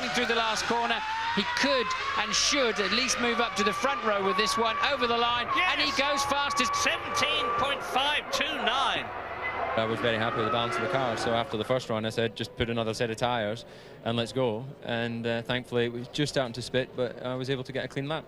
coming through the last corner. He could and should at least move up to the front row with this one, over the line, yes! And he goes fastest. 17.529. I was very happy with the balance of the car, so after the first run I said just put another set of tyres and let's go, and thankfully it was just starting to spit, but I was able to get a clean lap.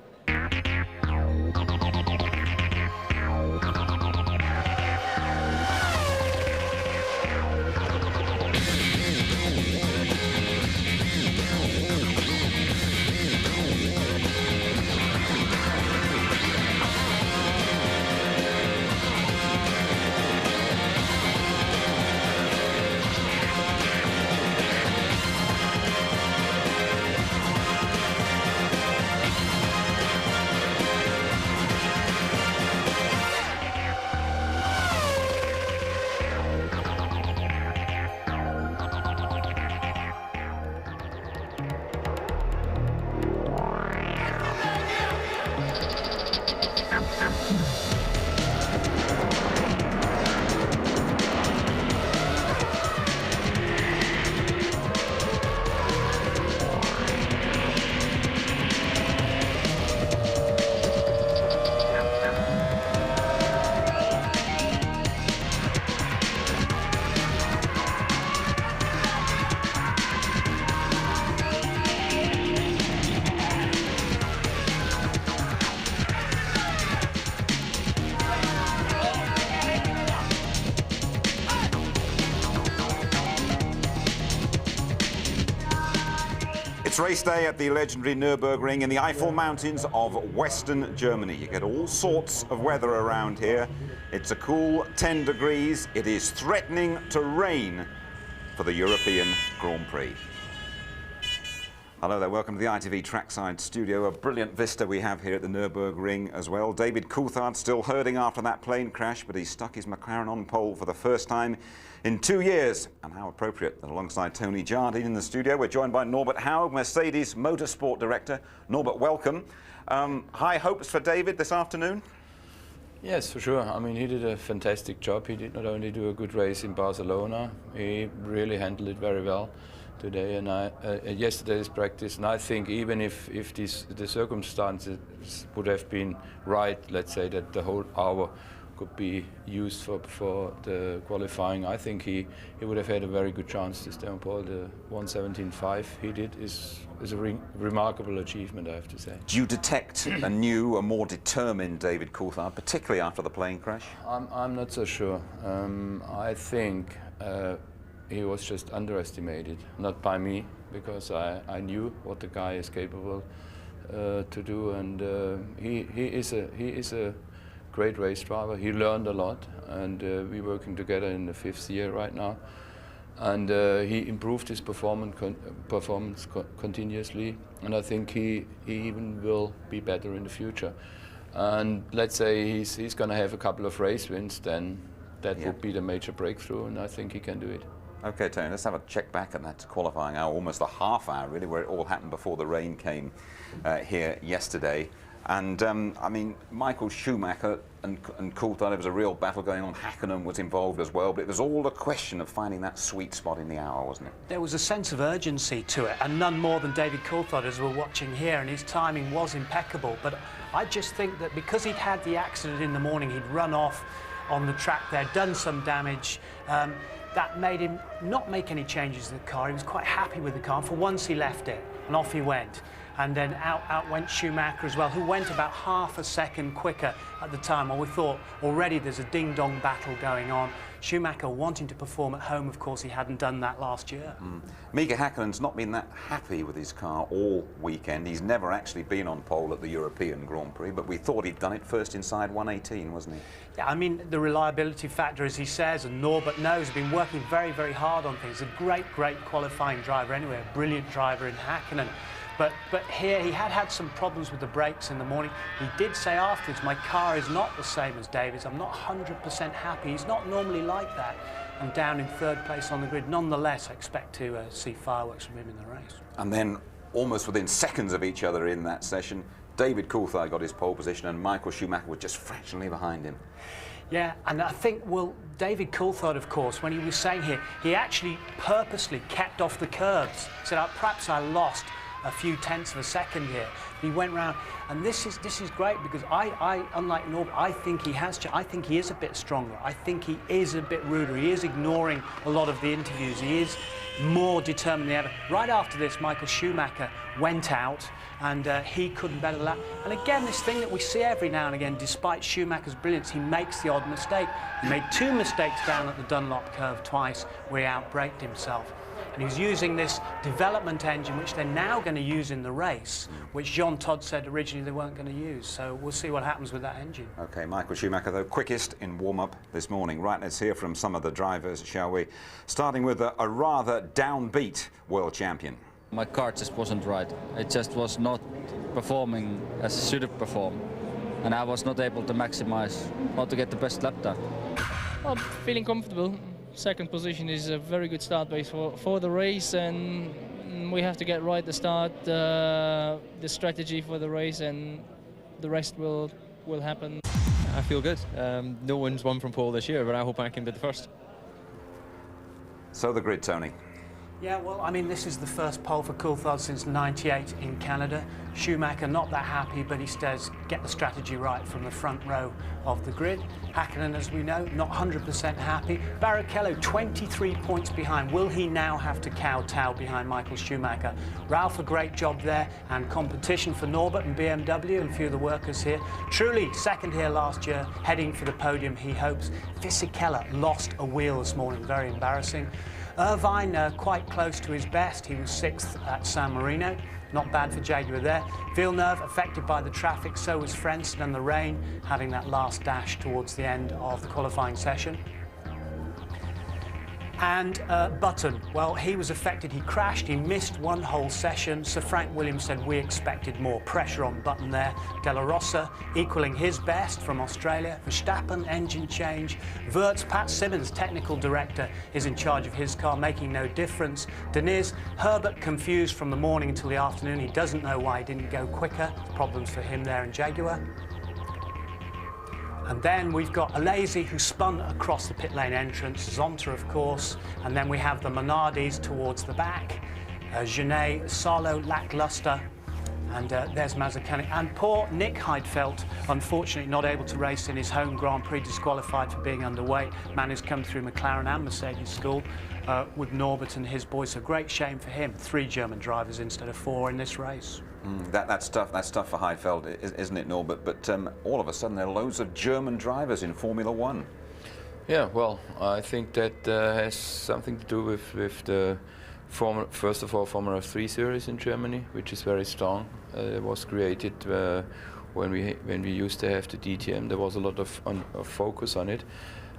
It's race day at the legendary Nürburgring in the Eifel Mountains of Western Germany. You get all sorts of weather around here. It's a cool 10 degrees. It is threatening to rain for the European Grand Prix. Hello there, welcome to the ITV Trackside Studio. A brilliant vista we have here at the Nürburgring as well. David Coulthard still herding after that plane crash, but he stuck his McLaren on pole for the first time in 2 years. And how appropriate that alongside Tony Jardine in the studio, we're joined by Norbert Howe, Mercedes Motorsport Director. Norbert, welcome. High hopes for David this afternoon? Yes, for sure. I mean, he did a fantastic job. He did not only do a good race in Barcelona, he really handled it very well today and yesterday's practice. And I think even if the circumstances would have been right, let's say that the whole hour could be used for the qualifying, I think he would have had a very good chance to stay on pole. The 1:17.5 he did is a remarkable achievement, I have to say. Do you detect a new, a more determined David Coulthard, particularly after the plane crash? I'm not so sure. I think he was just underestimated, not by me, because I knew what the guy is capable to do, and he is a great race driver. He learned a lot, and we're working together in the 5th year right now. And he improved his performance continuously, and I think he even will be better in the future. And let's say he's going to have a couple of race wins, then that would be the major breakthrough, and I think he can do it. Okay, Tony, let's have a check back at that qualifying hour, almost a half hour really, where it all happened before the rain came here yesterday. And I mean, Michael Schumacher and Coulthard, there was a real battle going on. Hakkinen was involved as well, but it was all a question of finding that sweet spot in the hour, wasn't it? There was a sense of urgency to it, and none more than David Coulthard, as we're watching here, and his timing was impeccable. But I just think that because he'd had the accident in the morning, he'd run off on the track there, done some damage, that made him not make any changes to the car. He was quite happy with the car. For once, he left it, and off he went. And then out went Schumacher as well, who went about half a second quicker at the time. Well, we thought already there's a ding-dong battle going on. Schumacher wanting to perform at home, of course, he hadn't done that last year. Mika Häkkinen's not been that happy with his car all weekend. He's never actually been on pole at the European Grand Prix, but we thought he'd done it first inside 1:18, wasn't he? Yeah, I mean, the reliability factor, as he says, and Norbert knows, has been working very, very hard on things. A great qualifying driver anyway, a brilliant driver in Häkkinen. But here he had some problems with the brakes in the morning. He did say afterwards, my car is not the same as David's. I'm not 100% happy. He's not normally like that. I'm down in 3rd place on the grid. Nonetheless, I expect to see fireworks from him in the race. And then, almost within seconds of each other in that session, David Coulthard got his pole position and Michael Schumacher was just fractionally behind him. Yeah, and I think, well, David Coulthard, of course, when he was saying here, he actually purposely kept off the curbs. He said, perhaps I lost a few tenths of a second here. He went round, and this is great because I unlike Norbert, I think he has. I think he is a bit stronger. I think he is a bit ruder. He is ignoring a lot of the interviews. He is more determined than ever. Right after this, Michael Schumacher went out, and he couldn't better the lap. And again, this thing that we see every now and again, despite Schumacher's brilliance, he makes the odd mistake. He made 2 mistakes down at the Dunlop curve twice, where he outbraked himself. And he's using this development engine, which they're now going to use in the race, which Jean Todt said originally they weren't going to use. So we'll see what happens with that engine. OK, Michael Schumacher, though, quickest in warm-up this morning. Right, let's hear from some of the drivers, shall we? Starting with a rather downbeat world champion. My car just wasn't right. It just was not performing as it should have performed. And I was not able to maximize how to get the best lap time. Well, feeling comfortable. Second position is a very good start base for the race, and we have to get right the start, the strategy for the race, and the rest will happen. I feel good. No one's won from pole this year, but I hope I can be the first. So the grid, Tony. Yeah, well, I mean, this is the first pole for Coulthard since '98 in Canada. Schumacher not that happy, but he says get the strategy right from the front row of the grid. Hakkinen, as we know, not 100% happy. Barrichello 23 points behind. Will he now have to kowtow behind Michael Schumacher? Ralph, a great job there, and competition for Norbert and BMW and a few of the workers here. Truly, second here last year, heading for the podium, he hopes. Fisichella lost a wheel this morning, very embarrassing. Irvine quite close to his best. He was 6th at San Marino. Not bad for Jaguar there. Villeneuve affected by the traffic, so was Frentzen and the rain, having that last dash towards the end of the qualifying session. And Button, well, he was affected. He crashed. He missed one whole session. Sir Frank Williams said we expected more pressure on Button there. De La Rosa equaling his best from Australia. Verstappen, engine change. Wirtz, Pat Simmons, technical director, is in charge of his car, making no difference. Deniz, Herbert confused from the morning until the afternoon. He doesn't know why he didn't go quicker. Problems for him there in Jaguar. And then we've got Alesi, who spun across the pit lane entrance, Zonta, of course, and then we have the Minardis towards the back, Genet, Salo, lackluster, and there's Mazzacane. And poor Nick Heidfeld, unfortunately not able to race in his home Grand Prix, disqualified for being underweight. Man who's come through McLaren and Mercedes school with Norbert and his boys. A great shame for him. 3 German drivers instead of 4 in this race. That's tough for Heidfeld, isn't it, Norbert? But all of a sudden there are loads of German drivers in Formula One. Yeah, well, I think that has something to do with the first of all Formula 3 series in Germany, which is very strong. It was created when we used to have the DTM. There was a lot of focus on it.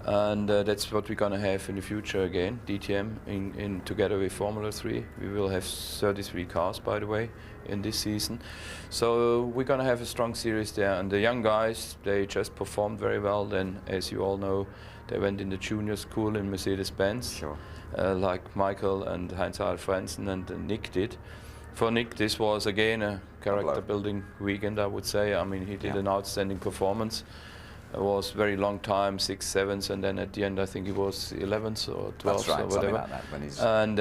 And that's what we're going to have in the future again, DTM, together with Formula 3. We will have 33 cars, by the way, in this season. So we're going to have a strong series there. And the young guys, they just performed very well. Then, as you all know, they went in the junior school in Mercedes-Benz, sure. Like Michael and Heinz-Harald Frentzen and Nick did. For Nick, this was, again, a character-building weekend, I would say. I mean, he did an outstanding performance. It was very long time, 6th, 7th, and then at the end I think he was 11th or 12th, that's right, or whatever. something like that, when he's... And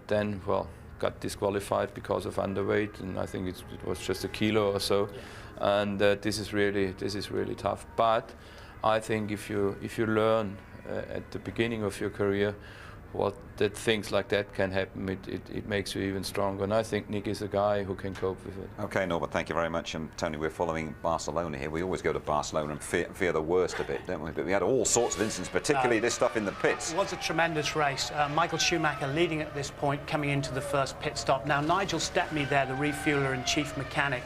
then, well, got disqualified because of underweight, and I think it was just a kilo or so. Yeah. And this is really tough. But I think if you learn at the beginning of your career that things like that can happen, it makes you even stronger. And I think Nick is a guy who can cope with it. OK, Norbert, thank you very much. And Tony, we're following Barcelona here. We always go to Barcelona and fear the worst a bit, don't we? But we had all sorts of incidents, particularly this stuff in the pits. It was a tremendous race. Michael Schumacher leading at this point, coming into the first pit stop. Now, Nigel Stepney there, the refueler and chief mechanic,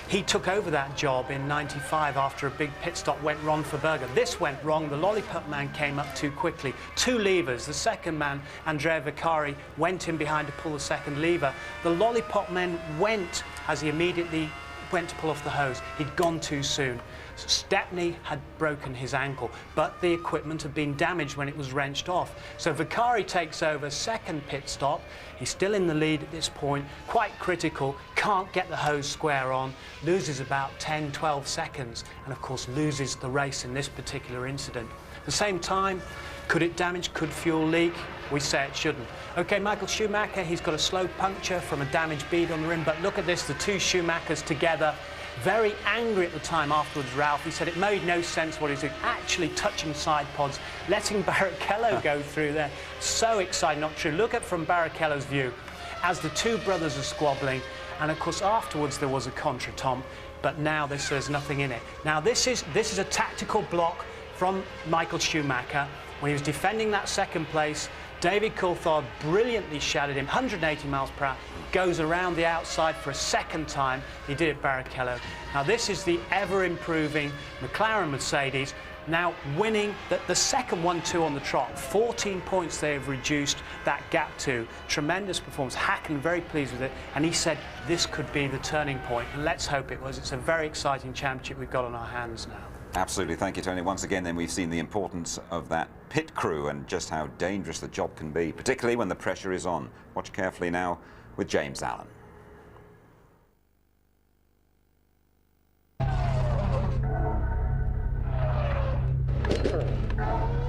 he took over that job in '95 after a big pit stop went wrong for Berger. This went wrong. The lollipop man came up too quickly. 2 levers. The second man, Andrea Vicari, went in behind to pull the second lever. The lollipop man went as he immediately went to pull off the hose. He'd gone too soon. So Stepney had broken his ankle, but the equipment had been damaged when it was wrenched off. So Vicari takes over, second pit stop. He's still in the lead at this point, quite critical, can't get the hose square on, loses about 10, 12 seconds, and of course loses the race in this particular incident. At the same time, could it damage? Could fuel leak? We say it shouldn't. OK, Michael Schumacher, he's got a slow puncture from a damaged bead on the rim, but look at this, the two Schumachers together. Very angry at the time afterwards, Ralph. He said it made no sense what he's doing, actually touching side pods, letting Barrichello go through there. So exciting, not true. Look at from Barrichello's view as the two brothers are squabbling. And of course, afterwards there was a contra, Tom, but now there's nothing in it. Now this is a tactical block from Michael Schumacher when he was defending that second place. David Coulthard brilliantly shadowed him, 180 miles per hour, goes around the outside for a second time. He did it Barrichello. Now this is the ever-improving McLaren Mercedes, now winning the second 1-2 on the trot. 14 points they have reduced that gap to. Tremendous performance. Hackney very pleased with it, and he said this could be the turning point, and let's hope it was. It's a very exciting championship we've got on our hands now. Absolutely, thank you, Tony. Once again, then, we've seen the importance of that pit crew and just how dangerous the job can be, particularly when the pressure is on. Watch carefully now with James Allen.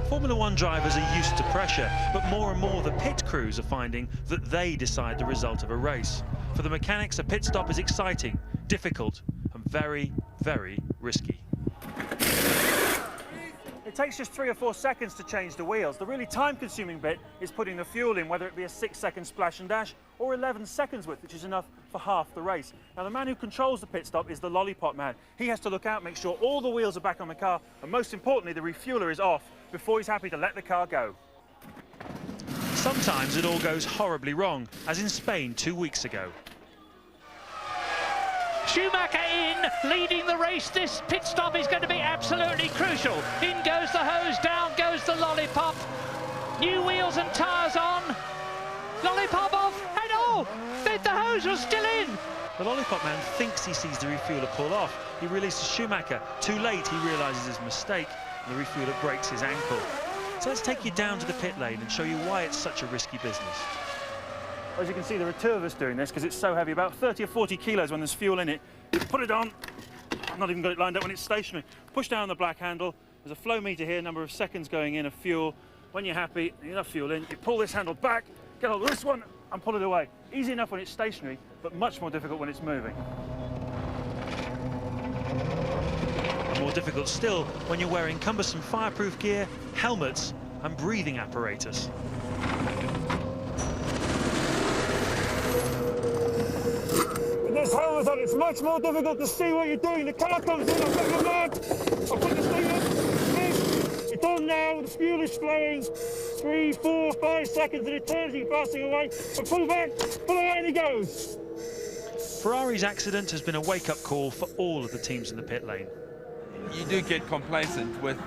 Formula One drivers are used to pressure, but more and more the pit crews are finding that they decide the result of a race. For the mechanics, a pit stop is exciting, difficult, and very, very risky. It takes just 3 or 4 seconds to change the wheels. The really time-consuming bit is putting the fuel in, whether it be a 6-second splash and dash or 11 seconds width, which is enough for half the race. Now, the man who controls the pit stop is the lollipop man. He has to look out, make sure all the wheels are back on the car, and most importantly, the refueler is off before he's happy to let the car go. Sometimes it all goes horribly wrong, as in Spain 2 weeks ago. Schumacher in, leading the race. This pit stop is going to be absolutely crucial. In goes the hose, down goes the lollipop. New wheels and tyres on. Lollipop off, and oh, the hose was still in. The lollipop man thinks he sees the refueler pull off. He releases Schumacher. Too late, he realises his mistake, and the refueler breaks his ankle. So let's take you down to the pit lane and show you why it's such a risky business. As you can see, there are 2 of us doing this because it's so heavy, about 30 or 40 kilos when there's fuel in it. You put it on, I've not even got it lined up when it's stationary. Push down the black handle, there's a flow meter here, number of seconds going in of fuel. When you're happy, enough fuel in, you pull this handle back, get hold of this one and pull it away. Easy enough when it's stationary, but much more difficult when it's moving. And more difficult still when you're wearing cumbersome fireproof gear, helmets and breathing apparatus. This helmet on, it's much more difficult to see what you're doing. The car comes in, I've got my mark, I'll put this thing up, it's on now, the fuel is flowing, 3, 4, 5 seconds and eternity passing away, but pull back, pull away and he goes. Ferrari's accident has been a wake-up call for all of the teams in the pit lane. You do get complacent with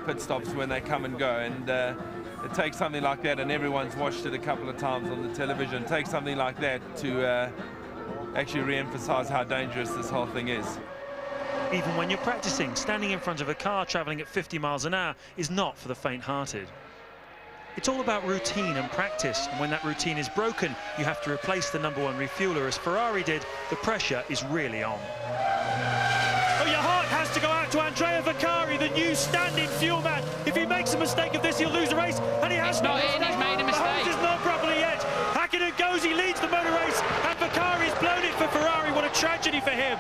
pit stops when they come and go, and it takes something like that, and everyone's watched it a couple of times on the television, it takes something like that to actually re-emphasize how dangerous this whole thing is. Even when you're practicing, standing in front of a car traveling at 50 miles an hour is not for the faint-hearted. It's all about routine and practice, and when that routine is broken, you have to replace the #1 refueler. As Ferrari did, the pressure is really on. Oh, your heart has to go out to Andrea Vaccari, the new stand-in fuel man. If he makes a mistake of this, he'll lose the race, and he has not in, he's made a mistake. The hose is not properly yet. Hakkinen goes, he leads the motor race, and Vaccari's blown it for Ferrari. What a tragedy for him.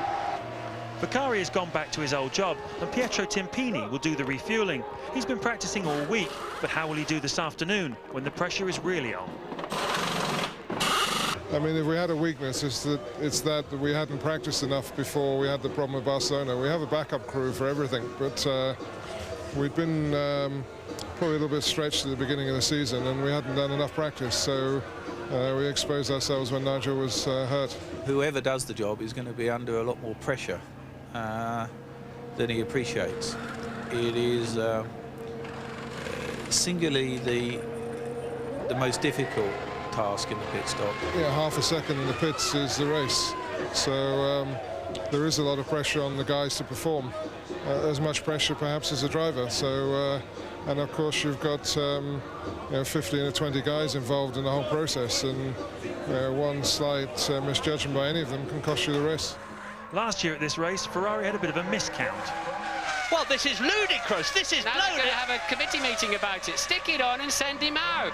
Vaccari has gone back to his old job, and Pietro Timpini will do the refueling. He's been practicing all week, but how will he do this afternoon when the pressure is really on? I mean, if we had a weakness, it's that we hadn't practiced enough before we had the problem with Barcelona. We have a backup crew for everything, but we'd been probably a little bit stretched at the beginning of the season, and we hadn't done enough practice, so we exposed ourselves when Nigel was hurt. Whoever does the job is going to be under a lot more pressure than he appreciates. It is singularly the most difficult task in the pit stop. Yeah, half a second in the pits is the race, so there is a lot of pressure on the guys to perform, as much pressure perhaps as the driver. So and of course you've got 15 or 20 guys involved in the whole process, and one slight misjudgment by any of them can cost you the race. Last year at this race, Ferrari had a bit of a miscount. Well, this is ludicrous. This is now they're going to have a committee meeting about it. Stick it on and send him out.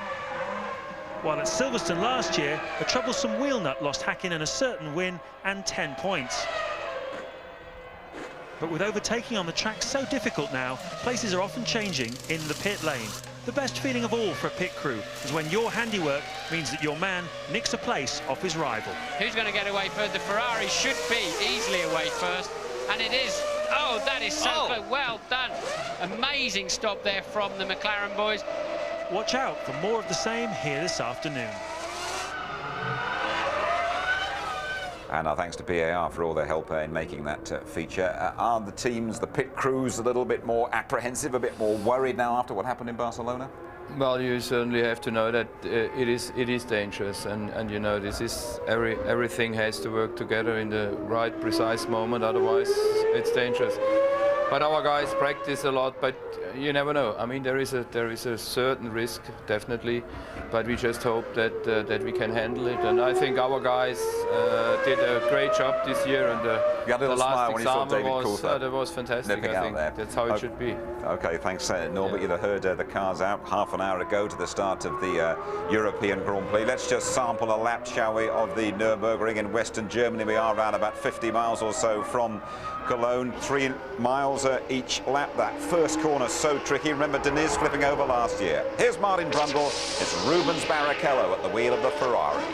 While at Silverstone last year, a troublesome wheel nut lost Häkkinen a certain win and 10 points. But with overtaking on the track so difficult now, places are often changing in the pit lane. The best feeling of all for a pit crew is when your handiwork means that your man nicks a place off his rival. Who's going to get away first? The Ferrari should be easily away first, and it is. Oh, that is so close. Well done. Amazing stop there from the McLaren boys. Watch out for more of the same here this afternoon. And our thanks to PAR for all their help in making that feature. Are the teams, the pit crews, a little bit more apprehensive, a bit more worried now after what happened in Barcelona? Well, you certainly have to know that it is dangerous, and you know this is everything has to work together in the right, precise moment. Otherwise, it's dangerous. But our guys practice a lot, but you never know. I mean, there is a certain risk, definitely, but we just hope that that we can handle it. And I think our guys did a great job this year. And the last example was fantastic. I think that's how it should be. Okay, thanks, Norbert. You've heard the cars out half an hour ago to the start of the European Grand Prix. Let's just sample a lap, shall we, of the Nürburgring in Western Germany. We are around about 50 miles or so from Cologne, 3 miles each lap. That first corner so tricky. Remember Deniz flipping over last year. Here's Martin Brundle. It's Rubens Barrichello at the wheel of the Ferrari.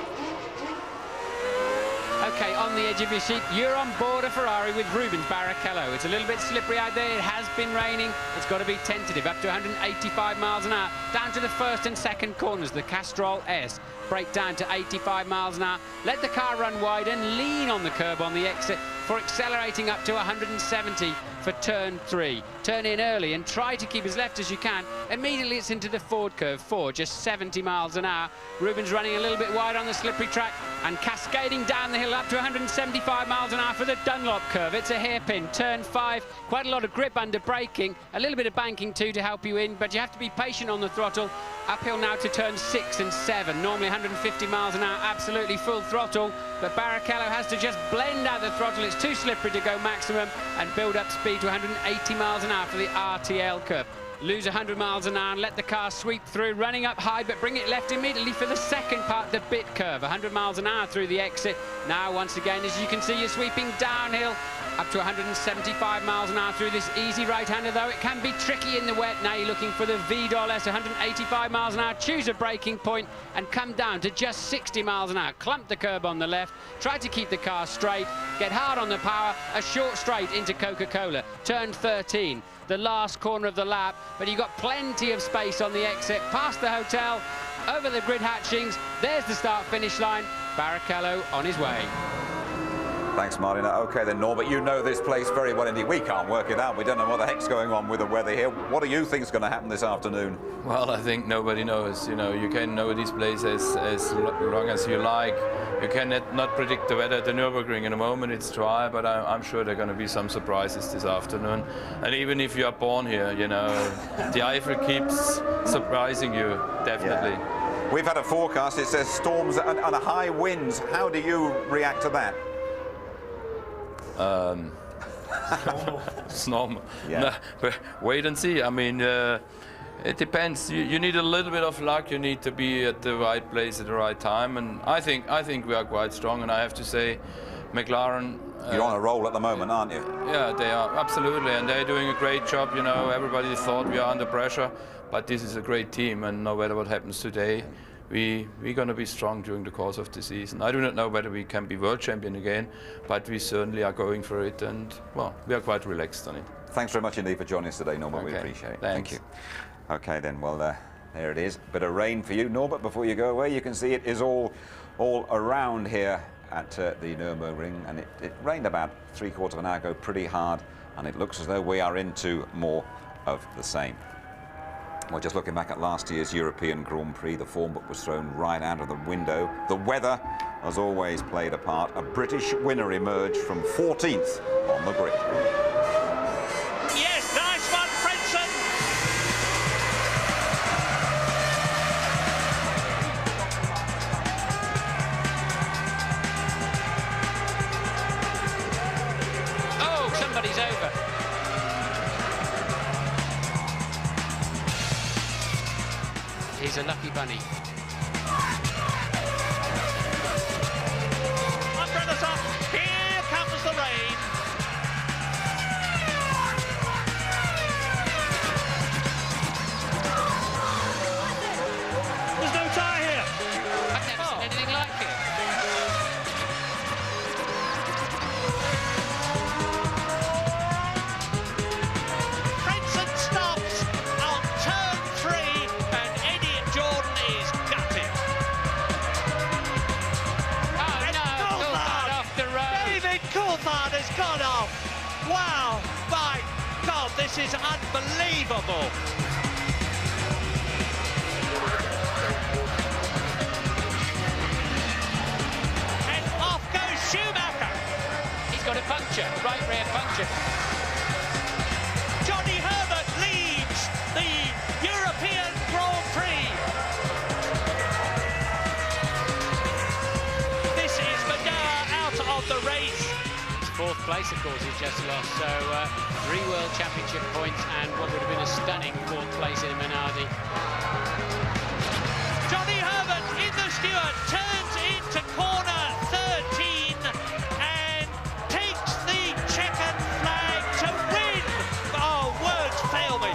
Okay, on the edge of your seat, you're on board a Ferrari with Rubens Barrichello. It's a little bit slippery out there. It has been raining. It's got to be tentative, up to 185 miles an hour. Down to the first and second corners, the Castrol S. Brake down to 85 miles an hour. Let the car run wide and lean on the curb on the exit for accelerating up to 170 for turn 3. Turn in early and try to keep as left as you can. Immediately it's into the Ford curve 4, just 70 miles an hour. Rubens running a little bit wide on the slippery track and cascading down the hill up to 175 miles an hour for the Dunlop curve. It's a hairpin. Turn 5, quite a lot of grip under braking, a little bit of banking too to help you in, but you have to be patient on the throttle. Uphill now to turn 6 and 7, normally 150 miles an hour, absolutely full throttle, but Barrichello has to just blend out the throttle. It's too slippery to go maximum and build up speed to 180 miles an hour for the RTL curve. Lose 100 miles an hour and let the car sweep through, running up high, but bring it left immediately for the second part, the bit curve. 100 miles an hour through the exit. Now, once again, as you can see, you're sweeping downhill up to 175 miles an hour through this easy right-hander, though it can be tricky in the wet. Now you're looking for the Vidal S, 185 miles an hour. Choose a braking point and come down to just 60 miles an hour. Clump the curb on the left. Try to keep the car straight. Get hard on the power. A short straight into Coca-Cola. Turn 13. The last corner of the lap, but you've got plenty of space on the exit. Past the hotel, over the grid hatchings. There's the start-finish line. Barrichello on his way. Thanks, Martin. OK, then, Norbert, you know this place very well indeed. We can't work it out. We don't know what the heck's going on with the weather here. What do you think is going to happen this afternoon? Well, I think nobody knows. You know, you can know this place as long as you like. You cannot predict the weather at the Nürburgring. In a moment it's dry, but I'm sure there are going to be some surprises this afternoon. And even if you are born here, you know, the Eifel keeps surprising you, definitely. Yeah. We've had a forecast. It says storms and high winds. How do you react to that? It's normal. Yeah. No, wait and see. I mean, it depends. You need a little bit of luck. You need to be at the right place at the right time. And I think we are quite strong. And I have to say, McLaren. You're on a roll at the moment, aren't you? Yeah, they are, absolutely. And they're doing a great job. You know, everybody thought we are under pressure, but this is a great team. And no matter what happens today, we're going to be strong during the course of the season. I do not know whether we can be world champion again, but we certainly are going for it, and, well, we are quite relaxed on it. Thanks very much indeed for joining us today, Norbert. Okay. We appreciate it. Thanks. Thank you. OK, then, well, there it is. Bit of rain for you, Norbert, before you go away. You can see it is all around here at the Nürburgring, and it rained about 3/4 of an hour ago pretty hard, and it looks as though we are into more of the same. Well, just looking back at last year's European Grand Prix, the form book was thrown right out of the window. The weather has always played a part. A British winner emerged from 14th on the grid. Yes, nice one, Frenson. Oh, somebody's over. He's a lucky bunny. Umbrellas up. Here comes the rain. There's no tyre here. I've never seen anything like it. Frenson stops on turn 3 and Eddie Jordan is gutted. Oh no, Coulthard off the road. David Coulthard has gone off. Wow, my God, this is unbelievable. And off goes Schumacher. He's got a puncture, right rear puncture. Johnny Herbert leads the European Grand Prix. This is Manoa out of the race. Fourth place, of course, he's just lost. So 3 World Championship points and what would have been a stunning 4th place in Minardi. Johnny Herbert in the Stewart turns into corner 13 and takes the checkered flag to win. Oh, words fail me.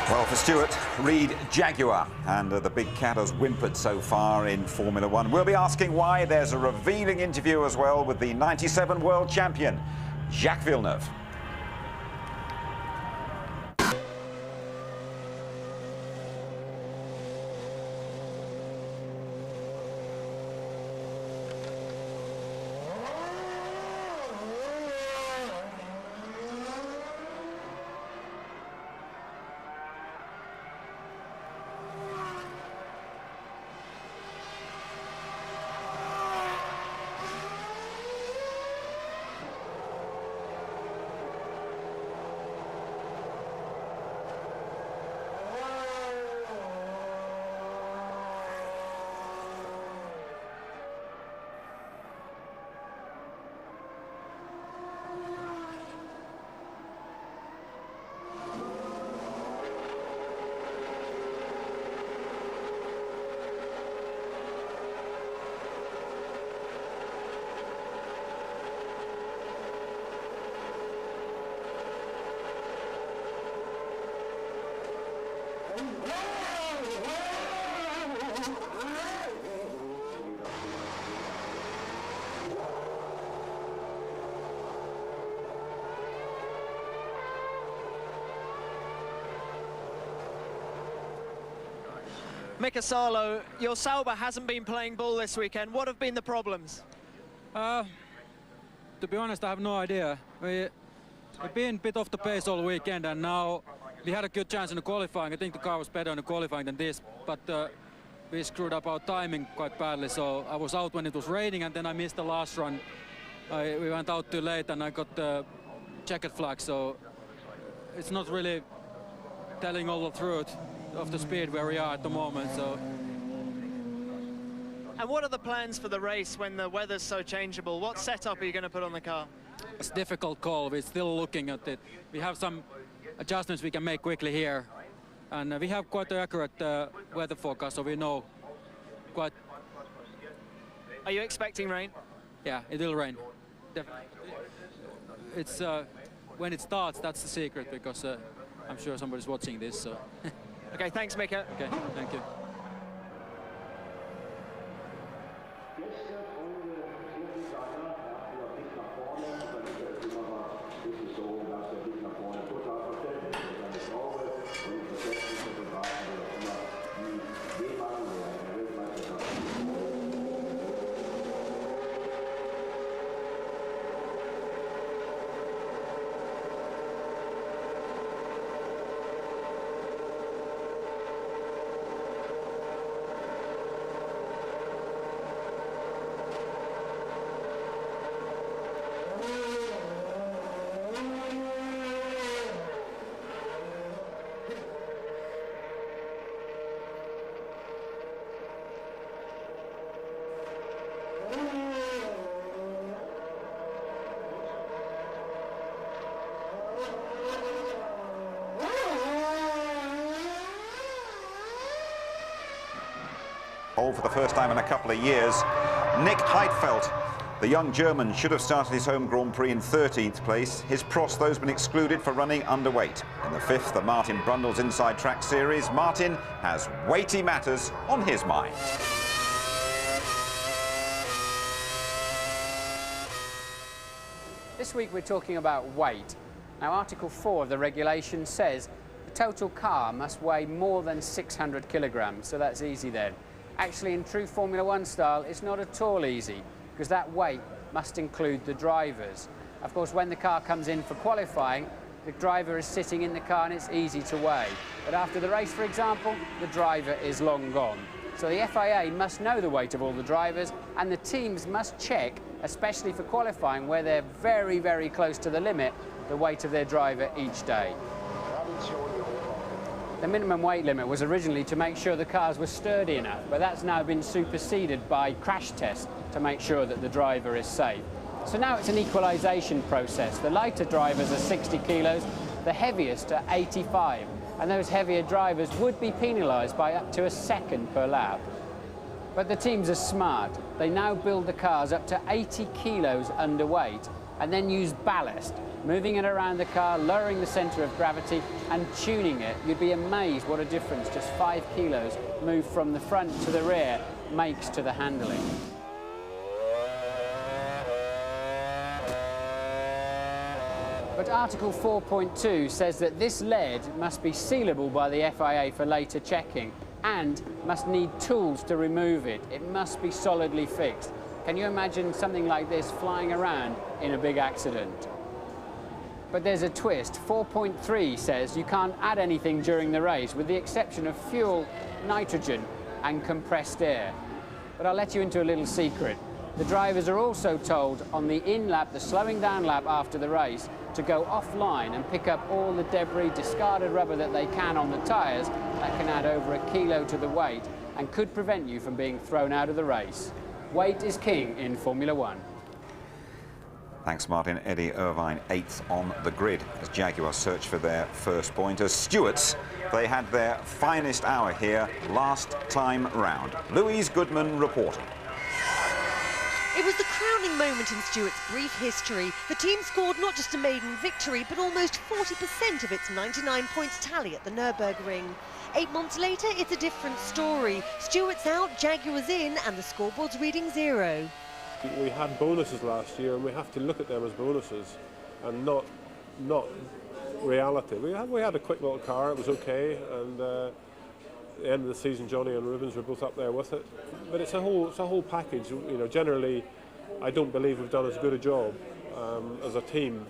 Well, for Stewart, Reed Jaguar, and the big cat has whimpered so far in Formula One. We'll be asking why. There's a revealing interview as well with the 97 world champion, Jacques Villeneuve. Mika Salo, your Sauber hasn't been playing ball this weekend. What have been the problems? To be honest, I have no idea. We've been a bit off the pace all weekend, and now we had a good chance in the qualifying. I think the car was better in the qualifying than this, but we screwed up our timing quite badly. So I was out when it was raining, and then I missed the last run. We went out too late, and I got the checkered flag. So it's not really telling all the truth of the speed where we are at the moment. So. And what are the plans for the race when the weather's so changeable? What setup are you going to put on the car? It's a difficult call. We're still looking at it. We have some adjustments we can make quickly here. And we have quite an accurate weather forecast, so we know quite... Are you expecting rain? Yeah, it will rain. Definitely. It's when it starts, that's the secret, because I'm sure somebody's watching this. So. Okay, thanks, Mika. Okay, thank you. pole for the first time in a couple of years. Nick Heidfeld, the young German, should have started his home Grand Prix in 13th place. His Prost, though, has been excluded for running underweight. In the 5th, the Martin Brundle's Inside Track Series, Martin has weighty matters on his mind. This week we're talking about weight. Now, Article 4 of the regulation says the total car must weigh more than 600 kilograms, so that's easy then. Actually, in true Formula One style, it's not at all easy, because that weight must include the drivers. Of course, when the car comes in for qualifying, the driver is sitting in the car and it's easy to weigh. But after the race, for example, the driver is long gone. So the FIA must know the weight of all the drivers, and the teams must check, especially for qualifying, where they're very, very close to the limit, the weight of their driver each day. The minimum weight limit was originally to make sure the cars were sturdy enough, but that's now been superseded by crash tests to make sure that the driver is safe. So now it's an equalisation process. The lighter drivers are 60 kilos, the heaviest are 85, and those heavier drivers would be penalised by up to a second per lap. But the teams are smart. They now build the cars up to 80 kilos underweight and then use ballast, moving it around the car, lowering the centre of gravity and tuning it. You'd be amazed what a difference just 5 kilos moved from the front to the rear makes to the handling. But Article 4.2 says that this lead must be sealable by the FIA for later checking and must need tools to remove it. It must be solidly fixed. Can you imagine something like this flying around in a big accident? But there's a twist. 4.3 says you can't add anything during the race with the exception of fuel, nitrogen and compressed air. But I'll let you into a little secret. The drivers are also told on the in-lap, the slowing down lap after the race, to go offline and pick up all the debris, discarded rubber that they can on the tyres. That can add over a kilo to the weight and could prevent you from being thrown out of the race. Weight is king in Formula One. Thanks, Martin. Eddie Irvine, 8th on the grid as Jaguar search for their first point. As Stewarts, they had their finest hour here last time round. Louise Goodman reporting. It was the crowning moment in Stewart's brief history. The team scored not just a maiden victory, but almost 40% of its 99 points tally at the Nürburgring. 8 months later, it's a different story. Stewart's out, Jaguar's in, and the scoreboard's reading 0. We had bonuses last year, and we have to look at them as bonuses and not reality. We had a quick little car, it was okay, and at the end of the season, Johnny and Rubens were both up there with it. But it's a whole package. You know, generally, I don't believe we've done as good a job as a team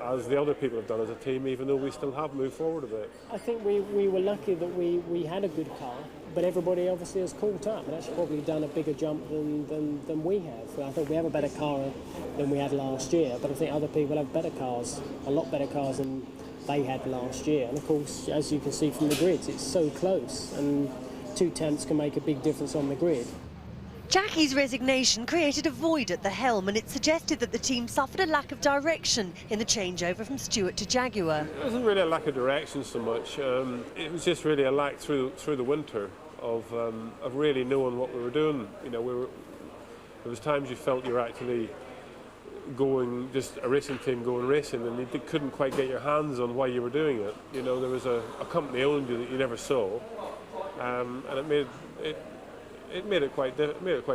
as the other people have done as a team, even though we still have moved forward a bit. I think we were lucky that we had a good car, but everybody obviously has caught up and actually probably done a bigger jump than we have. I think we have a better car than we had last year, but I think other people have better cars, a lot better cars than they had last year. And of course, as you can see from the grids, it's so close, and 2 tenths can make a big difference on the grid. Jackie's resignation created a void at the helm, and it suggested that the team suffered a lack of direction in the changeover from Stewart to Jaguar. It wasn't really a lack of direction so much. It was just really a lack through the winter of really knowing what we were doing. You know, there was times you felt you were actually going, just a racing team going racing, and you couldn't quite get your hands on why you were doing it. You know, there was a company owned you that you never saw, and it made it quite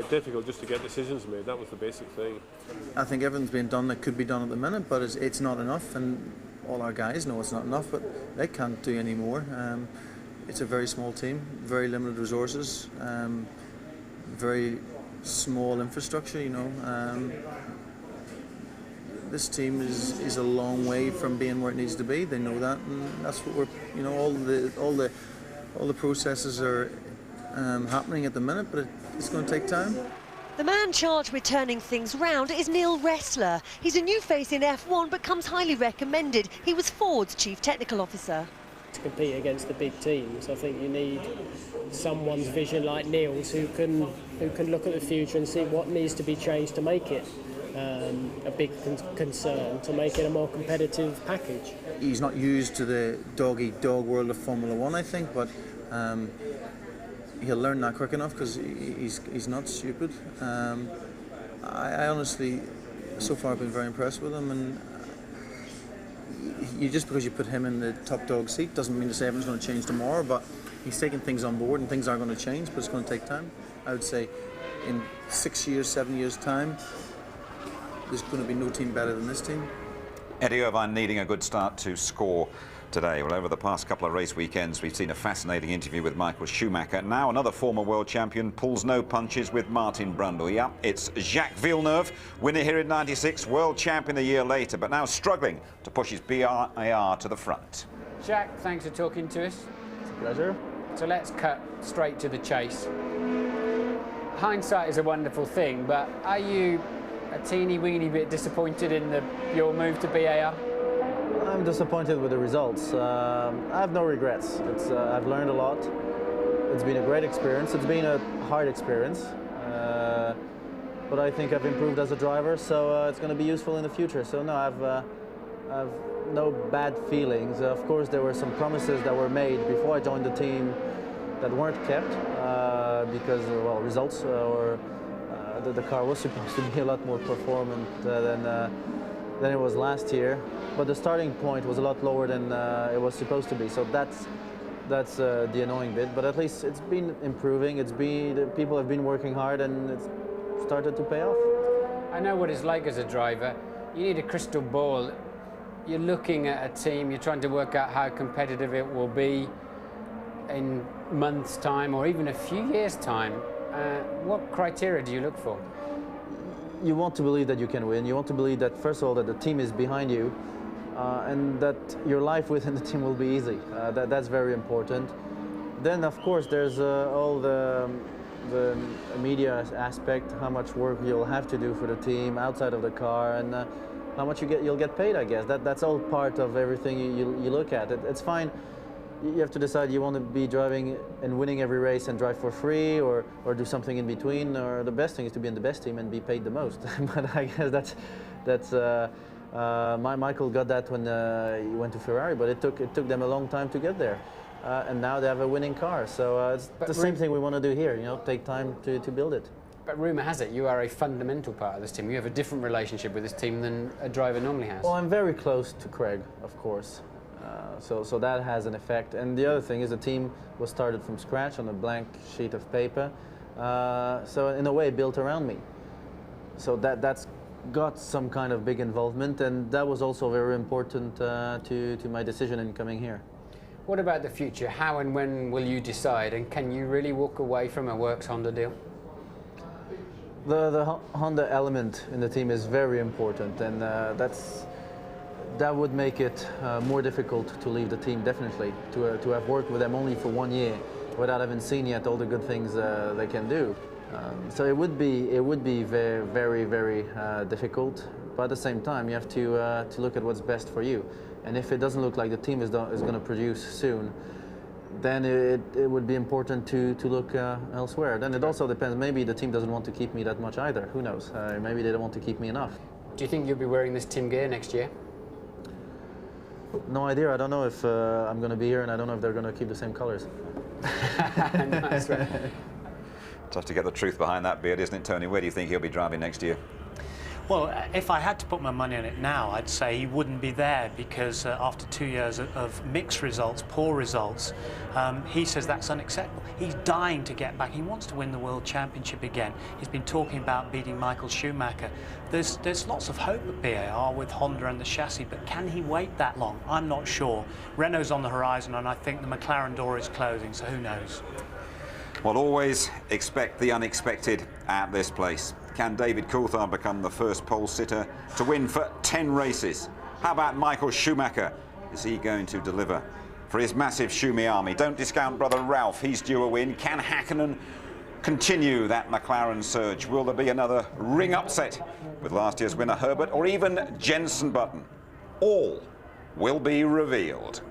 difficult just to get decisions made. That was the basic thing. I think everything's being done that could be done at the minute, but it's not enough, and all our guys know it's not enough, but they can't do any more. It's a very small team, very limited resources, very small infrastructure, you know. This team is a long way from being where it needs to be. They know that, and that's what we're, you know, all the processes are happening at the minute, but it's going to take time. The man charged with turning things round is Neil Ressler. He's a new face in F1, but comes highly recommended. He was Ford's chief technical officer. To compete against the big teams, I think you need someone's vision like Neil's who can look at the future and see what needs to be changed to make it a big concern, to make it a more competitive package. He's not used to the dog-eat-dog world of Formula One, I think, but he'll learn that quick enough because he's not stupid. I honestly, so far, I've been very impressed with him, and you just because you put him in the top dog seat doesn't mean to say everything's going to change tomorrow. But he's taking things on board, and things are going to change, but it's going to take time. I would say, in 6 years, 7 years' time, there's going to be no team better than this team. Eddie Irvine needing a good start to score today. Well, over the past couple of race weekends, we've seen a fascinating interview with Michael Schumacher. Now another former world champion pulls no punches with Martin Brundle. Yeah, it's Jacques Villeneuve, winner here in '96, world champion a year later, but now struggling to push his BIR to the front. Jacques, thanks for talking to us. It's a pleasure. So let's cut straight to the chase. Hindsight is a wonderful thing, but are you a teeny weeny bit disappointed in your move to BAR? I'm disappointed with the results. I have no regrets. I've learned a lot. It's been a great experience. It's been a hard experience, but I think I've improved as a driver, so it's going to be useful in the future. So no, I've no bad feelings. Of course, there were some promises that were made before I joined the team that weren't kept because, well, results or the car was supposed to be a lot more performant than it was last year, but the starting point was a lot lower than it was supposed to be. So that's the annoying bit. But at least it's been improving. People have been working hard, and it's started to pay off. I know what it's like as a driver. You need a crystal ball. You're looking at a team. You're trying to work out how competitive it will be in months' time, or even a few years' time. What criteria do you look for? You want to believe that you can win. You want to believe that, first of all, that the team is behind you, and that your life within the team will be easy. That's very important. Then, of course, there's all the media aspect, how much work you'll have to do for the team outside of the car, and how much you'll get paid, I guess. That's all part of everything you look at. It's fine. You have to decide you want to be driving and winning every race and drive for free, or do something in between, or the best thing is to be in the best team and be paid the most. But I guess Michael got that when he went to Ferrari, but it took them a long time to get there. And now they have a winning car, so it's the same thing we want to do here, you know, take time to build it. But rumour has it you are a fundamental part of this team. You have a different relationship with this team than a driver normally has. Well, I'm very close to Craig, of course. So that has an effect. And the other thing is the team was started from scratch on a blank sheet of paper. So in a way built around me. So that's got some kind of big involvement, and that was also very important to my decision in coming here. What about the future? How and when will you decide? And can you really walk away from a Works Honda deal? The Honda element in the team is very important, and that would make it more difficult to leave the team, definitely, to have worked with them only for 1 year without having seen yet all the good things they can do. So it would be very, very, very difficult, but at the same time you have to look at what's best for you. And if it doesn't look like the team is going to produce soon, then it would be important to look elsewhere. Then it also depends, maybe the team doesn't want to keep me that much either, who knows, maybe they don't want to keep me enough. Do you think you'll be wearing this team gear next year? No idea. I don't know if I'm going to be here, and I don't know if they're going to keep the same colors. Nice one. Tough to get the truth behind that beard, isn't it, Tony? Where do you think he'll be driving next year? Well, if I had to put my money on it now, I'd say he wouldn't be there, because after 2 years of mixed results, poor results, he says that's unacceptable. He's dying to get back. He wants to win the World Championship again. He's been talking about beating Michael Schumacher. There's lots of hope at BAR with Honda and the chassis, but can he wait that long? I'm not sure. Renault's on the horizon, and I think the McLaren door is closing, so who knows? Well, always expect the unexpected at this place. Can David Coulthard become the first pole sitter to win for 10 races? How about Michael Schumacher? Is he going to deliver for his massive Schumi army? Don't discount brother Ralph, he's due a win. Can Hakkinen continue that McLaren surge? Will there be another ring upset with last year's winner Herbert, or even Jenson Button? All will be revealed.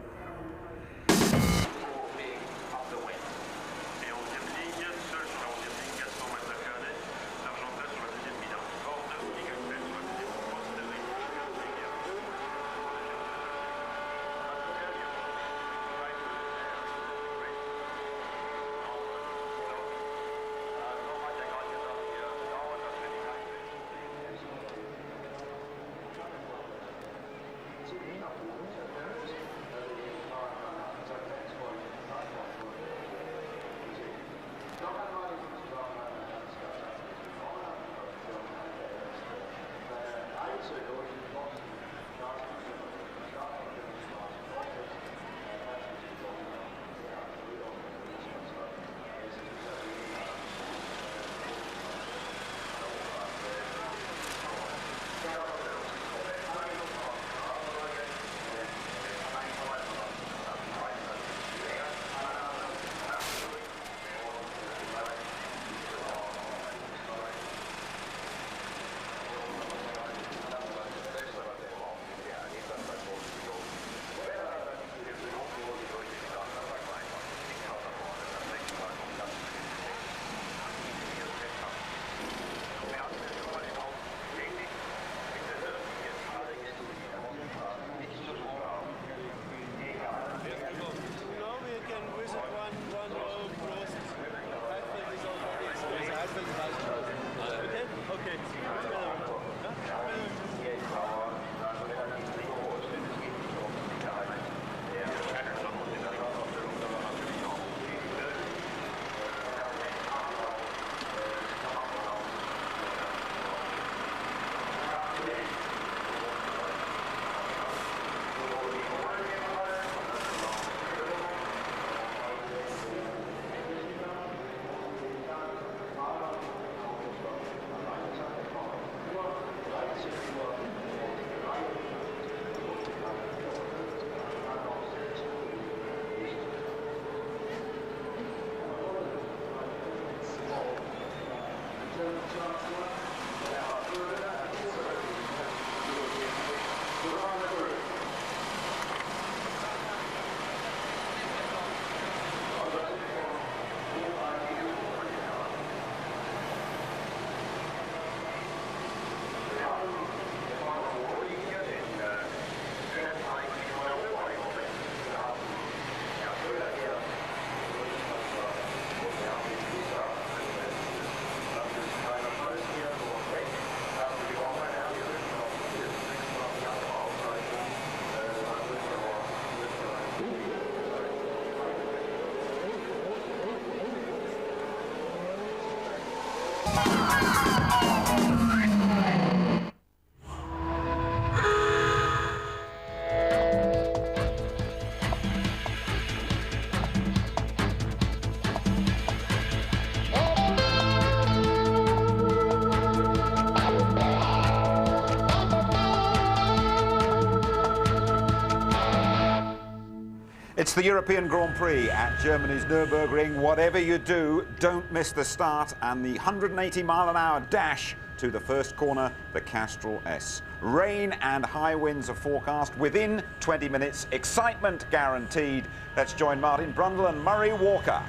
It's the European Grand Prix at Germany's Nürburgring. Whatever you do, don't miss the start and the 180-mile-an-hour dash to the first corner, the Castrol S. Rain and high winds are forecast within 20 minutes. Excitement guaranteed. Let's join Martin Brundle and Murray Walker.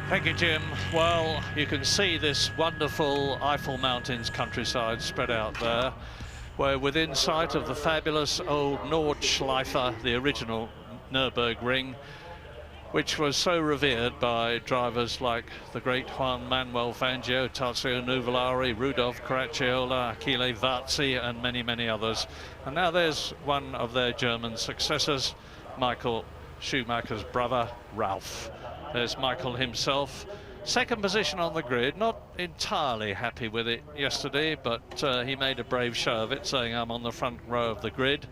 Thank you, Jim. Well, you can see this wonderful Eiffel Mountains countryside spread out there. We're within sight of the fabulous old Nordschleife, the original Nürburgring, which was so revered by drivers like the great Juan Manuel Fangio, Tazio Nuvolari, Rudolf Caracciola, Achille Varzi, and many, many others. And now there's one of their German successors, Michael Schumacher's brother, Ralf. There's Michael himself. Second position on the grid, not entirely happy with it yesterday, but he made a brave show of it, saying I'm on the front row of the grid.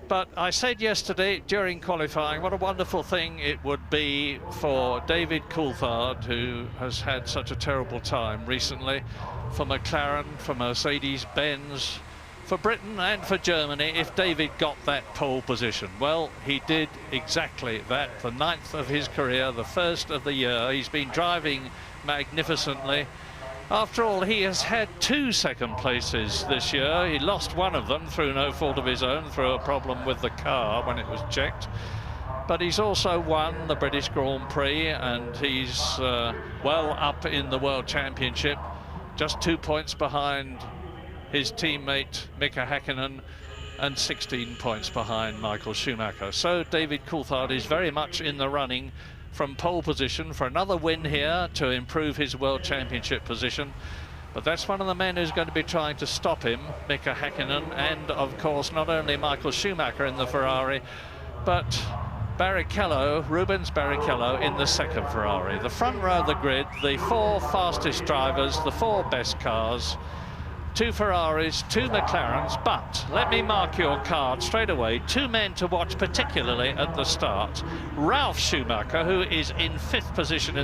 But I said yesterday during qualifying what a wonderful thing it would be for David Coulthard, who has had such a terrible time recently, for McLaren, for Mercedes-Benz, for Britain and for Germany, if David got that pole position. Well, he did exactly that, the 9th of his career, the first of the year. He's been driving magnificently. After all, he has had 2 second places this year. He lost one of them through no fault of his own, through a problem with the car when it was checked. But he's also won the British Grand Prix, and he's well up in the World Championship, just 2 points behind his teammate Mika Häkkinen and 16 points behind Michael Schumacher. So David Coulthard is very much in the running from pole position for another win here to improve his World Championship position. But that's one of the men who's going to be trying to stop him, Mika Häkkinen, and of course not only Michael Schumacher in the Ferrari, but Barrichello, Rubens Barrichello in the second Ferrari. The front row of the grid, the 4 fastest drivers, the 4 best cars, 2 Ferraris, 2 McLarens, but let me mark your card straight away. 2 men to watch particularly at the start. Ralf Schumacher, who is in 5th position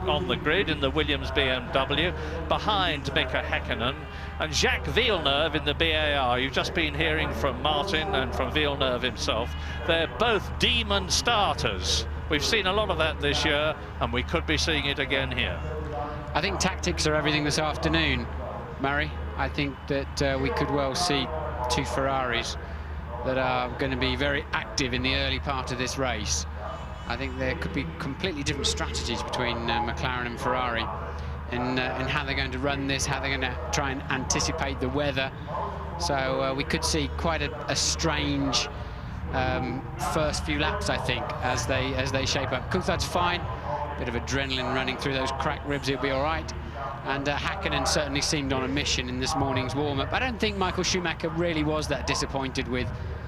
on the grid in the Williams BMW, behind Mika Häkkinen, and Jacques Villeneuve in the BAR. You've just been hearing from Martin and from Villeneuve himself. They're both demon starters. We've seen a lot of that this year, and we could be seeing it again here. I think tactics are everything this afternoon, Murray. I think that we could well see 2 Ferraris that are going to be very active in the early part of this race. I think there could be completely different strategies between McLaren and Ferrari and how they're going to run this, how they're going to try and anticipate the weather. So we could see quite a strange first few laps, I think, as they shape up. Coulthard's fine, bit of adrenaline running through those cracked ribs, he'll be all right. And Häkkinen certainly seemed on a mission in this morning's warm-up. I don't think Michael Schumacher really was that disappointed with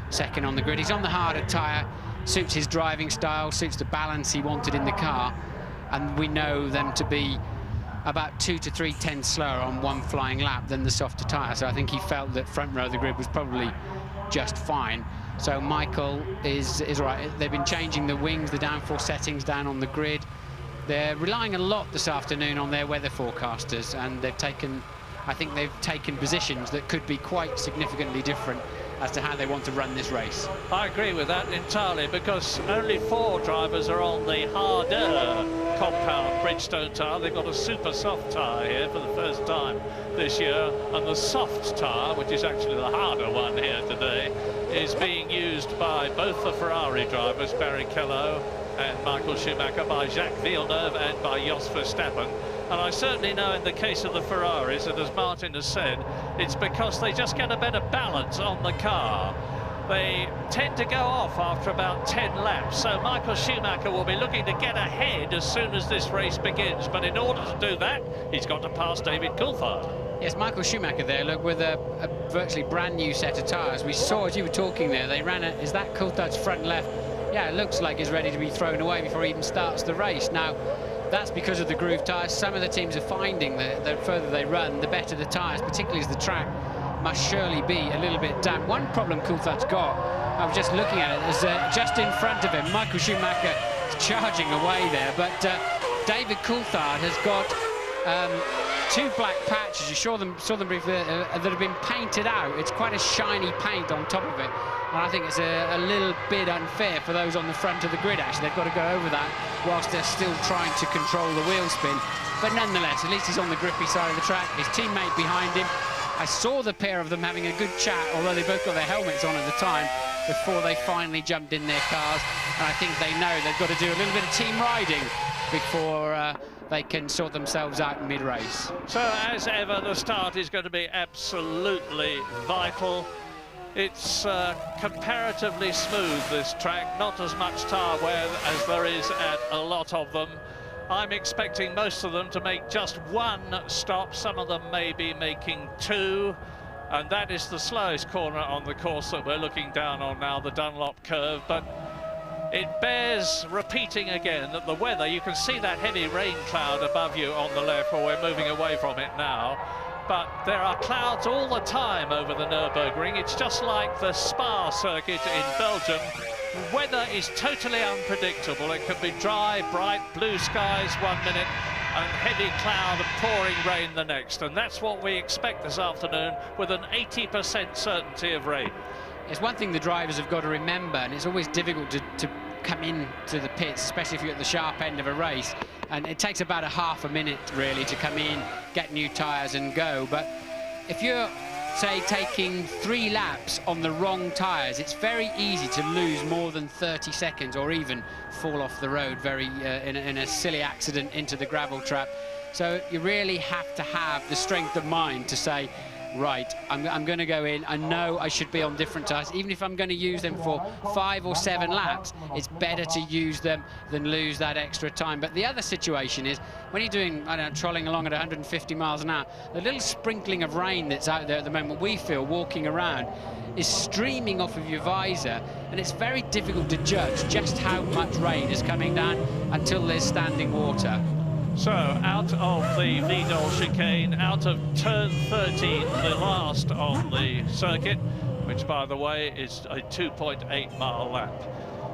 second on the grid. He's on the harder tyre, suits his driving style, suits the balance he wanted in the car, and we know them to be about 2 to 3 tenths slower on one flying lap than the softer tyre. So I think he felt that front row of the grid was probably just fine. So Michael is right. They've been changing the wings, the downforce settings down on the grid. They're relying a lot this afternoon on their weather forecasters, and I think they've taken positions that could be quite significantly different as to how they want to run this race. I agree with that entirely, because only 4 drivers are on the harder compound Bridgestone tyre. They've got a super soft tyre here for the first time this year, and the soft tyre, which is actually the harder one here today, is being used by both the Ferrari drivers, Barrichello and Michael Schumacher, by Jacques Villeneuve and by Jos Verstappen. And I certainly know in the case of the Ferraris, and as Martin has said, it's because they just get a better balance on the car. They tend to go off after about 10 laps, so Michael Schumacher will be looking to get ahead as soon as this race begins. But in order to do that, he's got to pass David Coulthard. Yes, Michael Schumacher there, look, with a virtually brand new set of tyres. We saw, as you were talking there, they ran it. Is that Coulthard's front left? Yeah, it looks like it's ready to be thrown away before he even starts the race. Now, that's because of the groove tyres. Some of the teams are finding that the further they run, the better the tyres, particularly as the track must surely be a little bit damp. One problem Coulthard's got, I was just looking at it, is just in front of him, Michael Schumacher is charging away there, but David Coulthard has got 2 black patches. You saw them briefly that have been painted out. It's quite a shiny paint on top of it, and I think it's a little bit unfair for those on the front of the grid. Actually, they've got to go over that whilst they're still trying to control the wheel spin. But nonetheless, at least he's on the grippy side of the track. His teammate behind him. I saw the pair of them having a good chat, although they both got their helmets on at the time, before they finally jumped in their cars. And I think they know they've got to do a little bit of team riding before they can sort themselves out mid-race. So, as ever, the start is going to be absolutely vital. It's comparatively smooth, this track, not as much tyre wear as there is at a lot of them. I'm expecting most of them to make just 1 stop. Some of them may be making 2, and that is the slowest corner on the course that we're looking down on now, the Dunlop curve. But it bears repeating again that the weather, you can see that heavy rain cloud above you on the left, where we're moving away from it now. But there are clouds all the time over the Nürburgring. It's just like the Spa circuit in Belgium. Weather is totally unpredictable. It can be dry, bright, blue skies 1 minute and heavy cloud and pouring rain the next. And that's what we expect this afternoon, with an 80% certainty of rain. It's one thing the drivers have got to remember, and it's always difficult to come into the pits, especially if you're at the sharp end of a race. And it takes about half a minute, really, to come in, get new tyres and go. But if you're, say, taking 3 laps on the wrong tyres, it's very easy to lose more than 30 seconds or even fall off the road in a silly accident into the gravel trap. So you really have to have the strength of mind to say, right, I'm going to go in. I know I should be on different tyres. Even if I'm going to use them for 5 or 7 laps, it's better to use them than lose that extra time. But the other situation is, when you're doing, I don't know, trolling along at 150 miles an hour, the little sprinkling of rain that's out there at the moment, we feel, walking around, is streaming off of your visor, and it's very difficult to judge just how much rain is coming down until there's standing water. So, out of the Vidal chicane, out of turn 13, the last on the circuit, which, by the way, is a 2.8-mile lap.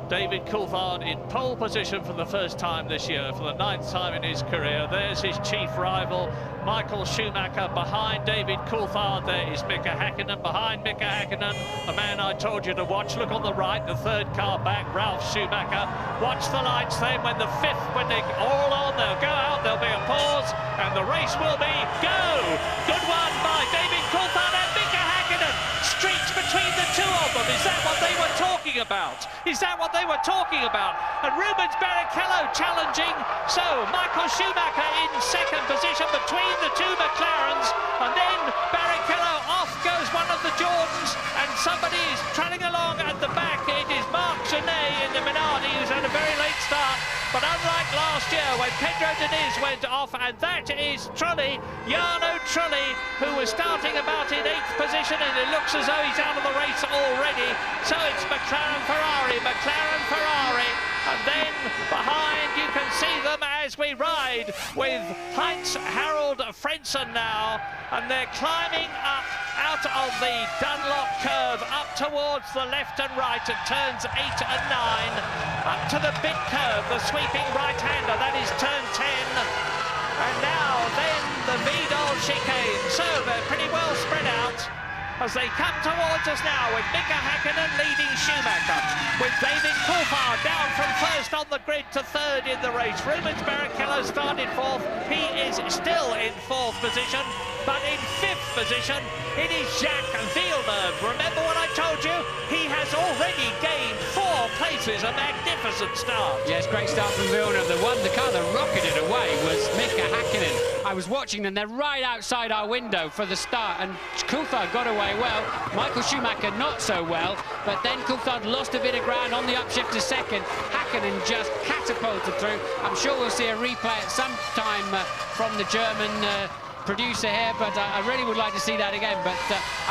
David Coulthard in pole position for the first time this year, for the 9th time in his career. There's his chief rival, Michael Schumacher. Behind David Coulthard, there is Mika Häkkinen. Behind Mika Häkkinen, the man I told you to watch. Look on the right, the 3rd car back, Ralf Schumacher. Watch the lights then. When the 5th, when they're all on, they'll go out, there'll be a pause, and the race will be go! Good one by David Coulthard and Mika Häkkinen. Streaks between the 2 of them. Is that what they were talking about? Is that what they were talking about? And Rubens Barrichello challenging. So Michael Schumacher in 2nd position between the 2 McLarens, and then Barrichello off goes one of the Jordans, and somebody is trailing along at the back. It is Marc Genet in the Minardi, who's had a very late start. But unlike last year when Pedro Diniz went off, and that is Trulli, Jarno Trulli, who was starting about in 8th position, and it looks as though he's out of the race already. So it's McLaren Ferrari, and then behind you can see them as we ride with Heinz Harald Frentzen now, and they're climbing up out of the Dunlop curve, up towards the left and right at turns 8 and 9, up to the big curve, the sweeping right-hander, that is turn 10, and now then the Vidal chicane. So they're pretty well spread out. as they come towards us now with Mika Häkkinen leading Schumacher, with David Coulthard down from first on the grid to third in the race. Rubens Barrichello started fourth. He is still in fourth position, but in fifth position it is Jacques Villeneuve. Remember what I told you? He has already gained 4 places, a magnificent start. Yes, great start from Villeneuve. The car that rocketed away was Mika Häkkinen. I was watching them, they're right outside our window for the start, and Coulthard got away well. Michael Schumacher not so well, but then Coulthard lost a bit of ground on the upshift to second. Häkkinen just catapulted through. I'm sure we'll see a replay at some time from the German producer here, but I really would like to see that again. But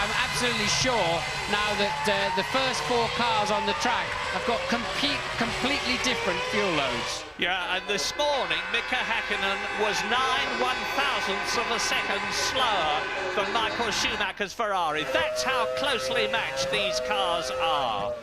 I'm absolutely sure now that the first 4 cars on the track have got completely different fuel loads. Yeah, and this morning Mika Häkkinen was 9/1000ths of a second slower than Michael Schumacher's Ferrari. That's how closely matched these cars are.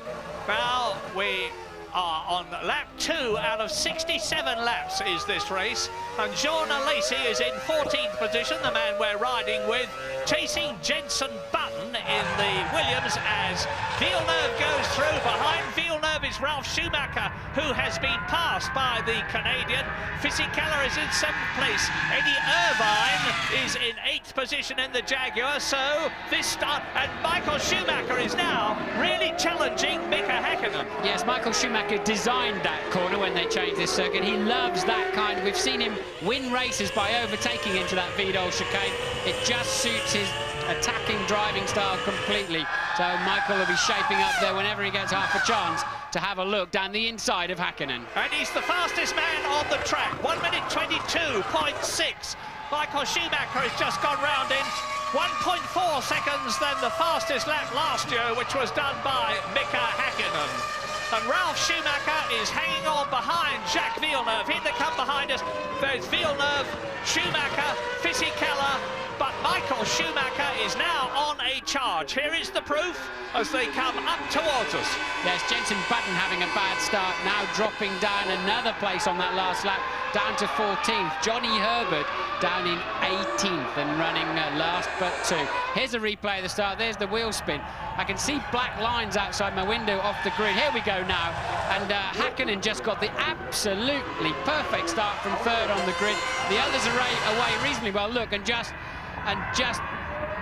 Now we are on lap 2 out of 67 laps is this race, and Jean Alesi is in 14th position, the man we're riding with, chasing Jenson Button in the Williams as Villeneuve goes through. Behind Villeneuve is Ralf Schumacher, who has been passed by the Canadian. Fisichella is in 7th place. Eddie Irvine is in 8th position in the Jaguar. So this start, and Michael Schumacher is now really challenging Mika Häkkinen. Yes, Michael Schumacher designed that corner when they changed this circuit. He loves that kind. We've seen him win races by overtaking into that Vidal chicane. It just suits his attacking driving style completely. So Michael will be shaping up there whenever he gets half a chance to have a look down the inside of Häkkinen. And he's the fastest man on the track, 1 minute 22.6. Michael Schumacher has just gone round in 1.4 seconds than the fastest lap last year, which was done by Mika Häkkinen. And Ralf Schumacher is hanging on behind Jacques Villeneuve. Here they come behind us. There's Villeneuve, Schumacher, Fisichella, but Michael Schumacher is now on a charge. Here is the proof as they come up towards us. Yes, Jenson Button having a bad start, now dropping down another place on that last lap, down to 14th. Johnny Herbert down in 18th and running last but 2. Here's a replay of the start. There's the wheel spin. I can see black lines outside my window off the grid. Here we go now. And Häkkinen just got the absolutely perfect start from third on the grid. The others are away reasonably well. Look, and just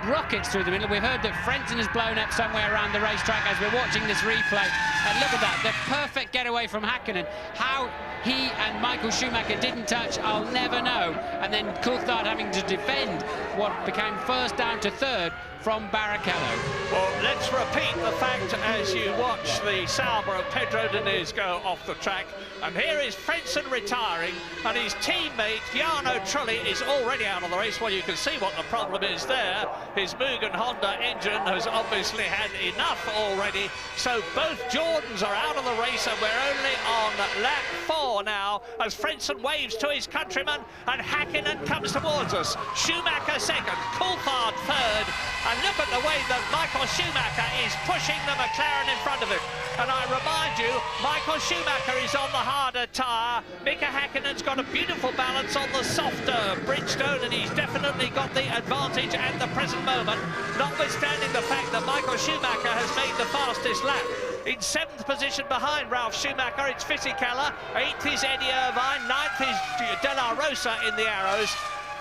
rockets through the middle. We've heard that Frentzen has blown up somewhere around the racetrack as we're watching this replay. And look at that, the perfect getaway from Häkkinen. How he and Michael Schumacher didn't touch, I'll never know. And then Coulthard having to defend what became first down to third from Barrichello. Well, let's repeat the fact as you watch the Sauber of Pedro Diniz go off the track. And here is Frentzen retiring, and his teammate Jarno Trulli is already out of the race. Well, you can see what the problem is there. His Mugen Honda engine has obviously had enough already. So both Jordans are out of the race, and we're only on lap 4 now as Frentzen waves to his countryman, and Häkkinen comes towards us. Schumacher second, Coulthard third. And look at the way that Michael Schumacher is pushing the McLaren in front of him. And I remind you, Michael Schumacher is on the harder tyre. Mika Häkkinen's got a beautiful balance on the softer Bridgestone, and he's definitely got the advantage at the present moment, notwithstanding the fact that Michael Schumacher has made the fastest lap. In 7th position behind Ralf Schumacher, it's Fisichella. 8th is Eddie Irvine. 9th is De La Rosa in the arrows.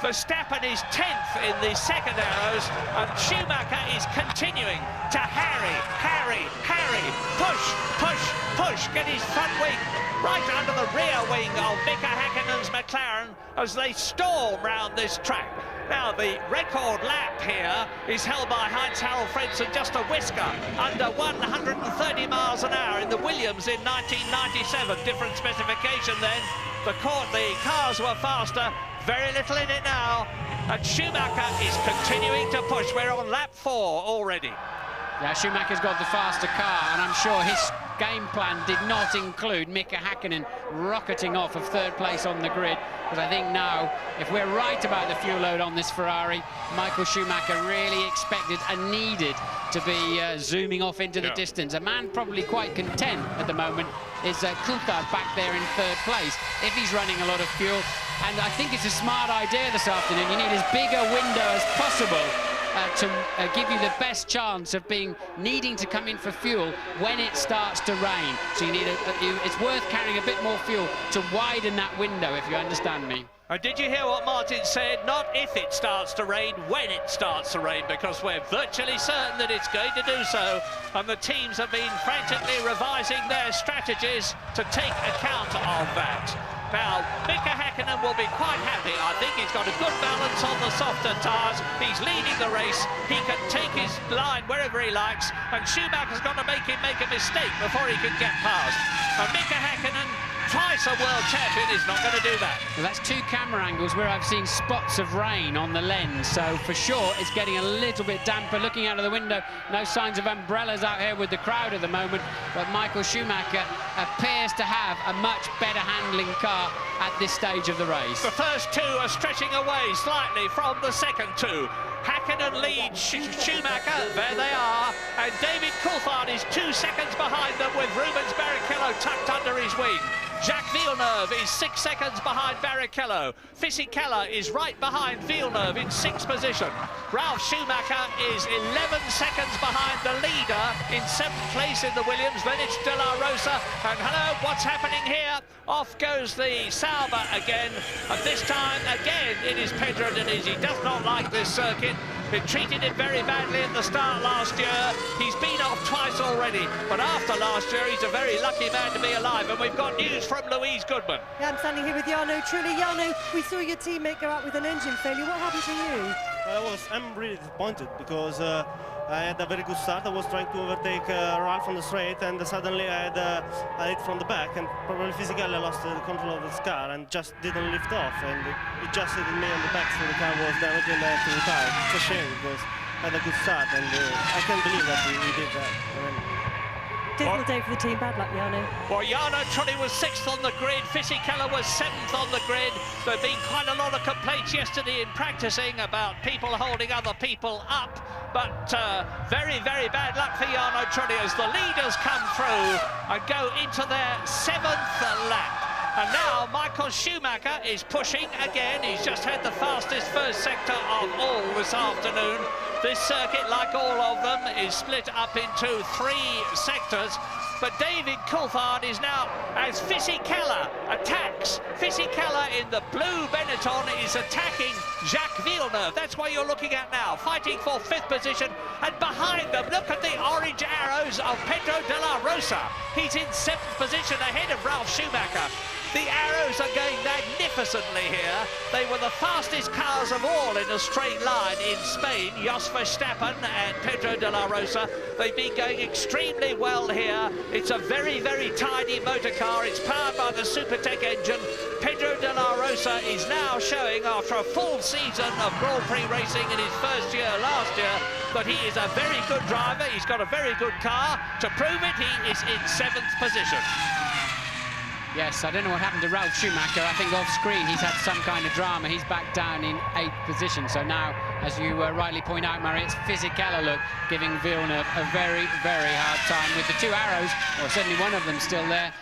Verstappen is 10th in the second arrows, and Schumacher is continuing to harry, push, get his front wing right under the rear wing of Mika Häkkinen's McLaren as they storm round this track. Now, the record lap here is held by Heinz-Harald Frentzen, just a whisker under 130 miles an hour in the Williams in 1997. Different specification then. The cars were faster. Very little in it now, and Schumacher is continuing to push. We're on lap 4 already. Yeah, Schumacher's got the faster car, and I'm sure his game plan did not include Mika Häkkinen rocketing off of third place on the grid, because I think now, if we're right about the fuel load on this Ferrari, Michael Schumacher really expected and needed to be zooming off into the distance. A man probably quite content at the moment is Coulthard back there in third place, if he's running a lot of fuel. And I think it's a smart idea this afternoon. You need as big a window as possible give you the best chance of needing to come in for fuel when it starts to rain. So you need it's worth carrying a bit more fuel to widen that window, if you understand me. And did you hear what Martin said? Not if it starts to rain, when it starts to rain, because we're virtually certain that it's going to do so. And the teams have been frantically revising their strategies to take account of that. Now, Mika Häkkinen will be quite happy. I think he's got a good balance on the softer tyres. He's leading the race. He can take his line wherever he likes. And Schumacher's got to make him make a mistake before he can get past. And Mika Häkkinen, twice a world champion, is not going to do that. Well, that's two camera angles where I've seen spots of rain on the lens, so for sure it's getting a little bit damper. Looking out of the window, no signs of umbrellas out here with the crowd at the moment, but Michael Schumacher appears to have a much better handling car at this stage of the race. The first two are stretching away slightly from the second two. Häkkinen leads Schumacher, there they are, and David Coulthard is 2 seconds behind them with Rubens Barrichello tucked under his wing. Jacques Villeneuve is 6 seconds behind Barrichello. Fisichella is right behind Villeneuve in 6th position. Ralf Schumacher is 11 seconds behind the leader in 7th place in the Williams. Then it's De La Rosa. And hello, what's happening here? Off goes the Sauber again. And this time, again, it is Pedro Diniz. He does not like this circuit. It treated him very badly at the start last year. He's been off twice already, but after last year, he's a very lucky man to be alive. And we've got news from Louise Goodman. Yeah, I'm standing here with Jarno Trulli. Jarno, we saw your teammate go out with an engine failure. What happened to you? I'm really disappointed because I had a very good start. I was trying to overtake Ralph on the straight, and suddenly I had a hit from the back, and probably physically I lost the control of this car and just didn't lift off, and it just hit me on the back, so the car was damaged and I had to retire. It's a shame because I had a good start, and I can't believe that we did that. Difficult day for the team. Bad luck, Jarno. Well, Jarno Trulli was 6th on the grid. Fisichella was 7th on the grid. There have been quite a lot of complaints yesterday in practicing about people holding other people up. But very, very bad luck for Jarno Trulli as the leaders come through and go into their 7th lap. And now Michael Schumacher is pushing again. He's just had the fastest first sector of all this afternoon. This circuit, like all of them, is split up into 3 sectors. But David Coulthard is now, as Fisichella attacks, Fisichella in the blue Benetton is attacking Jacques Villeneuve. That's what you're looking at now, fighting for 5th position. And behind them, look at the orange arrows of Pedro de la Rosa. He's in 7th position ahead of Ralf Schumacher. The arrows are going magnificently here. They were the fastest cars of all in a straight line in Spain, Jos Verstappen and Pedro de la Rosa. They've been going extremely well here. It's a very, very tidy motor car. It's powered by the Supertech engine. Pedro de la Rosa is now showing, after a full season of Grand Prix racing in his first year last year, that he is a very good driver. He's got a very good car. To prove it, he is in 7th position. Yes, I don't know what happened to Ralf Schumacher. I think off-screen he's had some kind of drama. He's back down in 8th position. So now, as you rightly point out, Murray, it's Fisichella, look, giving Villeneuve a very, very hard time with the 2 arrows, or certainly one of them still there.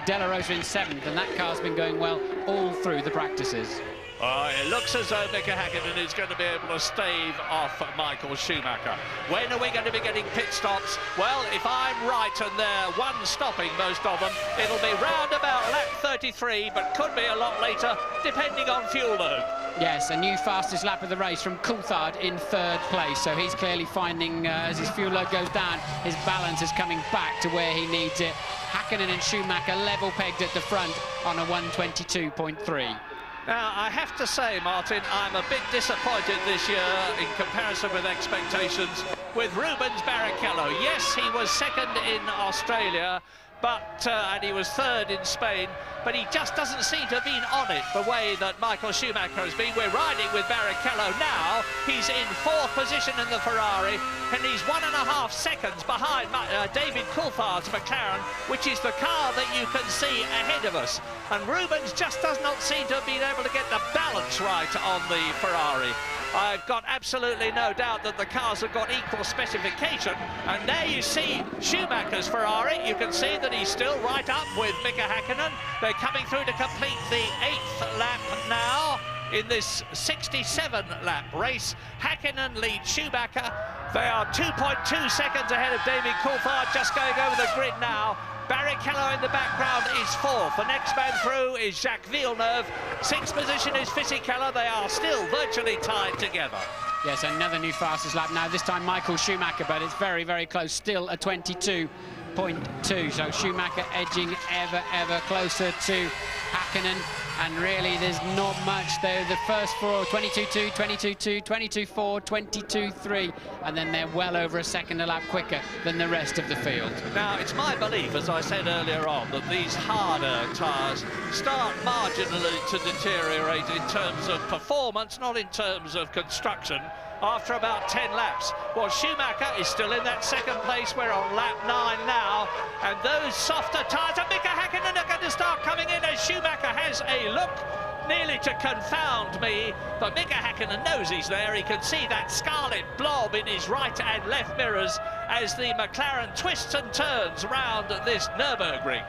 De La Rosa in 7th, and that car's been going well all through the practices. It looks as though Mika Häkkinen is going to be able to stave off Michael Schumacher. When are we going to be getting pit stops? Well, if I'm right and they're one stopping, most of them, it'll be round about lap 33, but could be a lot later, depending on fuel load. Yes, a new fastest lap of the race from Coulthard in 3rd place, so he's clearly finding, as his fuel load goes down, his balance is coming back to where he needs it. Häkkinen and Schumacher level pegged at the front on a 122.3. Now, I have to say, Martin, I'm a bit disappointed this year in comparison with expectations with Rubens Barrichello. Yes, he was 2nd in Australia, but and he was 3rd in Spain, but he just doesn't seem to have been on it the way that Michael Schumacher has been. We're riding with Barrichello now. He's in 4th position in the Ferrari, and he's 1.5 seconds behind David Coulthard's McLaren, which is the car that you can see ahead of us. And Rubens just does not seem to have been able to get the balance right on the Ferrari. I've got absolutely no doubt that the cars have got equal specification. And there you see Schumacher's Ferrari. You can see that he's still right up with Mika Häkkinen. They're coming through to complete the 8th lap now. in this 67-lap race. Hakkinen leads Schumacher. They are 2.2 seconds ahead of David Coulthard, just going over the grid now. Barrichello in the background is fourth. The next man through is Jacques Villeneuve. Sixth position is Fisichella. They are still virtually tied together. Yes, another new fastest lap now, this time Michael Schumacher, but it's very, very close, still a 22.2. So Schumacher edging ever closer to Hakkinen, and really there's not much though. The first four, 22.2, 22.2, 22.4, 22.3, and then they're well over a second a lap quicker than the rest of the field. Now, it's my belief, as I said earlier on, that these harder tyres start marginally to deteriorate in terms of performance, not in terms of construction, after about 10 laps. Well, Schumacher is still in that second place. We're on lap 9 now, and those softer tyres of Mika Hakkinen are going to start coming in as Schumacher has a look nearly to confound me, but Mika Hakkinen knows he's there. He can see that scarlet blob in his right and left mirrors as the McLaren twists and turns around this Nürburgring.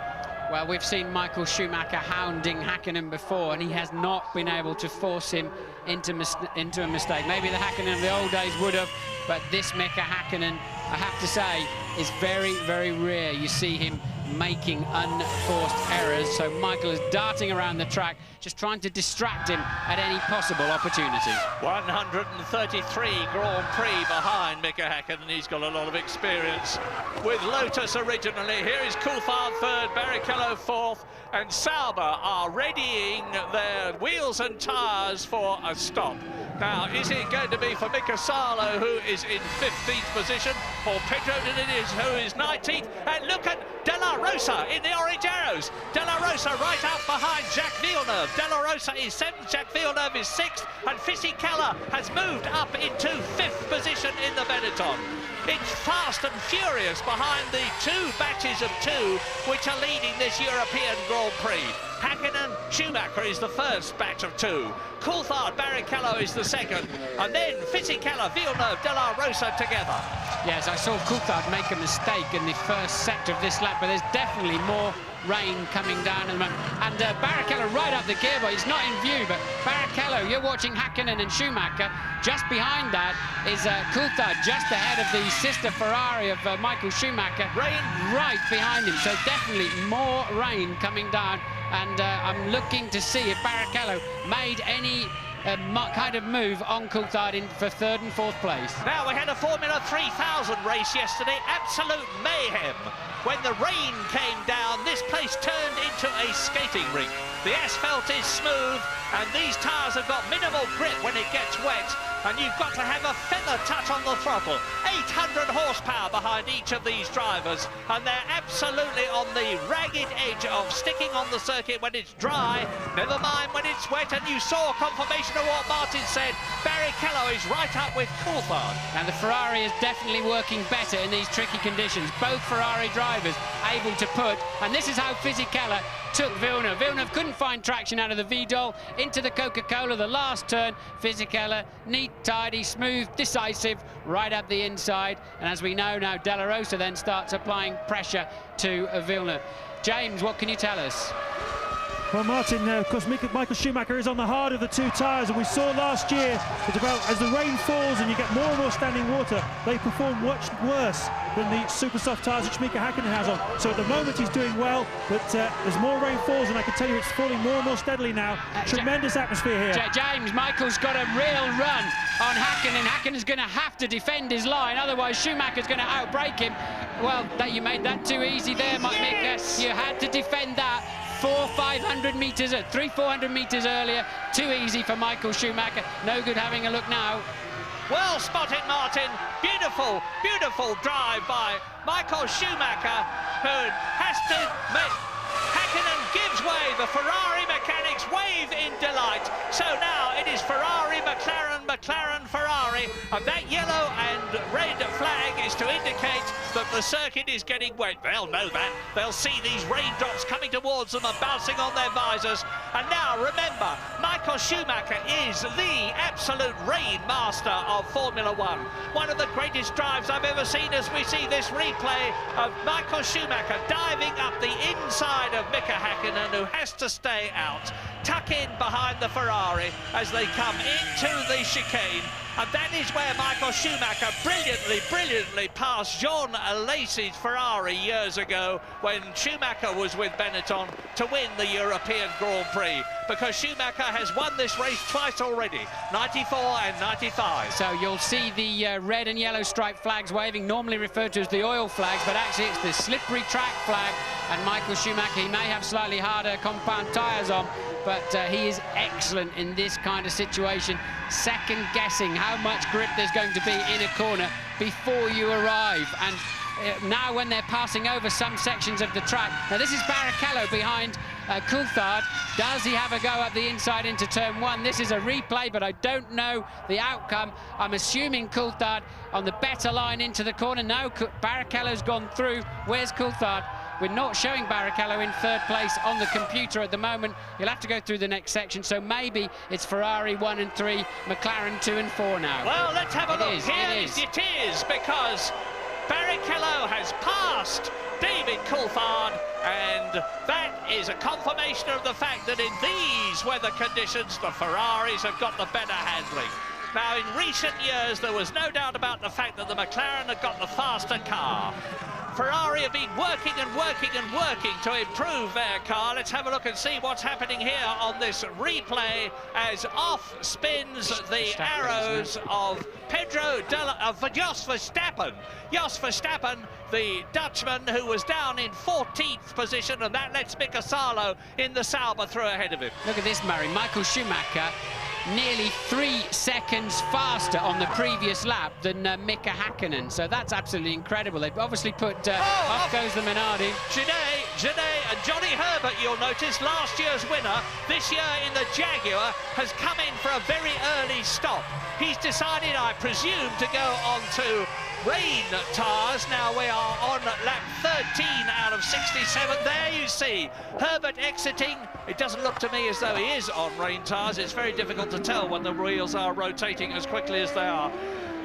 Well, we've seen Michael Schumacher hounding Hakkinen before, and he has not been able to force him into a mistake. Maybe the Hakkinen of the old days would have, but this Mika Hakkinen, I have to say, is very, very rare. You see him making unforced errors. So Michael is darting around the track, just trying to distract him at any possible opportunity. 133 Grand Prix behind Mika Hakkinen. He's got a lot of experience with Lotus originally. Here is Coulthard third, Barrichello fourth, and Sauber are readying their wheels and tyres for a stop. Now, is it going to be for Mika Salo, who is in 15th position, or Pedro Diniz, who is 19th? And look at De La Rosa in the orange arrows. De La Rosa right up behind Jacques Villeneuve. De La Rosa is 7th, Jacques Villeneuve is 6th, and Fisichella has moved up into 5th position in the Benetton. It's fast and furious behind the two batches of two which are leading this European Grand Prix. Hakkinen, Schumacher is the first batch of two. Coulthard, Barrichello is the second. And then Fisichella, Villeneuve, De La Rosa together. Yes, I saw Coulthard make a mistake in the first sector of this lap, but there's definitely more rain coming down at the moment. And Barrichello right up the gearbox. He's not in view, but Barrichello, you're watching Hakkinen and Schumacher. Just behind that is Coulthard, just ahead of the sister Ferrari of Michael Schumacher. Rain right behind him, so definitely more rain coming down. And I'm looking to see if Barrichello made any kind of move on Coulthard for third and fourth place. Now, we had a Formula 3000 race yesterday, absolute mayhem. When the rain came down, this place turned into a skating rink. The asphalt is smooth, and these tyres have got minimal grip when it gets wet, and you've got to have a feather touch on the throttle. 800 horsepower behind each of these drivers, and they're absolutely on the ragged edge of sticking on the circuit when it's dry, never mind when it's wet. And you saw confirmation of what Martin said. Barrichello is right up with Coulthard. And the Ferrari is definitely working better in these tricky conditions. Both Ferrari drivers able to put, and this is how Fisichella took Villeneuve. Villeneuve couldn't find traction out of the Vidal into the Coca-Cola, the last turn. Fisichella, neat, tidy, smooth, decisive, right up the inside. And as we know now, De La Rosa then starts applying pressure to Villeneuve. James, what can you tell us? Well, Martin, of course, Michael Schumacher is on the hard of the two tyres, and we saw last year that as the rain falls and you get more and more standing water, they perform much worse than the super soft tyres which Mika Hakkinen has on. So at the moment he's doing well, but as more rain falls, and I can tell you it's falling more and more steadily now. Tremendous atmosphere here. James, Michael's got a real run on Hakkinen. Hakkinen's going to have to defend his line, otherwise Schumacher's going to outbrake him. Well, you made that too easy there, Mika. Yes. You had to defend that. 400-500 metres, 300-400 metres earlier. Too easy for Michael Schumacher. No good having a look now. Well spotted, Martin. Beautiful, beautiful drive by Michael Schumacher, who has to make... Hakkinen gives way. The Ferrari mechanics wave in delight. So now it is Ferrari, McLaren, McLaren, Ferrari, and that yellow and red flag is to indicate that the circuit is getting wet. They'll know that. They'll see these raindrops coming towards them and bouncing on their visors. And now, remember, Michael Michael Schumacher is the absolute rain master of Formula One. One of the greatest drives I've ever seen as we see this replay of Michael Schumacher diving up the inside of Mika Häkkinen, who has to stay out, tuck in behind the Ferrari as they come into the chicane. And that is where Michael Schumacher brilliantly passed Jean Alesi's Ferrari years ago when Schumacher was with Benetton to win the European Grand Prix, because Schumacher has won this race twice already, 94 and 95. So you'll see the red and yellow striped flags waving, normally referred to as the oil flags, but actually it's the slippery track flag. And Michael Schumacher, he may have slightly harder compound tyres on, but he is excellent in this kind of situation, second guessing how much grip there's going to be in a corner before you arrive. And now when they're passing over some sections of the track, now this is Barrichello behind Coulthard. Does he have a go up the inside into turn one? This is a replay, but I don't know the outcome. I'm assuming Coulthard on the better line into the corner. No, Barrichello's gone through. Where's Coulthard? We're not showing Barrichello in third place on the computer at the moment. He'll have to go through the next section, so maybe it's Ferrari 1 and 3, McLaren 2 and 4 now. Well, let's have a look. It is, because Barrichello has passed David Coulthard, and that is a confirmation of the fact that in these weather conditions, the Ferraris have got the better handling. Now, in recent years, there was no doubt about the fact that the McLaren had got the faster car. Ferrari have been working to improve their car. Let's have a look and see what's happening here on this replay as off spins the arrows of Jos Verstappen. Jos Verstappen, the Dutchman who was down in 14th position, and that lets Mika Salo in the Sauber through ahead of him. Look at this, Murray. Michael Schumacher nearly 3 seconds faster on the previous lap than Mika Häkkinen, so that's absolutely incredible. They've obviously put off goes the Minardi. Genet and Johnny Herbert, you'll notice, last year's winner, this year in the Jaguar, has come in for a very early stop. He's decided, I presume, to go on to rain tyres. Now we are on lap 13 out of 67. There you see Herbert exiting. It doesn't look to me as though he is on rain tyres. It's very difficult to tell when the wheels are rotating as quickly as they are.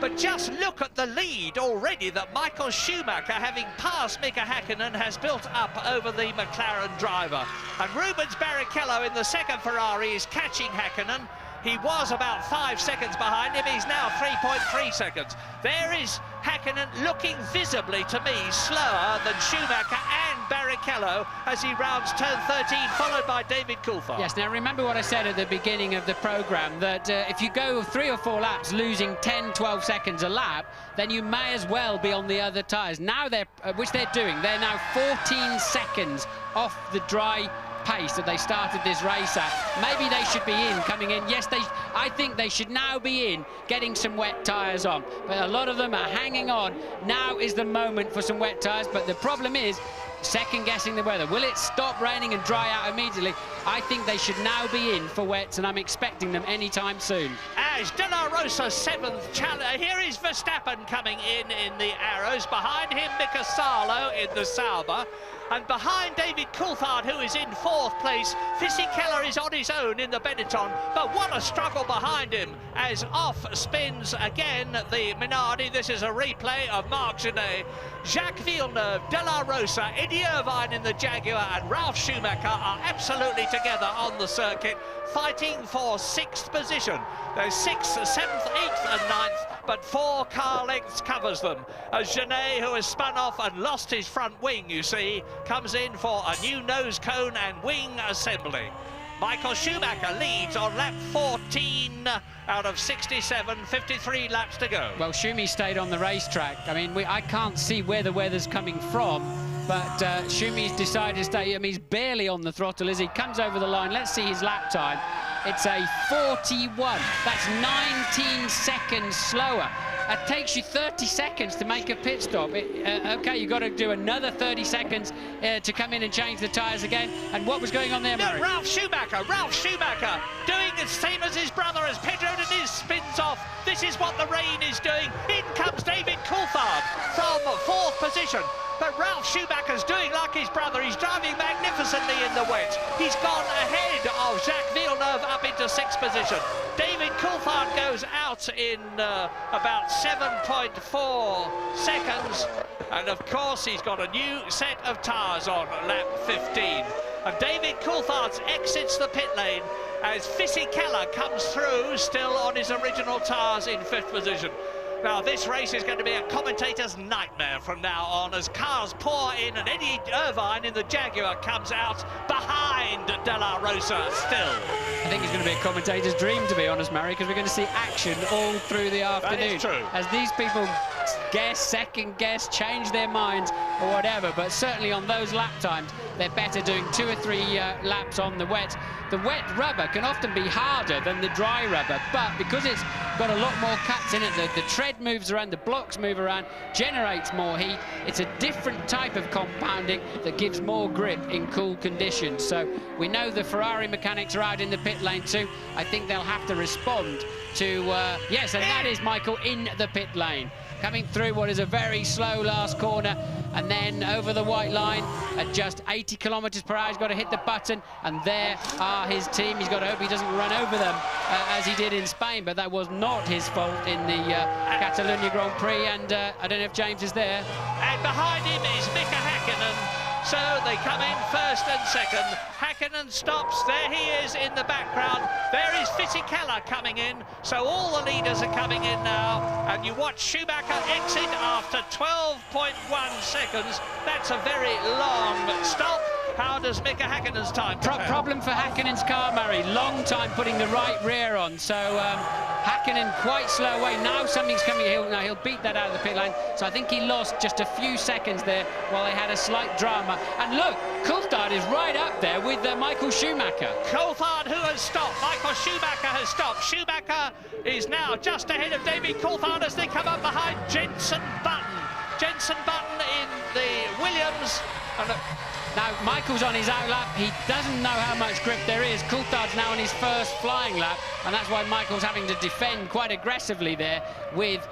But just look at the lead already that Michael Schumacher, having passed Mika Häkkinen, has built up over the McLaren driver. And Rubens Barrichello in the second Ferrari is catching Häkkinen. He was about 5 seconds behind him. He's now 3.3 seconds. There is Häkkinen looking visibly, to me, slower than Schumacher and Barrichello as he rounds turn 13, followed by David Coulthard. Yes, now remember what I said at the beginning of the programme, that if you go 3 or 4 laps losing 10, 12 seconds a lap, then you may as well be on the other tyres. Now which they're doing, they're now 14 seconds off the dry pace that they started this race at. Maybe they should be coming in. Yes, I think they should now be in, getting some wet tyres on. But a lot of them are hanging on. Now is the moment for some wet tyres. But the problem is second-guessing the weather. Will it stop raining and dry out immediately? I think they should now be in for wets, and I'm expecting them anytime soon. As De La Rosa's 7th challenge, here is Verstappen coming in the arrows. Behind him, Mika Salo in the Sauber. And behind David Coulthard, who is in 4th place, Fisichella is on his own in the Benetton. But what a struggle behind him as off spins again the Minardi. This is a replay of Marc Genet. Jacques Villeneuve, De La Rosa, Eddie Irvine in the Jaguar and Ralf Schumacher are absolutely together on the circuit, fighting for 6th position. There's 6th, 7th, 8th and 9th, but 4 car lengths covers them. As Genet, who has spun off and lost his front wing, you see, comes in for a new nose cone and wing assembly. Michael Schumacher leads on lap 14 out of 67, 53 laps to go. Well, Schumi stayed on the racetrack. I mean, I can't see where the weather's coming from, but Schumi's decided to stay. I mean, he's barely on the throttle as he comes over the line. Let's see his lap time. It's a 41. That's 19 seconds slower. It takes you 30 seconds to make a pit stop. Okay, you've got to do another 30 seconds to come in and change the tyres again. And what was going on there, Murray? No, Ralf Schumacher doing the same as his brother as Pedro Diniz spins off. This is what the rain is doing. In comes David Coulthard from 4th position. But Ralph Schumacher's doing like his brother. He's driving magnificently in the wet. He's gone ahead of Jacques Villeneuve up into 6th position. David Coulthard goes out in about 7.4 seconds. And of course, he's got a new set of tyres on lap 15. And David Coulthard exits the pit lane as Fisichella comes through, still on his original tyres in 5th position. Now, this race is going to be a commentator's nightmare from now on as cars pour in, and Eddie Irvine in the Jaguar comes out behind De La Rosa still. I think it's going to be a commentator's dream, to be honest, Murray, because we're going to see action all through the afternoon. That is true. As these people guess, second guess, change their minds or whatever, but certainly on those lap times, they're better doing 2 or 3 laps on the wet. The wet rubber can often be harder than the dry rubber, but because it's got a lot more cuts in it, the tread moves around, the blocks move around, generates more heat. It's a different type of compounding that gives more grip in cool conditions. So we know the Ferrari mechanics are out in the pit lane too. I think they'll have to respond to, yes, and that is Michael in the pit lane. Coming through what is a very slow last corner, and then over the white line at just 80 kilometers per hour. He's got to hit the button, and there are his team. He's got to hope he doesn't run over them as he did in Spain, but that was not his fault in the Catalonia Grand Prix, and I don't know if James is there. And behind him is Mika Häkkinen. So they come in 1st and 2nd. Häkkinen stops. There he is in the background. There is Fisichella coming in. So all the leaders are coming in now. And you watch Schumacher exit after 12.1 seconds. That's a very long stop. How does Mika Häkkinen's time compare? Problem for Häkkinen's car, Murray. Long time putting the right rear on. So Häkkinen quite slow away. Now something's coming. He'll beat that out of the pit lane. So I think he lost just a few seconds there while they had a slight drama. And look, Coulthard is right up there with Michael Schumacher. Coulthard, who has stopped. Michael Schumacher has stopped. Schumacher is now just ahead of David Coulthard as they come up behind Jenson Button. Jenson Button in the Williams. And now, Michael's on his out lap. He doesn't know how much grip there is. Coulthard's now on his 1st flying lap, and that's why Michael's having to defend quite aggressively there with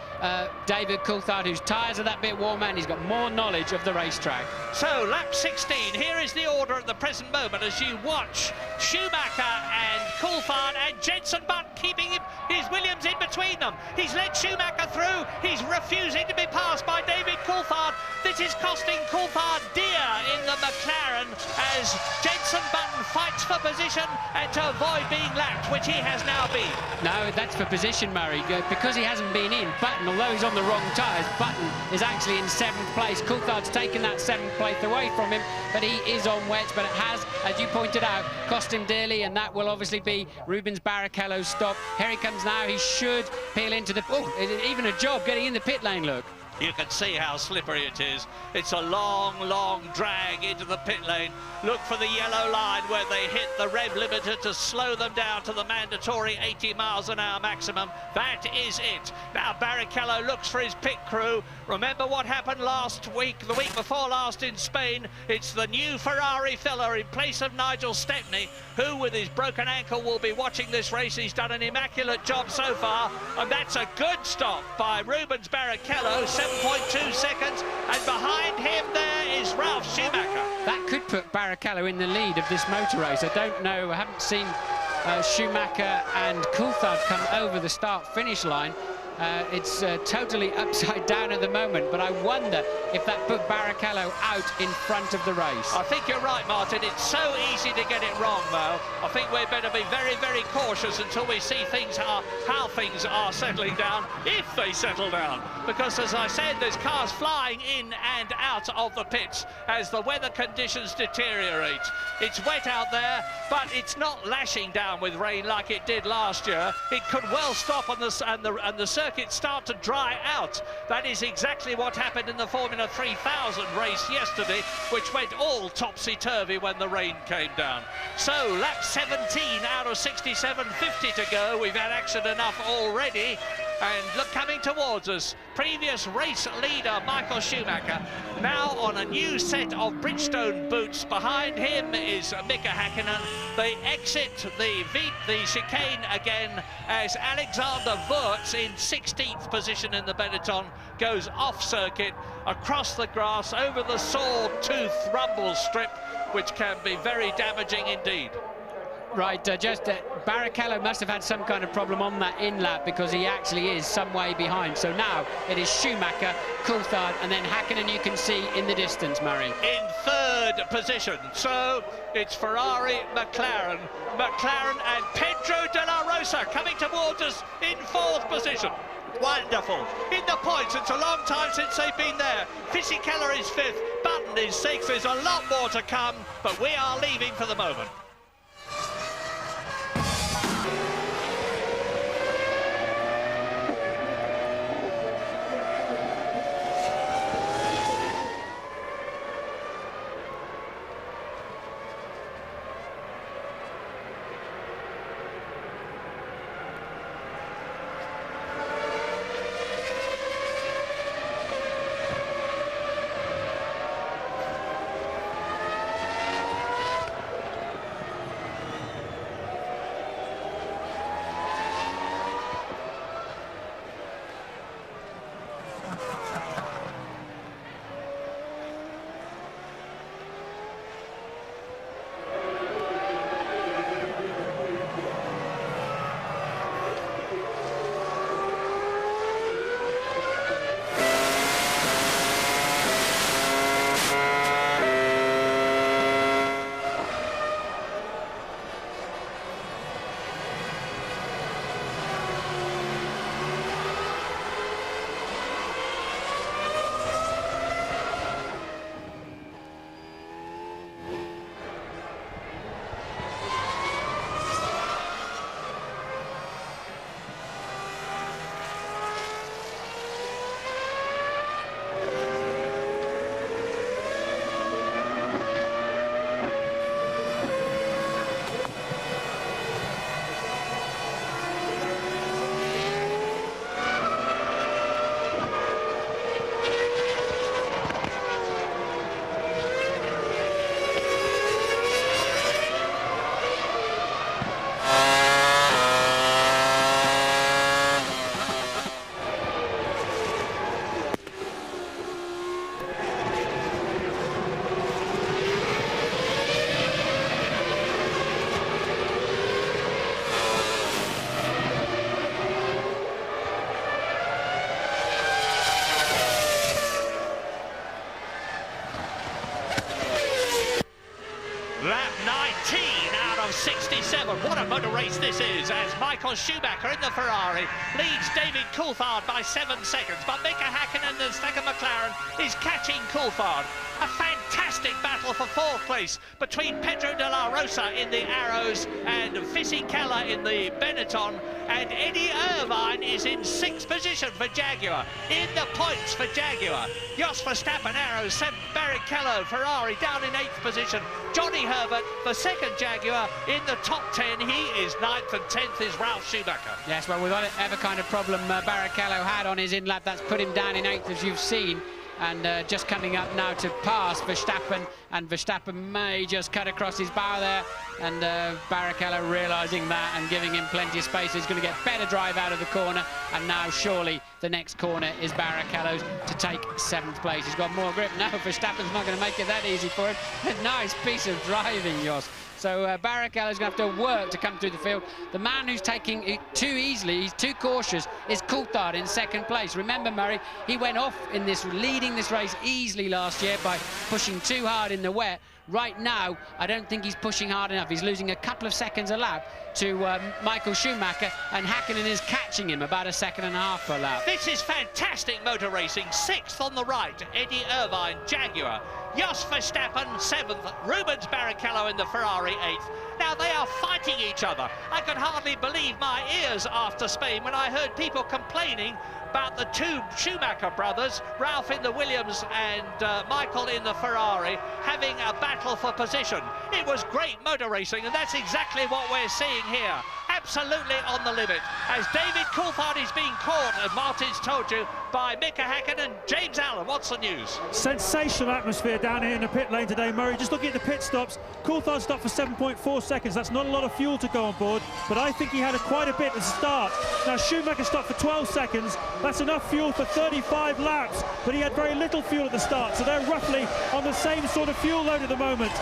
David Coulthard, whose tyres are that bit warmer, and he's got more knowledge of the racetrack. So, lap 16, here is the order at the present moment as you watch Schumacher and Coulthard and Jenson Button keeping his Williams in between them. He's led Schumacher through. He's refusing to be passed by David Coulthard. This is costing Coulthard dear in the McLaren as Jenson Button fights for position and to avoid being lapped, which he has now been. No, that's for position, Murray, because he hasn't been in. Button, although he's on the wrong tyres, Button is actually in 7th place. Coulthard's taken that 7th place away from him, but he is on wets, but it has, as you pointed out, cost him dearly, and that will obviously be Rubens Barrichello's stop. Here he comes now. He should peel into the... Oh, even a job getting in the pit lane, look. You can see how slippery it is. It's a long, long drag into the pit lane. Look for the yellow line where they hit the rev limiter to slow them down to the mandatory 80 miles an hour maximum. That is it. Now Barrichello looks for his pit crew. Remember what happened last week, the week before last in Spain? It's the new Ferrari filler in place of Nigel Stepney, who with his broken ankle will be watching this race. He's done an immaculate job so far, and that's a good stop by Rubens Barrichello, 7.2 seconds, and behind him there is Ralf Schumacher. That could put Barrichello in the lead of this motor race. I don't know, I haven't seen Schumacher and Coulthard come over the start-finish line. It's totally upside down at the moment, but I wonder if that put Barrichello out in front of the race. I think you're right, Martin. It's so easy to get it wrong, though. I think we'd better be very, very cautious until we see how things are settling down, if they settle down. Because, as I said, there's cars flying in and out of the pits as the weather conditions deteriorate. It's wet out there, but it's not lashing down with rain like it did last year. It could well stop and the circuit start to dry out. That is exactly what happened in the Formula 3000 race yesterday, which went all topsy-turvy when the rain came down. So, lap 17 out of 67, 50 to go. We've had action enough already. And look, coming towards us, previous race leader Michael Schumacher, now on a new set of Bridgestone boots. Behind him is Mika Häkkinen. They exit the chicane again as Alexander Wurz in 16th position in the Benetton goes off circuit, across the grass, over the sawtooth rumble strip, which can be very damaging indeed. Right, Barrichello must have had some kind of problem on that in-lap because he actually is some way behind. So now it is Schumacher, Coulthard, and then Häkkinen you can see in the distance, Murray. In 3rd position, so it's Ferrari, McLaren, and Pedro de la Rosa coming towards us in 4th position. Wonderful. In the points, it's a long time since they've been there. Fisichella is 5th, Button is 6th. There's a lot more to come, but we are leaving for the moment. Lap 19 out of 67. What a motor race this is, as Michael Schumacher in the Ferrari leads David Coulthard by 7 seconds. But Mika Häkkinen, the second McLaren, is catching Coulthard. A fantastic battle for 4th place between Pedro de la Rosa in the Arrows and Fisichella in the Benetton. And Eddie Irvine is in 6th position for Jaguar. In the points for Jaguar, Jos Verstappen, Arrows, 7th, Barrichello, Ferrari down in 8th position. Johnny Herbert, the 2nd Jaguar, in the top 10. He is 9th, and 10th is Ralf Schumacher. Yes, well, with whatever kind of problem Barrichello had on his in-lap, that's put him down in 8th, as you've seen. And just coming up now to pass Verstappen, and Verstappen may just cut across his bow there, and Barrichello realising that and giving him plenty of space. He's going to get better drive out of the corner, and now surely the next corner is Barrichello's to take 7th place. He's got more grip now. Verstappen's not going to make it that easy for him. A nice piece of driving, Jos. So Barrichello's going to have to work to come through the field. The man who's taking it too easily, he's too cautious, is Coulthard in 2nd place. Remember, Murray, he went off in this, leading this race easily last year by pushing too hard in the wet. Right now, I don't think he's pushing hard enough. He's losing a couple of seconds a lap to Michael Schumacher, and Häkkinen is catching him about 1.5 seconds per lap. This is fantastic motor racing. 6th on the right, Eddie Irvine, Jaguar. Jos Verstappen, 7th. Rubens Barrichello in the Ferrari, 8th. Now they are fighting each other. I could hardly believe my ears after Spain when I heard people complaining about the 2 Schumacher brothers, Ralph in the Williams and Michael in the Ferrari, having a battle for position. It was great motor racing, and that's exactly what we're seeing here. absolutely on the limit, as David Coulthard is being caught, as Martin's told you, by Mika Häkkinen. James Allen, what's the news? Sensational atmosphere down here in the pit lane today, Murray. Just looking at the pit stops, Coulthard stopped for 7.4 seconds. That's not a lot of fuel to go on board, but I think he had quite a bit to start. Now, Schumacher stopped for 12 seconds. That's enough fuel for 35 laps, but he had very little fuel at the start, so they're roughly on the same sort of fuel load at the moment.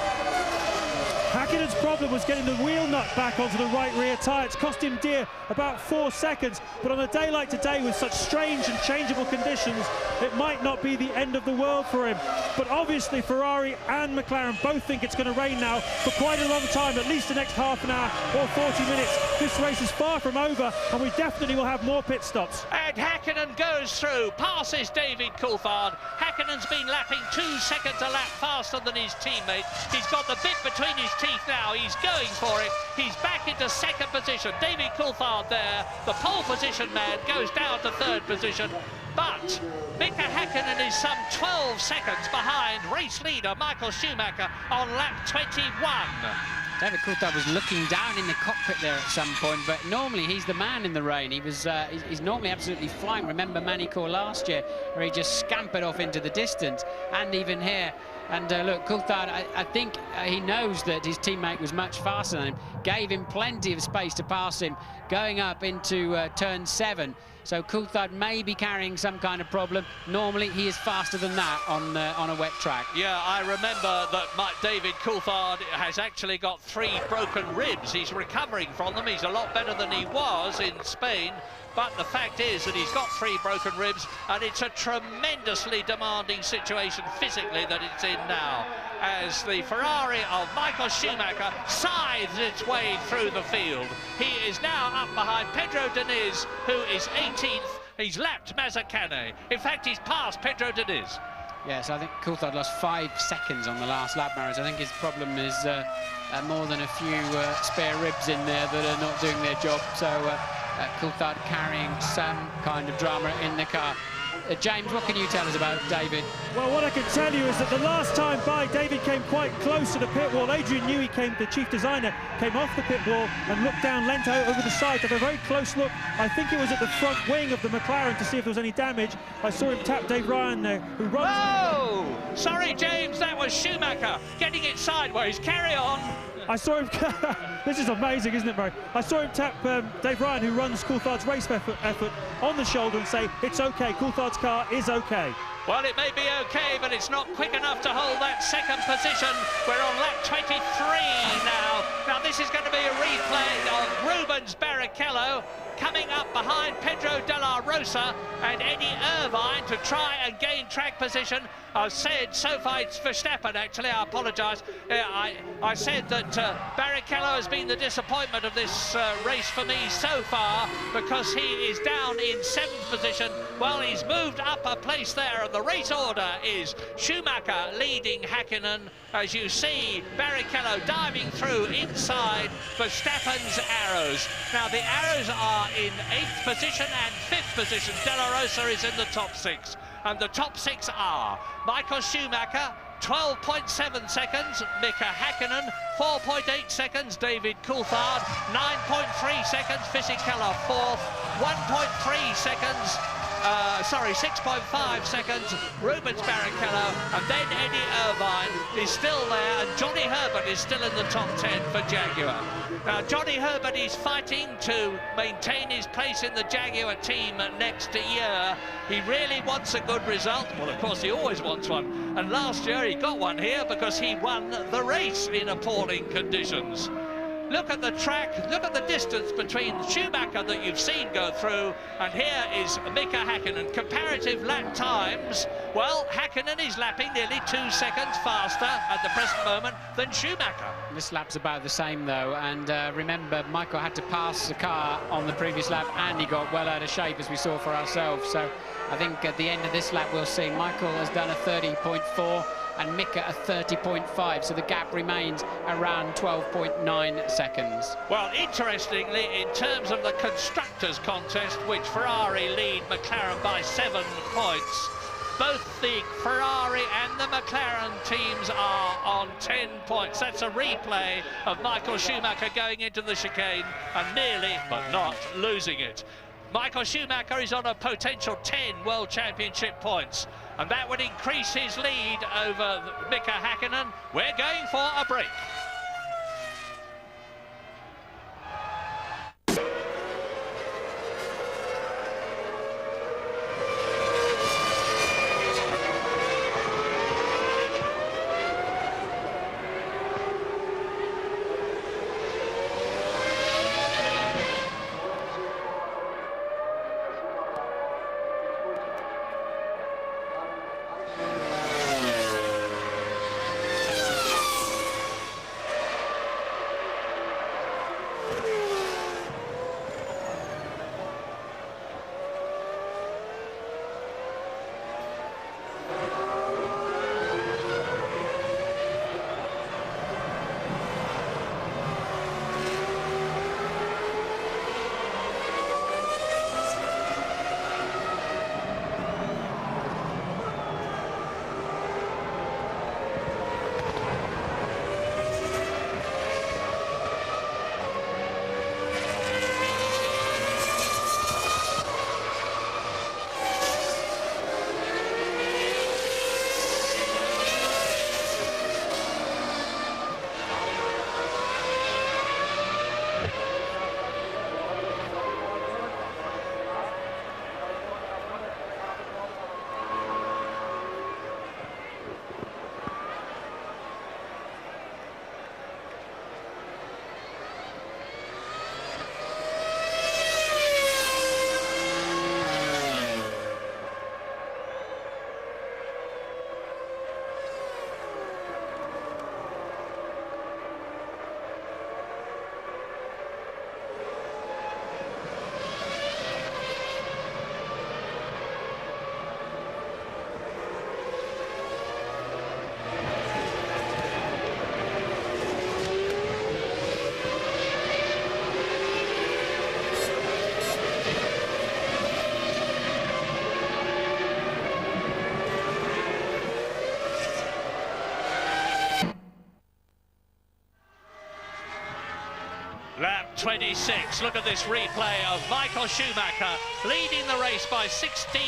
Häkkinen's problem was getting the wheel nut back onto the right rear tyre. It's cost him dear, about 4 seconds. But on a day like today, with such strange and changeable conditions, it might not be the end of the world for him. But obviously, Ferrari and McLaren both think it's going to rain now for quite a long time, at least the next half an hour or 40 minutes. This race is far from over, and we definitely will have more pit stops. And Häkkinen goes through, passes David Coulthard. Häkkinen's been lapping 2 seconds a lap faster than his teammate. He's got the bit between his teeth now. He's going for it. He's back into second position. David Coulthard there, the pole position man, goes down to third position. But Mika Häkkinen is some 12 seconds behind race leader Michael Schumacher on lap 21. David Coulthard was looking down in the cockpit there at some point, but normally he's the man in the rain. He's normally absolutely flying. Remember Manicourt last year, where he just scampered off into the distance, and even here. And look, Coulthard, I think he knows that his teammate was much faster than him, gave him plenty of space to pass him going up into turn 7. So Coulthard may be carrying some kind of problem. Normally he is faster than that on a wet track. Yeah, I remember that David Coulthard has actually got 3 broken ribs. He's recovering from them. He's a lot better than he was in Spain. But the fact is that he's got 3 broken ribs, and it's a tremendously demanding situation physically that it's in now, as the Ferrari of Michael Schumacher scythes its way through the field. He is now up behind Pedro Diniz, who is 18th. He's lapped Mazzacane. In fact, he's passed Pedro Diniz. Yes, I think Coulthard lost 5 seconds on the last lap, Maris. I think his problem is more than a few spare ribs in there that are not doing their job. So Coulthard carrying some kind of drama in the car. James, what can you tell us about David? Well, what I can tell you is that the last time by, David came quite close to the pit wall. Adrian Newey the chief designer, came off the pit wall and looked down, leant out over the side, took a very close look. I think it was at the front wing of the McLaren to see if there was any damage. I saw him tap Dave Ryan there, who runs... Oh! Sorry, James, that was Schumacher getting it sideways. Carry on. I saw him... This is amazing, isn't it, Murray? I saw him tap Dave Ryan, who runs Coulthard's race effort, on the shoulder and say, it's OK, Coulthard's car is OK. Well, it may be OK, but it's not quick enough to hold that second position. We're on lap 23 now. Now, this is going to be a replay of Rubens Barrichello coming up behind Pedro de la Rosa and Eddie Irvine to try and gain track position. I've said so far it's Verstappen, actually, I apologise. I said that Barrichello has been the disappointment of this race for me so far, because he is down in 7th position. Well, he's moved up a place there, and the race order is Schumacher leading Häkkinen. As you see, Barrichello diving through inside Verstappen's arrows. Now, the arrows are in 8th position and 5th position. De La Rosa is in the top 6. And the top 6 are Michael Schumacher, 12.7 seconds, Mika Häkkinen, 4.8 seconds, David Coulthard, 9.3 seconds, Fisichella 4th, 1.3 seconds, 6.5 seconds, Rubens Barrichello, and then Eddie Irvine is still there, and Johnny Herbert is still in the top 10 for Jaguar. Now, Johnny Herbert is fighting to maintain his place in the Jaguar team next year. He really wants a good result. Well, of course, he always wants one. And last year, he got one here because he won the race in appalling conditions. Look at the track, look at the distance between Schumacher that you've seen go through, and here is Mika Häkkinen. Comparative lap times, well, Häkkinen is lapping nearly 2 seconds faster at the present moment than Schumacher. This lap's about the same, though, and remember, Michael had to pass the car on the previous lap, and he got well out of shape, as we saw for ourselves. So I think at the end of this lap, we'll see Michael has done a 30.4, and Mika a 30.5, so the gap remains around 12.9 seconds. Well, interestingly, in terms of the Constructors' contest, which Ferrari lead McLaren by 7 points, Both the Ferrari and the McLaren teams are on 10 points. That's a replay of Michael Schumacher going into the chicane and nearly, but not, losing it. Michael Schumacher is on a potential 10 World Championship points, and that would increase his lead over Mika Häkkinen. We're going for a break. Lap 26, look at this replay of Michael Schumacher leading the race by 16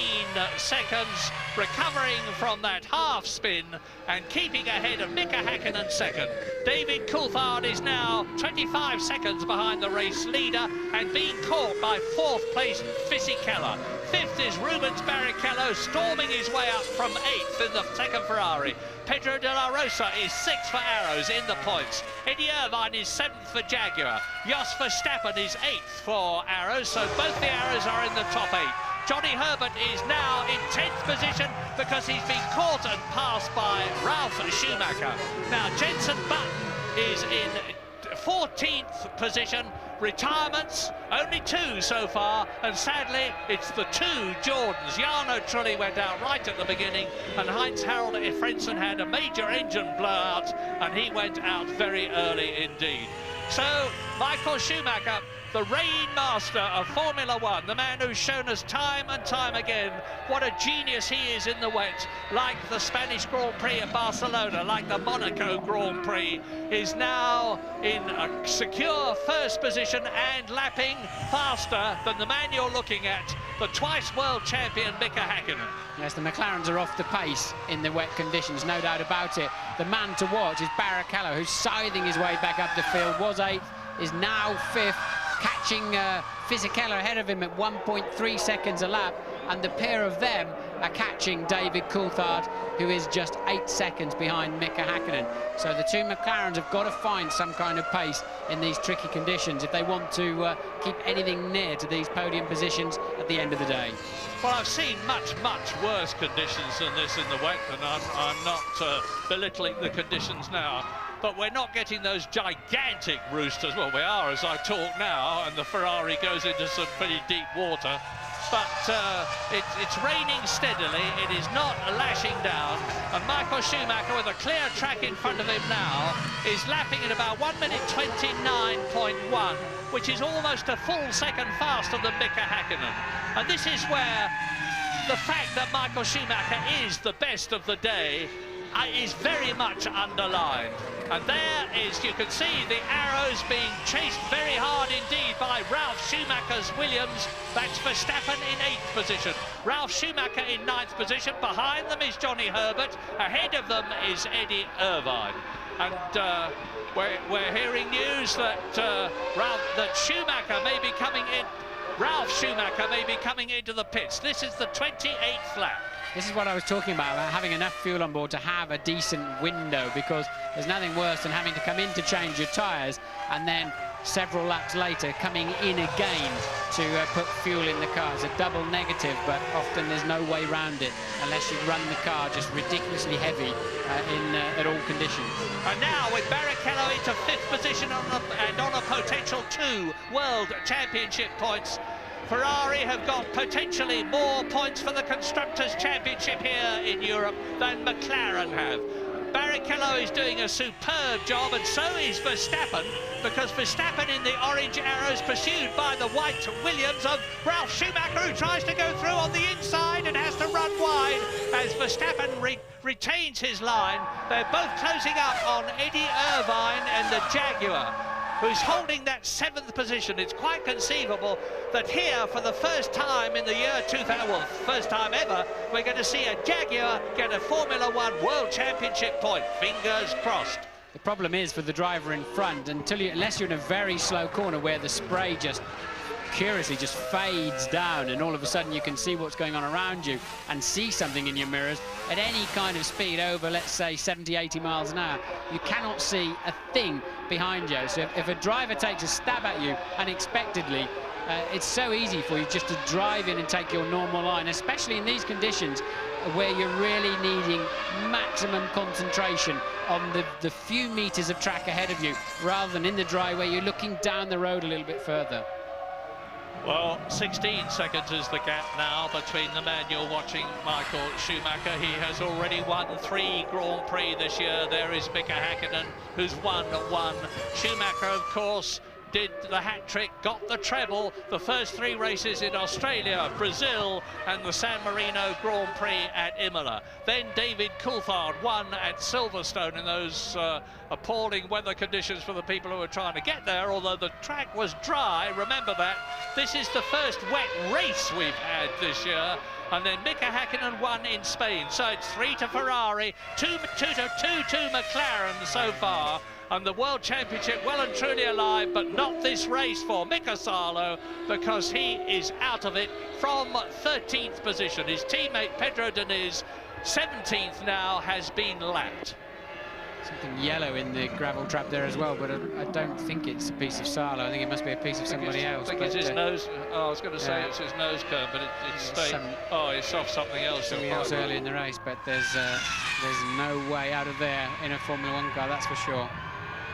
seconds, recovering from that half spin and keeping ahead of Mika Häkkinen second. David Coulthard is now 25 seconds behind the race leader and being caught by fourth place Fisichella. Fifth is Rubens Barrichello, storming his way up from eighth in the second Ferrari. Pedro de la Rosa is sixth for Arrows in the points. Eddie Irvine is seventh for Jaguar. Jos Verstappen is eighth for Arrows, so both the Arrows are in the top eight. Johnny Herbert is now in 10th position because he's been caught and passed by Ralf Schumacher. Now Jenson Button is in 14th position. Retirements, only 2 so far, and sadly it's the 2 Jordans. Jarno Trulli went out right at the beginning, and Heinz-Harald Frentzen had a major engine blowout, and he went out very early indeed. So Michael Schumacher, the reign master of Formula One, the man who's shown us time and time again what a genius he is in the wet, like the Spanish Grand Prix at Barcelona, like the Monaco Grand Prix, is now in a secure first position and lapping faster than the man you're looking at, the twice world champion Mika Häkkinen. Yes, the McLarens are off the pace in the wet conditions, no doubt about it. The man to watch is Barrichello, who's scything his way back up the field, was 8th, is now 5th, catching Fisichella ahead of him at 1.3 seconds a lap, and the pair of them are catching David Coulthard, who is just 8 seconds behind Mika Häkkinen. So the 2 McLarens have got to find some kind of pace in these tricky conditions if they want to keep anything near to these podium positions at the end of the day. Well, I've seen much worse conditions than this in the wet, and I'm not belittling the conditions now. But we're not getting those gigantic roosters. Well, we are as I talk now, and the Ferrari goes into some pretty deep water. But it's raining steadily, it is not lashing down, and Michael Schumacher, with a clear track in front of him now, is lapping at about 1 minute 29.1, which is almost a full second faster than Mika Häkkinen. And this is where the fact that Michael Schumacher is the best of the day is very much underlined. And there is, you can see the arrows being chased very hard indeed by Ralf Schumacher's Williams. That's Verstappen in 8th position. Ralf Schumacher in 9th position. Behind them is Johnny Herbert. Ahead of them is Eddie Irvine. And we're hearing news that Schumacher may be coming in. Ralf Schumacher may be coming into the pits. This is the 28th lap. This is what I was talking about having enough fuel on board to have a decent window, because there's nothing worse than having to come in to change your tyres and then several laps later coming in again to put fuel in the car. It's a double negative, but often there's no way around it unless you run the car just ridiculously heavy at all conditions. And now with Barrichello into 5th position and on a potential 2 World Championship points. Ferrari have got potentially more points for the Constructors' Championship here in Europe than McLaren have. Barrichello is doing a superb job, and so is Verstappen, because Verstappen in the orange arrows pursued by the white Williams of Ralf Schumacher, who tries to go through on the inside and has to run wide as Verstappen retains his line. They're both closing up on Eddie Irvine and the Jaguar, who's holding that 7th position. It's quite conceivable that here, for the first time in the year 2000, well, first time ever, we're going to see a Jaguar get a Formula 1 World Championship point. Fingers crossed. The problem is for the driver in front, unless you're in a very slow corner where the spray just curiously just fades down and all of a sudden you can see what's going on around you and see something in your mirrors at any kind of speed over, let's say, 70, 80 miles an hour, you cannot see a thing behind you. So if a driver takes a stab at you unexpectedly, it's so easy for you just to drive in and take your normal line, especially in these conditions where you're really needing maximum concentration on the few meters of track ahead of you, rather than in the dry where you're looking down the road a little bit further. Well, 16 seconds is the gap now between the man you're watching, Michael Schumacher. He has already won 3 Grand Prix this year. There is Mika Häkkinen, who's won 1. Schumacher, of course, did the hat-trick, got the treble, the first 3 races in Australia, Brazil, and the San Marino Grand Prix at Imola. Then David Coulthard won at Silverstone in those appalling weather conditions for the people who were trying to get there, although the track was dry. Remember that. This is the first wet race we've had this year. And then Mika Häkkinen won in Spain. So it's 3 to Ferrari, 2 to McLaren so far. And the World Championship well and truly alive, but not this race for Mika Salo, because he is out of it from 13th position. His teammate Pedro Diniz, 17th now, has been lapped. Something yellow in the gravel trap there as well, but I don't think it's a piece of Salo. I think it must be a piece of somebody else. I think it's his nose. Oh, I was going to say it's his nose cone, but it's stayed. Oh, it's off something else. Something else early in the race, but there's no way out of there in a Formula 1 car, that's for sure.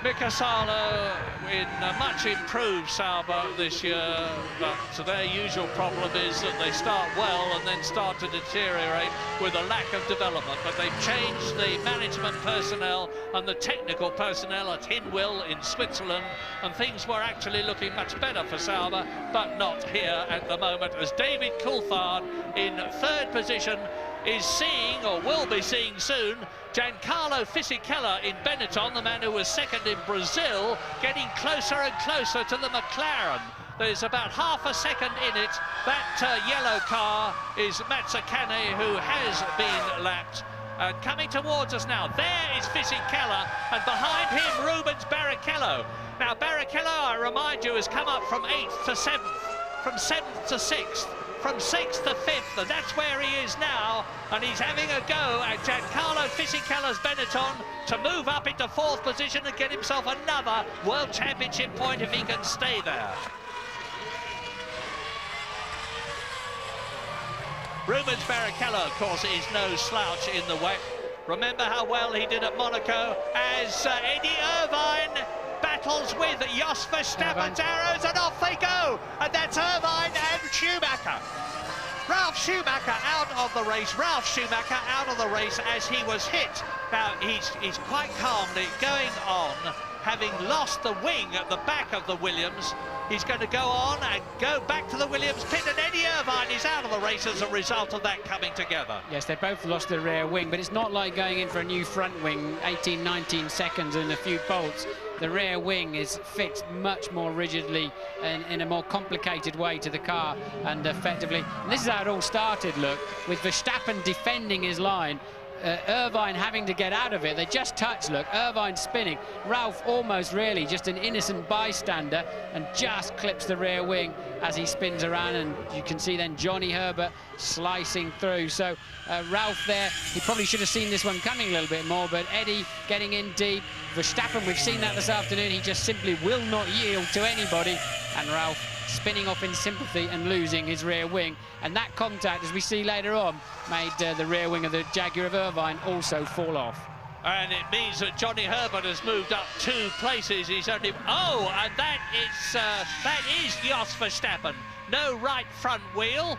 Mika Salo in a much improved Sauber this year, but their usual problem is that they start well and then start to deteriorate with a lack of development. But they've changed the management personnel and the technical personnel at Hinwil in Switzerland, and things were actually looking much better for Sauber, but not here at the moment, as David Coulthard in 3rd position is seeing, or will be seeing soon, Giancarlo Fisichella in Benetton, the man who was 2nd in Brazil, getting closer and closer to the McLaren. There's about half a second in it. That yellow car is Mazzacane, who has been lapped. And coming towards us now, there is Fisichella, and behind him Rubens Barrichello. Now Barrichello, I remind you, has come up from 8th to 7th, from 7th to 6th. From 6th to 5th, and that's where he is now, and he's having a go at Giancarlo Fisichella's Benetton to move up into 4th position and get himself another World Championship point if he can stay there. Rubens Barrichello, of course, is no slouch in the wet. Remember how well he did at Monaco as Eddie Irvine battles with Jos Verstappen's arrows, and off they go, and that's Irvine and Schumacher. Ralf Schumacher out of the race. Ralf Schumacher out of the race as he was hit. Now he's quite calmly going on, having lost the wing at the back of the Williams, He's going to go on and go back to the Williams pit, and Eddie Irvine is out of the race as a result of that coming together. Yes, they both lost the rear wing, but it's not like going in for a new front wing, 18, 19 seconds and a few bolts. The rear wing is fixed much more rigidly and in a more complicated way to the car, and effectively, and this is how it all started, look, with Verstappen defending his line, Irvine having to get out of it. They just touched, look, Irvine spinning, Ralph almost really just an innocent bystander and just clips the rear wing as he spins around, and you can see then Johnny Herbert slicing through. So Ralph there, he probably should have seen this one coming a little bit more, but Eddie getting in deep. Verstappen, we've seen that this afternoon, he just simply will not yield to anybody, and Ralph spinning off in sympathy and losing his rear wing. And that contact, as we see later on, made the rear wing of the Jaguar of Irvine also fall off. And it means that Johnny Herbert has moved up 2 places. He's only... Oh, and that is Jos Verstappen. No right front wheel.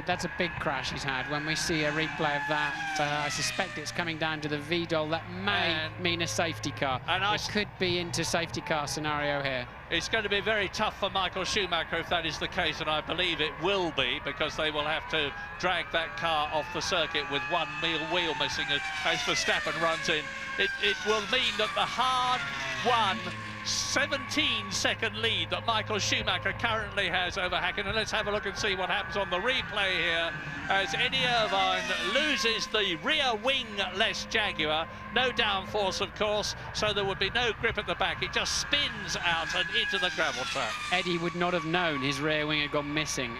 That's a big crash he's had. When we see a replay of that, I suspect it's coming down to the VDOL. That may mean a safety car. And it could be into safety car scenario here. It's going to be very tough for Michael Schumacher if that is the case, and I believe it will be, because they will have to drag that car off the circuit with one wheel missing as Verstappen runs in. It will mean that the hard-won 17-second lead that Michael Schumacher currently has over Hakkinen. Let's have a look and see what happens on the replay here as Eddie Irvine loses the rear wing-less Jaguar. No downforce, of course, so there would be no grip at the back. It just spins out and into the gravel trap. Eddie would not have known his rear wing had gone missing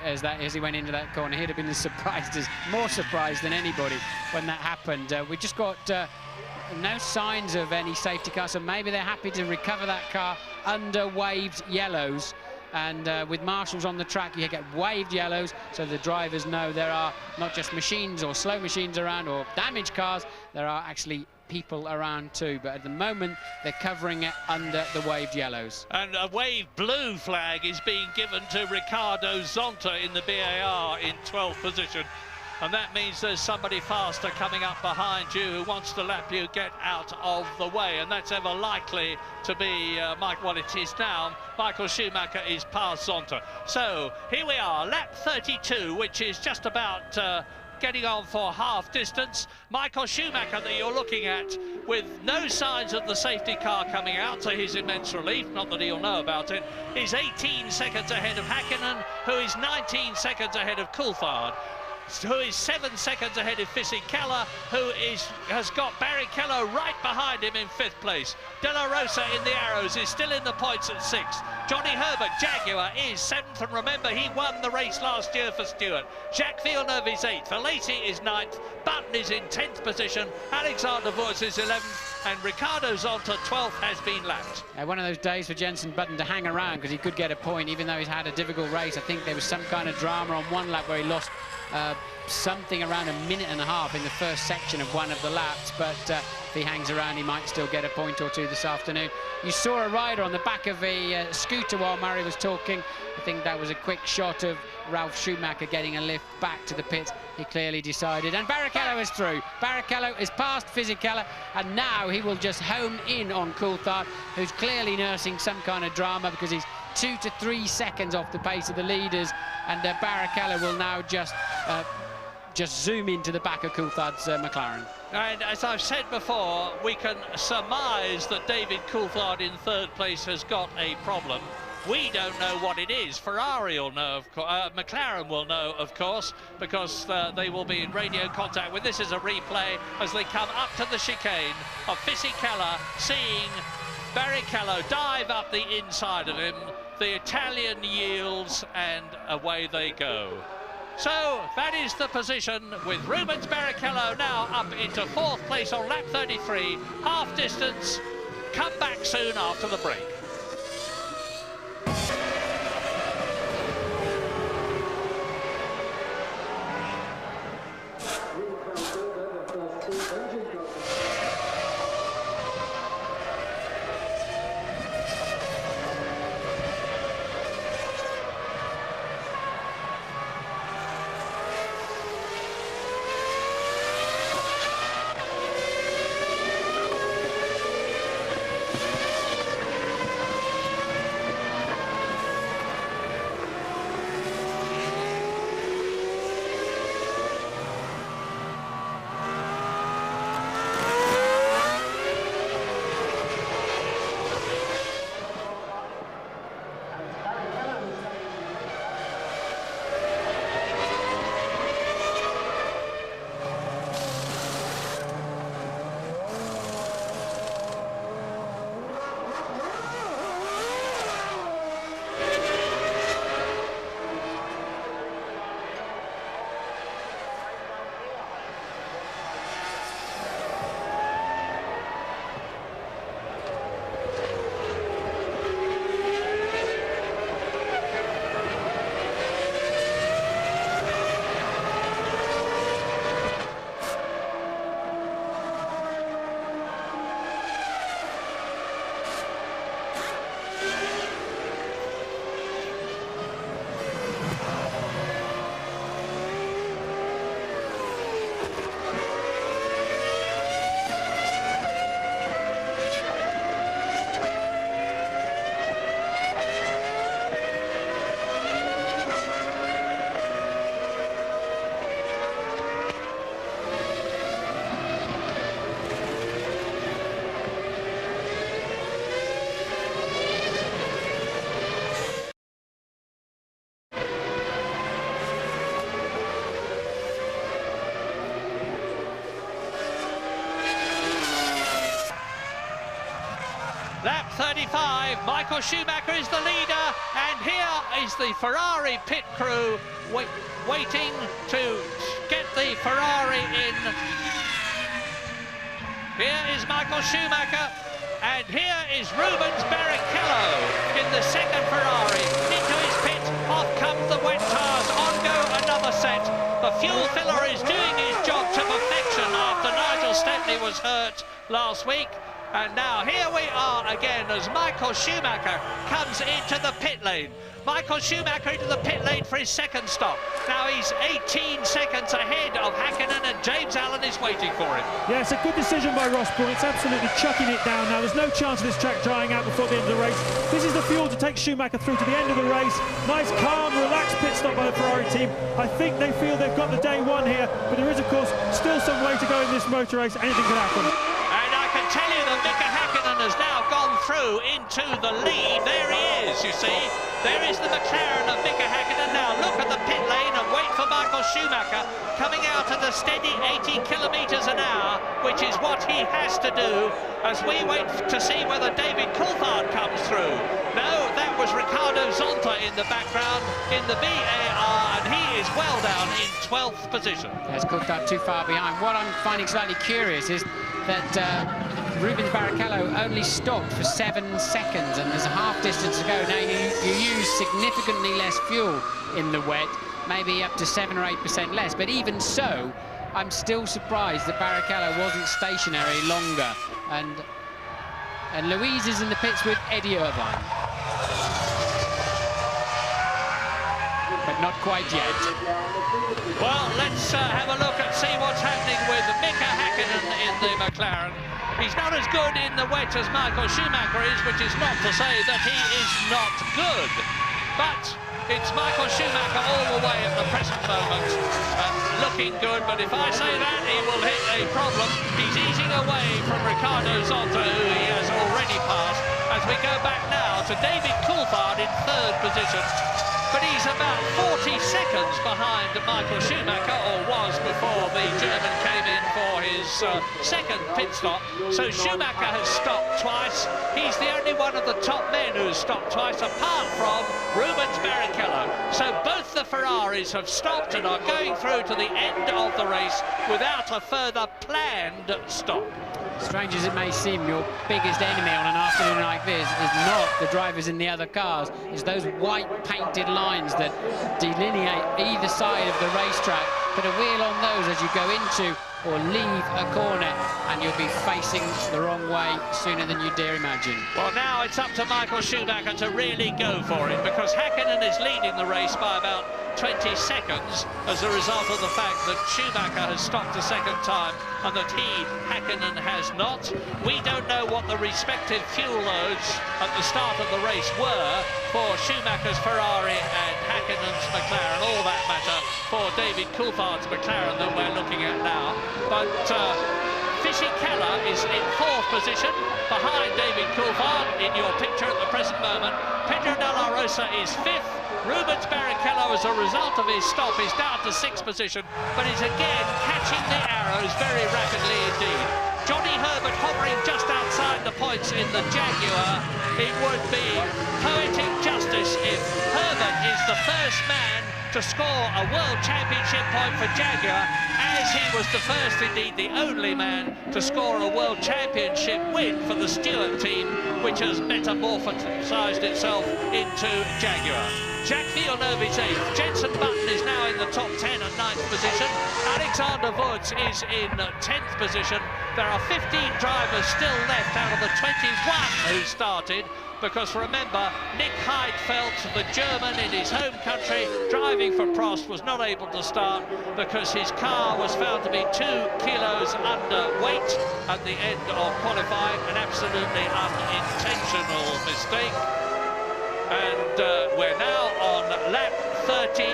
as he went into that corner. He'd have been more surprised than anybody when that happened. We just got no signs of any safety car, so maybe they're happy to recover that car under waved yellows. And with marshals on the track, you get waved yellows, so the drivers know there are not just machines or slow machines around or damaged cars, there are actually people around too. But at the moment, they're covering it under the waved yellows. And a waved blue flag is being given to Ricardo Zonta in the BAR in 12th position. And that means there's somebody faster coming up behind you who wants to lap you. Get out of the way, and that's ever likely to be well, it is now. Michael Schumacher is past Zonta. So here we are, lap 32, which is just about getting on for half distance. Michael Schumacher that you're looking at with no signs of the safety car coming out, to his immense relief, not that he'll know about it, is 18 seconds ahead of Hakkinen, who is 19 seconds ahead of Coulthard, who is 7 seconds ahead of Fisichella, who has got Barrichello right behind him in 5th place. De La Rosa in the arrows is still in the points at 6th. Johnny Herbert, Jaguar, is 7th, and remember, he won the race last year for Stewart. Jacques Villeneuve is 8th, Alesi is 9th, Button is in 10th position, Alexander Wurz is 11th, and Ricardo Zonta 12th has been lapped. One of those days for Jenson Button to hang around, because he could get a point, even though he's had a difficult race. I think there was some kind of drama on one lap where he lost something around a minute and a half in the first section of one of the laps, but if he hangs around, he might still get a point or two this afternoon. You saw a rider on the back of a scooter while Murray was talking. I think that was a quick shot of Ralf Schumacher getting a lift back to the pits. He clearly decided, and Barrichello is through. Barrichello is past Fisichella, and now he will just home in on Coulthard, who's clearly nursing some kind of drama because he's 2 to 3 seconds off the pace of the leaders, and Barrichello will now just zoom into the back of Coulthard's McLaren. And as I've said before, we can surmise that David Coulthard in 3rd place has got a problem. We don't know what it is. Ferrari will know, of course. McLaren will know, of course, because they will be in radio contact with this as a replay as they come up to the chicane of Fisichella, seeing Barrichello dive up the inside of him. The Italian yields, and away they go. So that is the position, with Rubens Barrichello now up into 4th place on lap 33, half distance. Come back soon after the break. 35. Michael Schumacher is the leader, and here is the Ferrari pit crew waiting to get the Ferrari in. Here is Michael Schumacher, and here is Rubens Barrichello in the second Ferrari. Into his pit, off come the wet tyres, on go another set. The fuel filler is doing his job to perfection after Nigel Stepney was hurt last week. And now here we are again as Michael Schumacher comes into the pit lane. Michael Schumacher into the pit lane for his second stop. Now he's 18 seconds ahead of Hakkinen, and James Allen is waiting for him. Yeah, it's a good decision by Ross Brawn. It's absolutely chucking it down now. There's no chance of this track drying out before the end of the race. This is the fuel to take Schumacher through to the end of the race. Nice, calm, relaxed pit stop by the Ferrari team. I think they feel they've got the day one here, but there is, of course, still some way to go in this motor race. Anything could happen. And I can tell you that Mika Hakkinen has now gone through into the lead. There he is, you see. There is the McLaren of Mika Hakkinen. Now look at the pit lane and wait for Michael Schumacher coming out at a steady 80 kilometres an hour, which is what he has to do as we wait to see whether David Coulthard comes through. No, that was Ricardo Zonta in the background in the BAR, and he is well down in 12th position. There's Coulthard too far behind. What I'm finding slightly curious is that Rubens Barrichello only stopped for 7 seconds, and there's a half distance to go. Now you use significantly less fuel in the wet, maybe up to 7 or 8% less, but even so, I'm still surprised that Barrichello wasn't stationary longer. And Louise is in the pits with Eddie Irvine. But not quite yet. Well, let's have a look and see what's happening with Mika Hakkinen in the McLaren. He's not as good in the wet as Michael Schumacher is, which is not to say that he is not good. But it's Michael Schumacher all the way at the present moment, looking good. But if I say that, he will hit a problem. He's easing away from Ricardo Zonta, who he has already passed, as we go back now to David Coulthard in 3rd position. But he's about 40 seconds behind Michael Schumacher, or was before the German came in for his second pit stop. So Schumacher has stopped twice. He's the only one of the top men who's stopped twice, apart from Rubens Barrichello. So both the Ferraris have stopped and are going through to the end of the race without a further planned stop. Strange as it may seem, your biggest enemy on an afternoon like this is not the drivers in the other cars. It's those white painted lines that delineate either side of the racetrack. Put a wheel on those as you go into or leave a corner, and you'll be facing the wrong way sooner than you dare imagine. Well, now it's up to Michael Schumacher to really go for it, because Hakkinen is leading the race by about 20 seconds as a result of the fact that Schumacher has stopped a second time and that Hakkinen has not. We don't know what the respective fuel loads at the start of the race were for Schumacher's Ferrari and Hakkinen's McLaren, all that matter for David Coulthard's McLaren that we're looking at now. But Fisichella is in 4th position behind David Coulthard in your picture at the present moment. Pedro de la Rosa is 5th. Rubens Barrichello, as a result of his stop, is down to 6th position, but is again catching the arrows very rapidly indeed. Johnny Herbert hovering just outside the points in the Jaguar. It would be poetic justice if Herbert is the first man to score a World Championship point for Jaguar, as he was the first, indeed the only man, to score a World Championship win for the Stewart team, which has metamorphosised itself into Jaguar. Jacques Villeneuve is 8th. Jenson Button is now in the top 10 and 9th position. Alexander Wurz is in 10th position. There are 15 drivers still left out of the 21 who started, because remember, Nick Heidfeld, the German in his home country, driving for Prost, was not able to start because his car was found to be 2 kilos underweight at the end of qualifying, an absolutely unintentional mistake. And we're now on lap 38.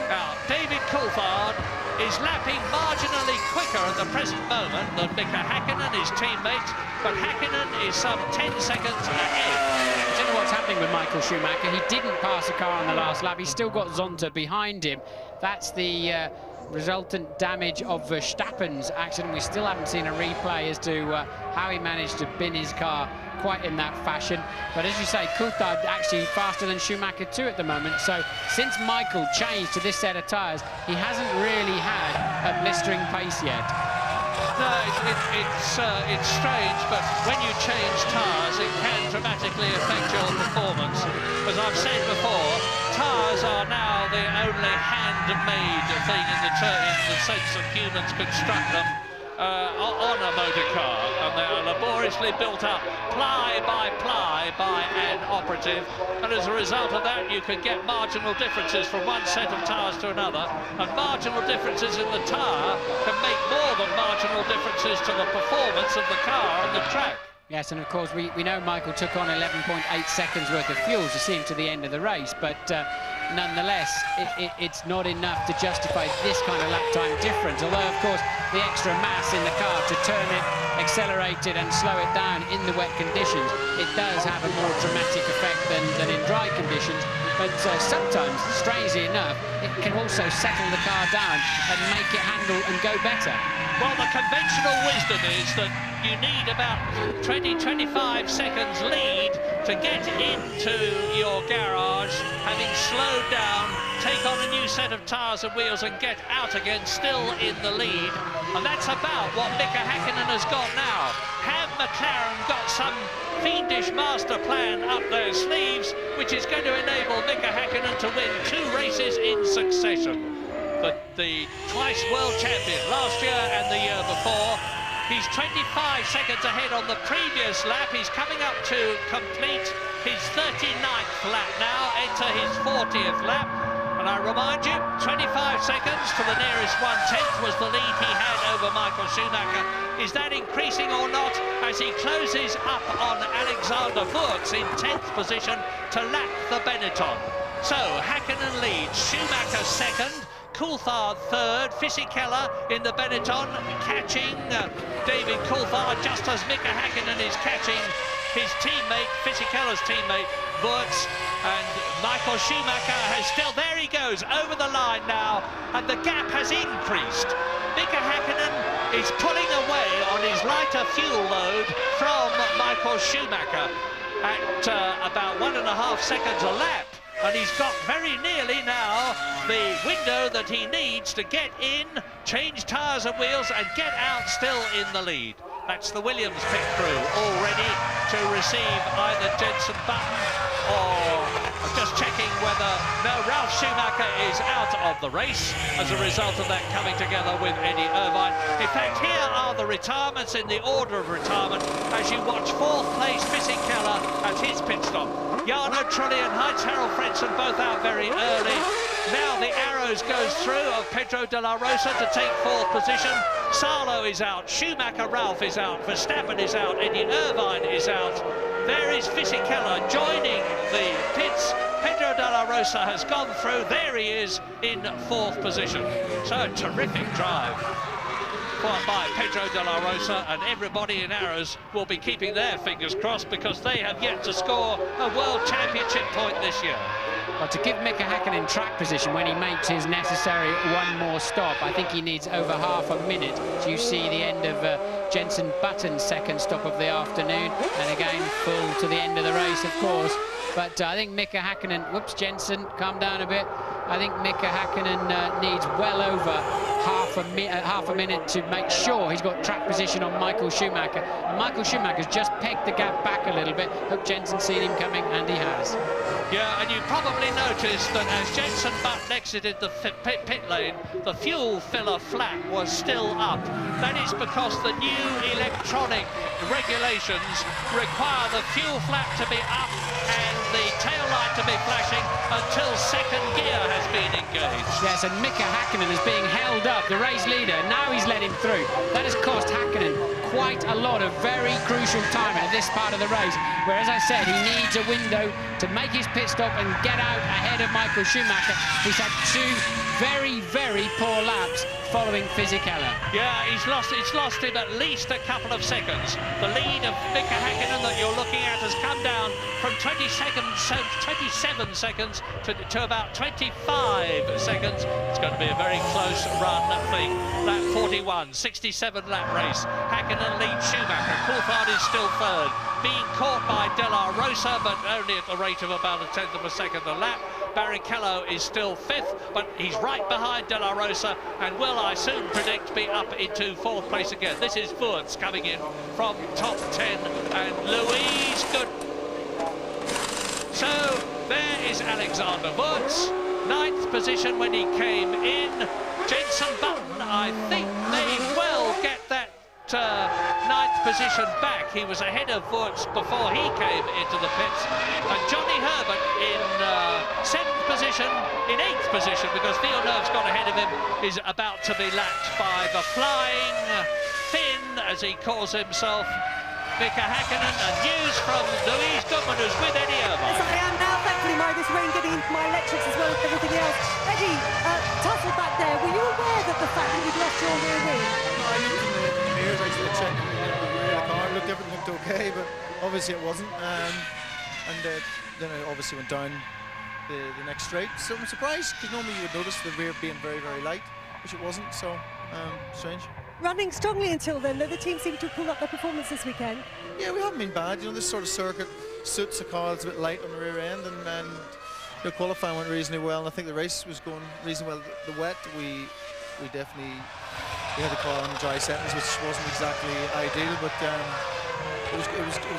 Now, David Coulthard is lapping marginally quicker at the present moment than Mika Hakkinen, his teammate, but Hakkinen is some 10 seconds ahead. I don't know what's happening with Michael Schumacher. He didn't pass a car on the last lap. He's still got Zonta behind him. That's the resultant damage of Verstappen's accident. We still haven't seen a replay as to how he managed to bin his car quite in that fashion. But as you say, Coulthard actually faster than Schumacher too at the moment. So since Michael changed to this set of tyres, he hasn't really had a blistering pace yet. No, it's strange, but when you change tyres, it can dramatically affect your performance. As I've said before, tyres are now the only handmade thing in the sense that humans construct them on a motor car, and they are laboriously built up ply by an operative, and as a result of that you can get marginal differences from one set of tyres to another, and marginal differences in the tyre can make more than marginal differences to the performance of the car on the track. Yes, and of course we know Michael took on 11.8 seconds worth of fuel to see him to the end of the race, but nonetheless it's not enough to justify this kind of lap time difference, although of course the extra mass in the car to turn it, accelerate it and slow it down in the wet conditions, it does have a more dramatic effect than in dry conditions. But sometimes, strangely enough, it can also settle the car down and make it handle and go better. Well, the conventional wisdom is that you need about 20-25 seconds lead to get into your garage, having slowed down, take on a new set of tyres and wheels and get out again still in the lead. And that's about what Mika Häkkinen has got now. Have McLaren got some fiendish master plan up their sleeves, which is going to enable Mika Häkkinen to win 2 races in succession? But the twice world champion last year and the year before, he's 25 seconds ahead on the previous lap. He's coming up to complete his 39th lap now, enter his 40th lap. And I remind you, 25 seconds to the nearest 1/10 was the lead he had over Michael Schumacher. Is that increasing or not as he closes up on Alexander Wurz in 10th position to lap the Benetton? So Häkkinen leads, Schumacher second, Coulthard third, Fisichella in the Benetton catching David Coulthard just as Mika Häkkinen is catching his teammate, Fisichella's teammate, Wurz, and Michael Schumacher has still, there he goes, over the line now, and the gap has increased. Mika Häkkinen is pulling away on his lighter fuel load from Michael Schumacher at about 1.5 seconds a lap. And he's got very nearly now the window that he needs to get in, change tyres and wheels and get out still in the lead. That's the Williams pit crew all ready to receive either Jenson Button or just checking whether, no, Ralf Schumacher is out of the race as a result of that coming together with Eddie Irvine. In fact, here are the retirements in the order of retirement as you watch 4th place Fisichella at his pit stop. Jarno Trulli and Heinz-Harald Frentzen both out very early. Now the arrows goes through of Pedro de la Rosa to take 4th position. Salo is out, Schumacher Ralf is out, Verstappen is out, Eddie Irvine is out. There is Fisichella joining the pits. Pedro de la Rosa has gone through. There he is in 4th position. So terrific drive by Pedro de la Rosa, and everybody in Arrows will be keeping their fingers crossed because they have yet to score a World Championship point this year. Well, to give Mika Häkkinen track position when he makes his necessary one more stop, I think he needs over half a minute. So you see the end of Jenson Button's second stop of the afternoon, and again full to the end of the race, of course. But I think Mika Häkkinen, whoops, Jenson, calm down a bit. I think Mika Häkkinen needs well over half a minute to make sure he's got track position on Michael Schumacher. And Michael Schumacher's just pegged the gap back a little bit. Hope Jenson's seen him coming, and he has. Yeah, and you probably noticed that as Jenson Button exited the pit lane, the fuel filler flap was still up. That is because the new electronic regulations require the fuel flap to be up and the tail light to be flashing until second gear has been engaged. Yes, and Mika Häkkinen is being held up, the race leader. Now he's let him through. That has cost Häkkinen quite a lot of very crucial time at this part of the race, where, as I said, he needs a window to make his pit stop and get out ahead of Michael Schumacher. He's had 2 very, very poor laps following Fisichella. Yeah, it's lost him at least a couple of seconds. The lead of Mika Häkkinen that you're looking at has come down from 27 seconds to about 25 seconds. It's going to be a very close run thing. Lap 41, 67 lap race. Häkkinen leads Schumacher. Coulthard is still third, being caught by De La Rosa, but only at the rate of about a tenth of a second a lap. Barrichello is still fifth, but he's right behind De La Rosa and will, I soon predict, be up into fourth place again. This is Wurz coming in from top 10 and Louise Good. So there is Alexander Wurz, 9th position when he came in. Jenson Button, I think, may well get that 9th position back. He was ahead of Wurz before he came into the pits. And Johnny Herbert in 7th position, in 8th position, because Villeneuve's got ahead of him, is about to be lapped by the Flying Finn, as he calls himself, Mika Häkkinen. And news from Louise Goodman, who's with Eddie Irvine. Yes, I am now. Thankfully, this rain getting into my electrics as well as everything else. Eddie, tussle back there. Were you aware that the fact that you'd lost your rear wing? No, I looked in the mirrors, actually checked the rear of the car. Everything looked okay, but obviously it wasn't. And then I obviously went down the next straight. So I'm surprised, because normally you would notice the rear being very, very light, which it wasn't, so strange. Running strongly until then, though the team seemed to have pulled up their performance this weekend. Yeah, we haven't been bad. You know, this sort of circuit suits a car that's a bit light on the rear end, and the qualifying went reasonably well, and I think the race was going reasonably well. The wet, we definitely had the car on dry settings, which wasn't exactly ideal, but it was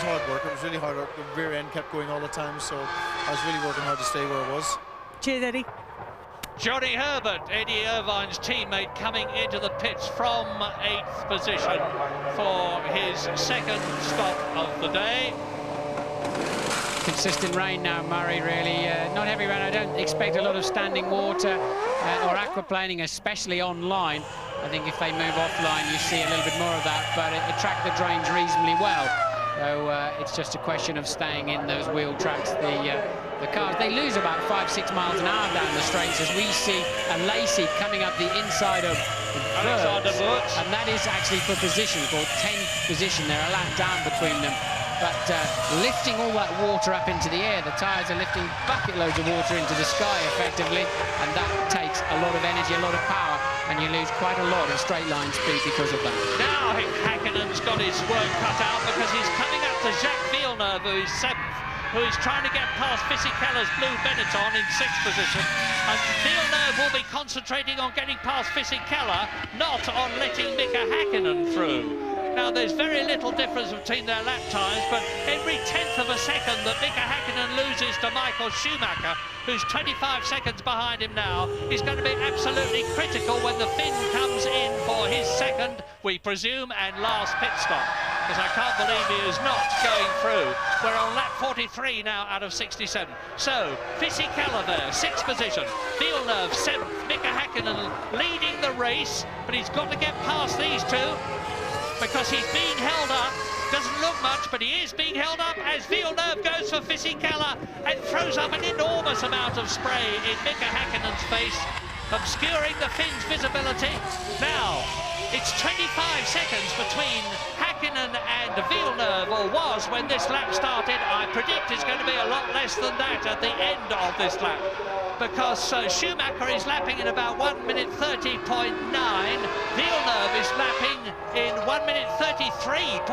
hard work. It was really hard work. The rear end kept going all the time, so I was really working hard to stay where I was. Cheers, Eddie. Johnny Herbert, Eddie Irvine's teammate, coming into the pits from 8th position for his second stop of the day. Consistent rain now, Murray, really. Not heavy rain. I don't expect a lot of standing water or aquaplaning, especially online. I think if they move offline, you see a little bit more of that, but it tracked the drains reasonably well. So it's just a question of staying in those wheel tracks. The cars, they lose about 5-6 miles an hour down the straights, as we see a Lacey coming up the inside of Wurz, and that is actually for position, for 10th position. They're a lap down between them. But lifting all that water up into the air, the tyres are lifting bucket loads of water into the sky effectively, and that takes a lot of energy, a lot of power, and you lose quite a lot of straight line speed because of that. Now Häkkinen's got his work cut out, because he's coming up to Jacques Villeneuve, who is 7th, who is trying to get past Fisichella's blue Benetton in 6th position. And Villeneuve will be concentrating on getting past Fisichella, not on letting Mika Häkkinen through. Now, there's very little difference between their lap times, but every tenth of a second that Mika Häkkinen loses to Michael Schumacher, who's 25 seconds behind him now, is going to be absolutely critical when the Finn comes in for his second, we presume, and last pit stop. Because I can't believe he is not going through. We're on lap 43 now out of 67. So, Fisichella there, 6th position. Villeneuve, 7th. Mika Häkkinen leading the race, but he's got to get past these two, because he's being held up. Doesn't look much, but he is being held up as Villeneuve goes for Fisichella and throws up an enormous amount of spray in Mika Häkkinen's face, obscuring the Finn's visibility. Now, it's 25 seconds between Häkkinen and Villeneuve, or was when this lap started. I predict it's going to be a lot less than that at the end of this lap, because Schumacher is lapping in about 1 minute 30.9. Villeneuve is lapping in 1 minute 33.8.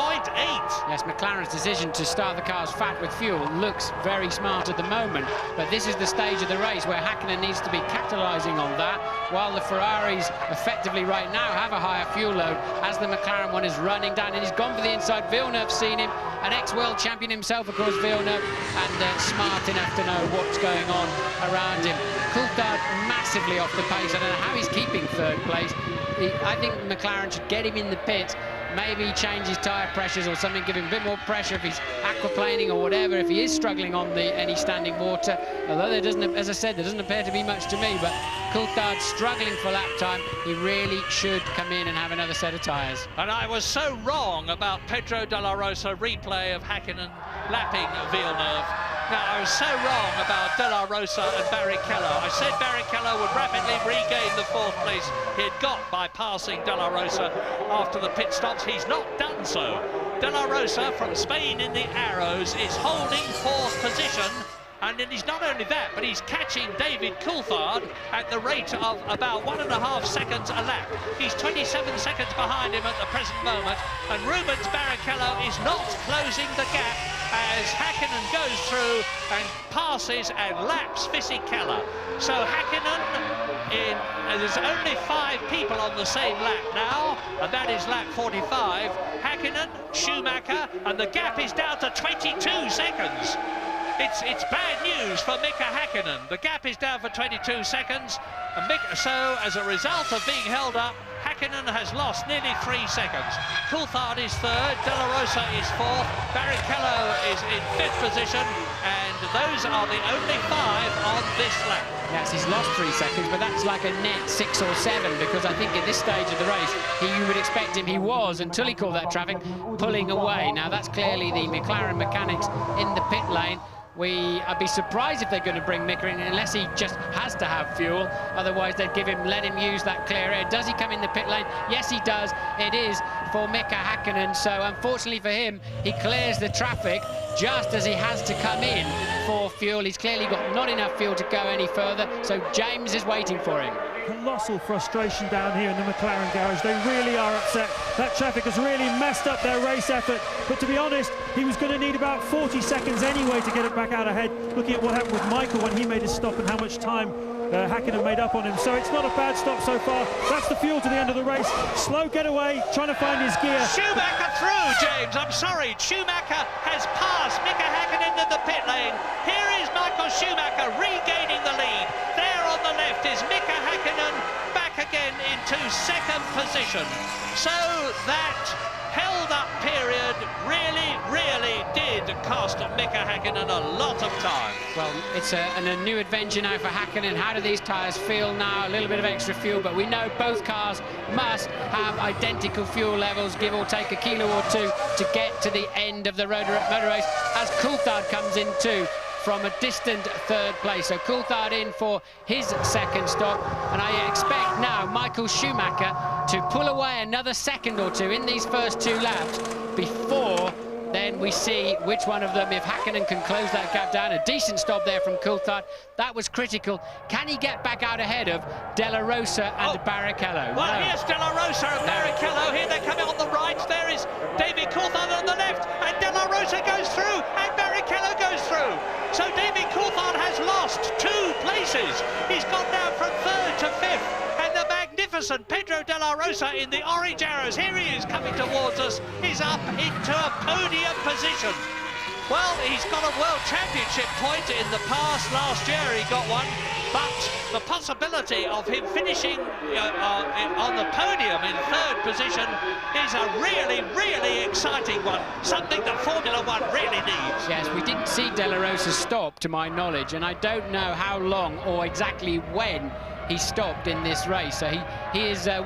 Yes, McLaren's decision to start the cars fat with fuel looks very smart at the moment, but this is the stage of the race where Häkkinen needs to be capitalising on that, while the Ferraris effectively right now have a higher fuel load, as the McLaren one is running down, and he's gone for the inside. Villeneuve's seen him, an ex-world champion himself, of course, Villeneuve, and smart enough to know what's going on around him. Coulthard massively off the pace. I don't know how he's keeping 3rd place. I think McLaren should get him in the pits, maybe change his tyre pressures or something, give him a bit more pressure if he's aquaplaning or whatever, if he is struggling on any standing water. Although there doesn't, as I said, there doesn't appear to be much to me, but Coulthard struggling for lap time. He really should come in and have another set of tyres. And I was so wrong about Pedro de la Rosa replay of Häkkinen lapping Villeneuve. Now, I was so wrong about De La Rosa and Barrichello. I said Barrichello would rapidly regain the 4th place he had got by passing De La Rosa after the pit stops. He's not done so. De La Rosa from Spain in the Arrows is holding 4th position. And then he's not only that, but he's catching David Coulthard at the rate of about 1.5 seconds a lap. He's 27 seconds behind him at the present moment, and Rubens Barrichello is not closing the gap as Häkkinen goes through and passes and laps Fisichella. So Häkkinen, there's only 5 people on the same lap now, and that is lap 45. Häkkinen, Schumacher, and the gap is down to 22 seconds. It's bad news for Mika Häkkinen. The gap is down for 22 seconds, and so as a result of being held up, Häkkinen has lost nearly 3 seconds. Coulthard is 3rd, De La Rosa is 4th, Barrichello is in 5th position, and those are the only 5 on this lap. Yes, he's lost 3 seconds, but that's like a net 6 or 7, because I think at this stage of the race, you would expect him, he was, until he called that traffic, pulling away. Now, that's clearly the McLaren mechanics in the pit lane. I'd be surprised if they're going to bring Mika in unless he just has to have fuel. Otherwise, they'd let him use that clear air. Does he come in the pit lane? Yes, he does. It is for Mika Häkkinen. So, unfortunately for him, he clears the traffic just as he has to come in for fuel. He's clearly got not enough fuel to go any further. So, James is waiting for him. Colossal frustration down here in the McLaren garage. They really are upset. That traffic has really messed up their race effort. But to be honest, he was going to need about 40 seconds anyway to get it back out ahead. Looking at what happened with Michael when he made his stop and how much time Häkkinen made up on him. So it's not a bad stop so far. That's the fuel to the end of the race. Slow getaway, trying to find his gear. Schumacher through, James. I'm sorry. Schumacher has passed Mika Häkkinen into the pit lane. Here is Michael Schumacher regaining the lead. There on the left is Mika Häkkinen back again into 2nd position. So that held-up period really did cost Mika Häkkinen a lot of time. Well, it's a new adventure now for Häkkinen. How do these tyres feel now? A little bit of extra fuel, but we know both cars must have identical fuel levels, give or take a kilo or 2, to get to the end of the motor race, as Coulthard comes in too from a distant 3rd place. So Coulthard in for his 2nd stop, and I expect now Michael Schumacher to pull away another second or 2 in these first 2 laps before then we see which one of them, if Häkkinen can close that gap down. A decent stop there from Coulthard. That was critical. Can he get back out ahead of De La Rosa and Barrichello? Well, here's De La Rosa and Barrichello. Here they come on the right. There is David Coulthard on the left, and De La Rosa goes through, and Barrichello goes through. So David Coulthard has lost 2 places. He's gone down from 3rd to 5th. And the magnificent Pedro De La Rosa in the orange arrows, here he is coming towards us, is up into a podium position. Well, he's got a World Championship point in the past. Last year he got one, but the possibility of him finishing on the podium in 3rd position is a really exciting one, something that Formula One really needs. Yes, we didn't see De La Rosa stop, to my knowledge, and I don't know how long or exactly when he stopped in this race. So he is the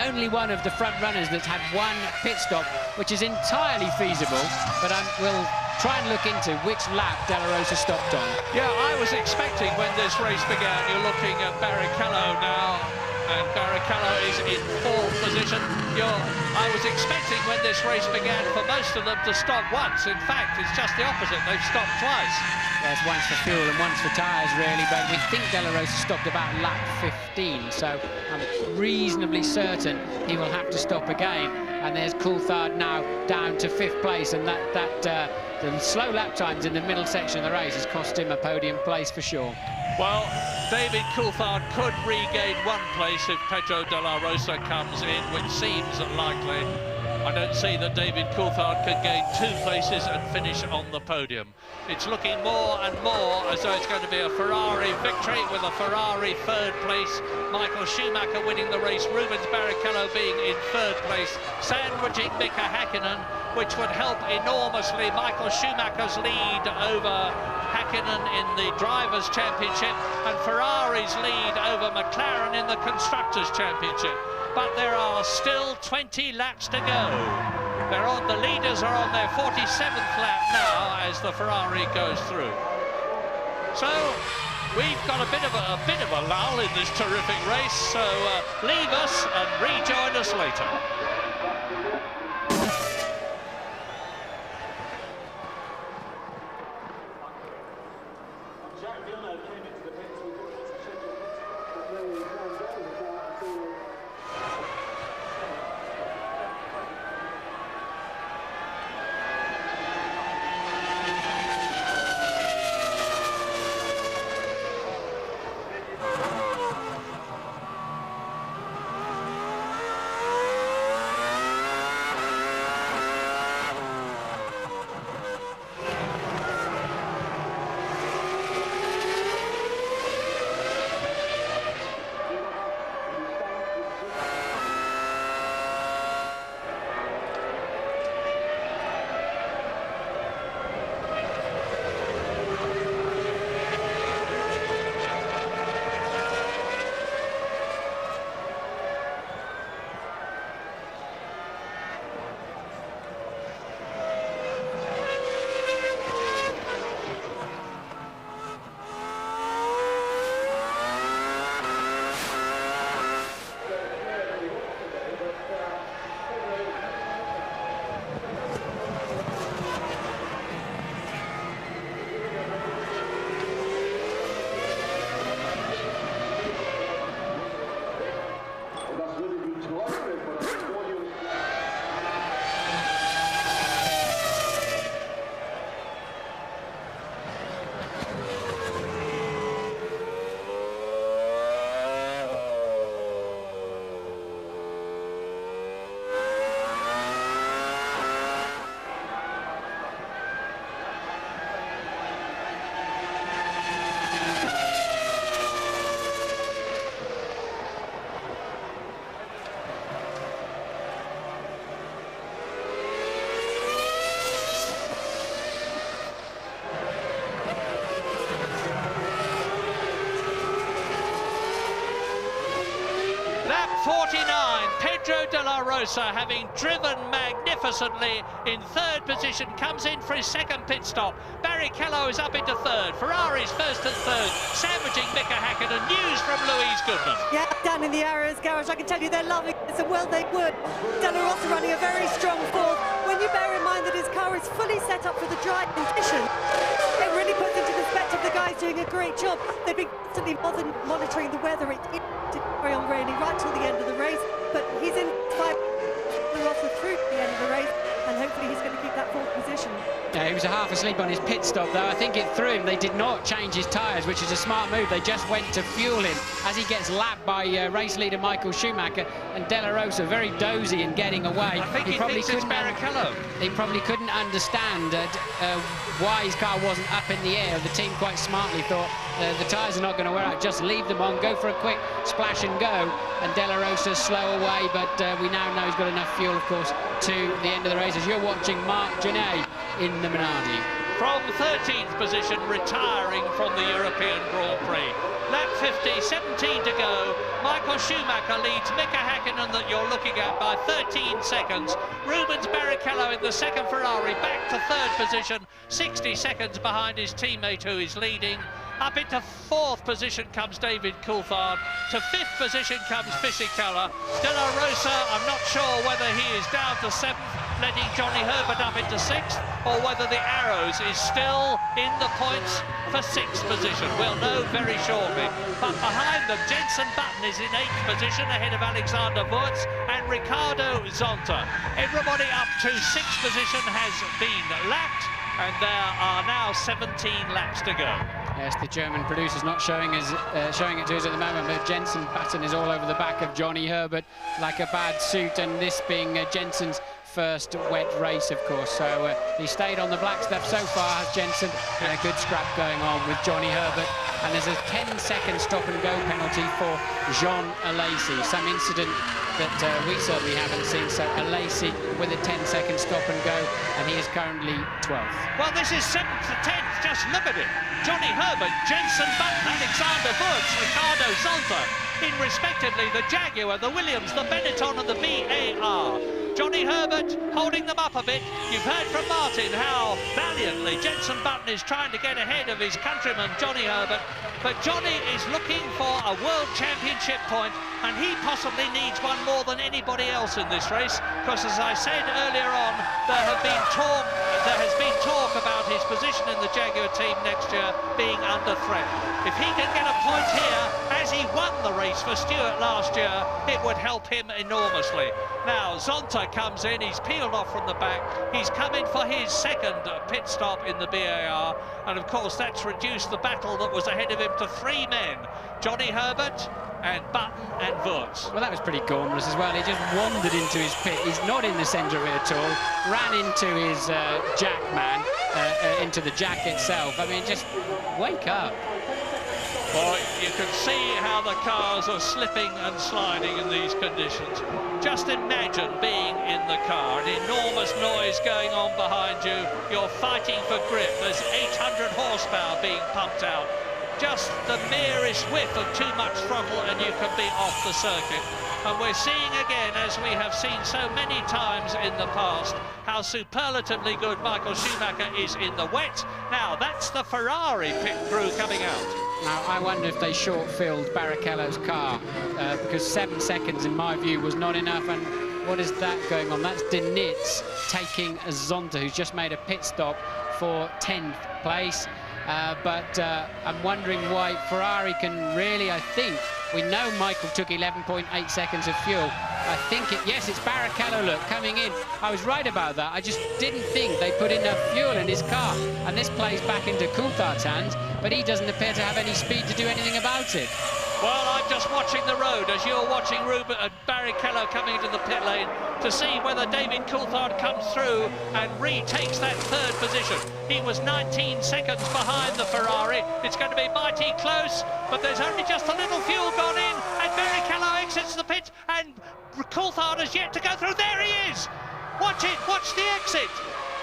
only one of the front runners that's had 1 pit stop, which is entirely feasible, but we'll try and look into which lap De La Rosa stopped on. Yeah, I was expecting when this race began, you're looking at Barrichello now, and Barrichello is in 4th position. I was expecting when this race began for most of them to stop once. In fact, it's just the opposite. They've stopped twice. Yes, once for fuel and once for tyres, really, but we think De La Rosa stopped about lap 15, so I'm reasonably certain he will have to stop again. And there's Coulthard now down to 5th place, and the slow lap times in the middle section of the race has cost him a podium place for sure. Well, David Coulthard could regain 1 place if Pedro De La Rosa comes in, which seems likely. I don't see that David Coulthard could gain 2 places and finish on the podium. It's looking more and more as though it's going to be a Ferrari victory with a Ferrari 3rd place. Michael Schumacher winning the race, Rubens Barrichello being in 3rd place, sandwiching Mika Häkkinen, which would help enormously Michael Schumacher's lead over Häkkinen in the Drivers' Championship and Ferrari's lead over McLaren in the Constructors' Championship. But there are still 20 laps to go. The leaders are on their 47th lap now as the Ferrari goes through. So we've got a bit of a lull in this terrific race. So leave us and rejoin us later. Lap 49, Pedro de la Rosa, having driven magnificently in third position, comes in for his second pit stop. Barrichello is up into third. Ferrari's first and third, sandwiching Mika Häkkinen. News from Louise Goodman. Yeah, down in the Arrows garage, I can tell you they're loving it, so well they would. De La Rosa running a very strong fourth. When you bear in mind that his car is fully set up for the dry condition, it really puts into perspective the guy's doing a great job. They've been constantly monitoring the weather. It did carry on raining right till the end of the race, but he's in five De La Rosa through to the end of the race, and hopefully he's going to keep that fourth position. Yeah, he was half asleep on his pit stop, though. I think it threw him. They did not change his tyres, which is a smart move. They just went to fuel him as he gets lapped by race leader Michael Schumacher, and De La Rosa very dozy in getting away. I think he probably thinks it's Barrichello. He probably couldn't understand why his car wasn't up in the air. The team quite smartly thought the tyres are not going to wear out, just leave them on, go for a quick splash and go. And De La Rosa's slow away, but we now know he's got enough fuel, of course, to the end of the race. As you're watching Marc Genet in the Minardi. From 13th position, retiring from the European Grand Prix. Lap 50, 17 to go. Michael Schumacher leads Mika Häkkinen, that you're looking at, by 13 seconds. Rubens Barrichello in the second Ferrari, back to third position, 60 seconds behind his teammate who is leading. Up into fourth position comes David Coulthard. To fifth position comes Fisichella. De La Rosa, I'm not sure whether he is down to seventh, letting Johnny Herbert up into sixth, or whether the Arrows is still in the points for sixth position. We'll know very shortly. But behind them, Jenson Button is in eighth position, ahead of Alexander Wurz and Ricardo Zonta. Everybody up to sixth position has been lapped, and there are now 17 laps to go. Yes, the German producer's not showing it to us at the moment, but Jenson Button is all over the back of Johnny Herbert like a bad suit, and this being Jenson's first wet race, of course. So he stayed on the black stuff so far, has Jenson, and a good scrap going on with Johnny Herbert. And there's a 10-second stop-and-go penalty for Jean Alesi, some incident that we certainly haven't seen. So Alesi with a 10-second stop-and-go, and he is currently 12th. Well, this is 7th to 10th, just look at it. Johnny Herbert, Jenson Button, Alexander Wurz, Ricardo Zonta, in respectively the Jaguar, the Williams, the Benetton and the BAR. Johnny Herbert holding them up a bit. You've heard from Martin how valiantly Jenson Button is trying to get ahead of his countryman Johnny Herbert, but Johnny is looking for a World Championship point, and he possibly needs one more than anybody else in this race, because as I said earlier on, there has been talk about his position in the Jaguar team next year being under threat. If he can get a point here, as he won the race for Stewart last year, it would help him enormously. Now Zonta comes in, he's peeled off from the back, he's come in for his second pit stop in the BAR, and of course that's reduced the battle that was ahead of him to 3 men, Johnny Herbert and Button and Wurz. Well, that was pretty gormless as well. He just wandered into his pit. He's not in the centre of it at all. Ran into his jack man, into the jack itself. I mean, just wake up. Well, you can see how the cars are slipping and sliding in these conditions. Just imagine being in the car, an enormous noise going on behind you. You're fighting for grip. There's 800 horsepower being pumped out. Just the merest whiff of too much throttle and you can be off the circuit. And we're seeing again, as we have seen so many times in the past, how superlatively good Michael Schumacher is in the wet. Now, that's the Ferrari pit crew coming out. Now, I wonder if they short-filled Barrichello's car, because 7 seconds, in my view, was not enough. And what is that going on? That's De Nitz taking Zonta, who's just made a pit stop for 10th place. But I'm wondering why Ferrari can really, I think, we know Michael took 11.8 seconds of fuel. I think yes, it's Barrichello, look, coming in. I was right about that. I just didn't think they put enough fuel in his car. And this plays back into Coulthard's hands, but he doesn't appear to have any speed to do anything about it. Well, I'm just watching the road as you're watching Barrichello coming into the pit lane to see whether David Coulthard comes through and retakes that 3rd position. He was 19 seconds behind the Ferrari. It's going to be mighty close, but there's only just a little fuel gone in, and Barrichello exits the pit, and Coulthard has yet to go through. There he is! Watch it, watch the exit.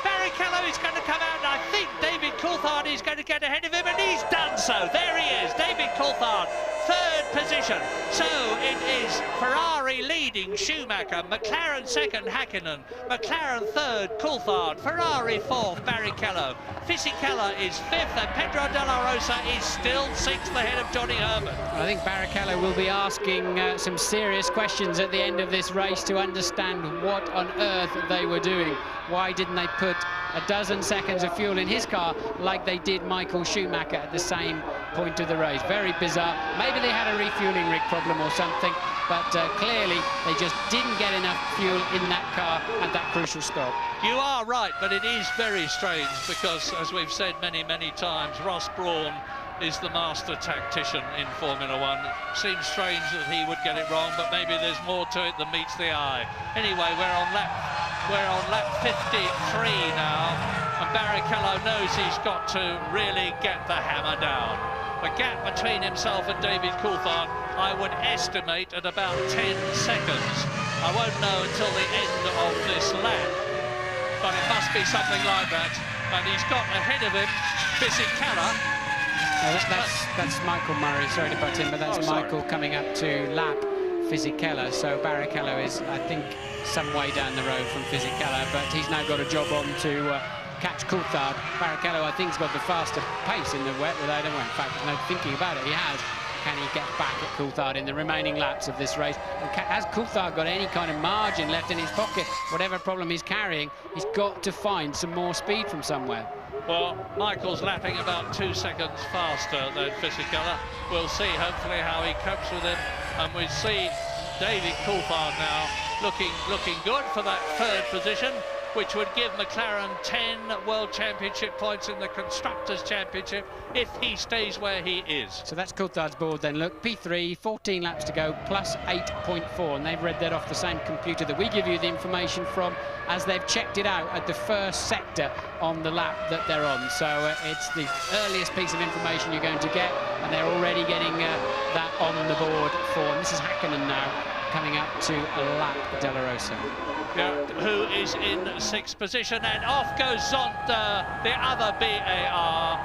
Barrichello is going to come out, and I think David Coulthard is going to get ahead of him, and he's done so. There he is, David Coulthard, 3rd position. So it is Ferrari leading Schumacher, McLaren 2nd, Häkkinen, McLaren 3rd, Coulthard, Ferrari 4th, Barrichello. Fisichella is 5th, and Pedro de la Rosa is still 6th ahead of Johnny Herbert. I think Barrichello will be asking some serious questions at the end of this race to understand what on earth they were doing. Why didn't they put a dozen seconds of fuel in his car like they did Michael Schumacher at the same point of the race? Very bizarre. Maybe they had a refueling rig problem or something, but clearly they just didn't get enough fuel in that car at that crucial stop. You are right, but it is very strange because, as we've said many, many times, Ross Brawn is the master tactician in Formula One. It seems strange that he would get it wrong, but maybe there's more to it than meets the eye. Anyway, we're on lap 53 now, and Barrichello knows he's got to really get the hammer down. The gap between himself and David Coulthard, I would estimate at about 10 seconds. I won't know until the end of this lap, but it must be something like that. And he's got ahead of him Fisichella. That's Michael Murray, sorry to butt in, but that's Michael coming up to lap Fisichella. So Barrichello is, I think, some way down the road from Fisichella, but he's now got a job on to catch Coulthard. Barrichello, I think, has got the faster pace in the wet without anyone. In fact, there's no thinking about it. He has. Can he get back at Coulthard in the remaining laps of this race? And has Coulthard got any kind of margin left in his pocket? Whatever problem he's carrying, he's got to find some more speed from somewhere. Well, Michael's lapping about 2 seconds faster than Fisichella. We'll see, hopefully, how he copes with him. And we see David Coulthard now looking good for that 3rd position, which would give McLaren 10 World Championship points in the Constructors' Championship if he stays where he is. So that's Coulthard's board then. Look, P3, 14 laps to go, plus 8.4, and they've read that off the same computer that we give you the information from as they've checked it out at the first sector on the lap that they're on. So it's the earliest piece of information you're going to get, and they're already getting that on the board for, and this is Häkkinen now, coming up to lap De La Rosa. Yeah, who is in 6th position, and off goes Zonta, the other BAR.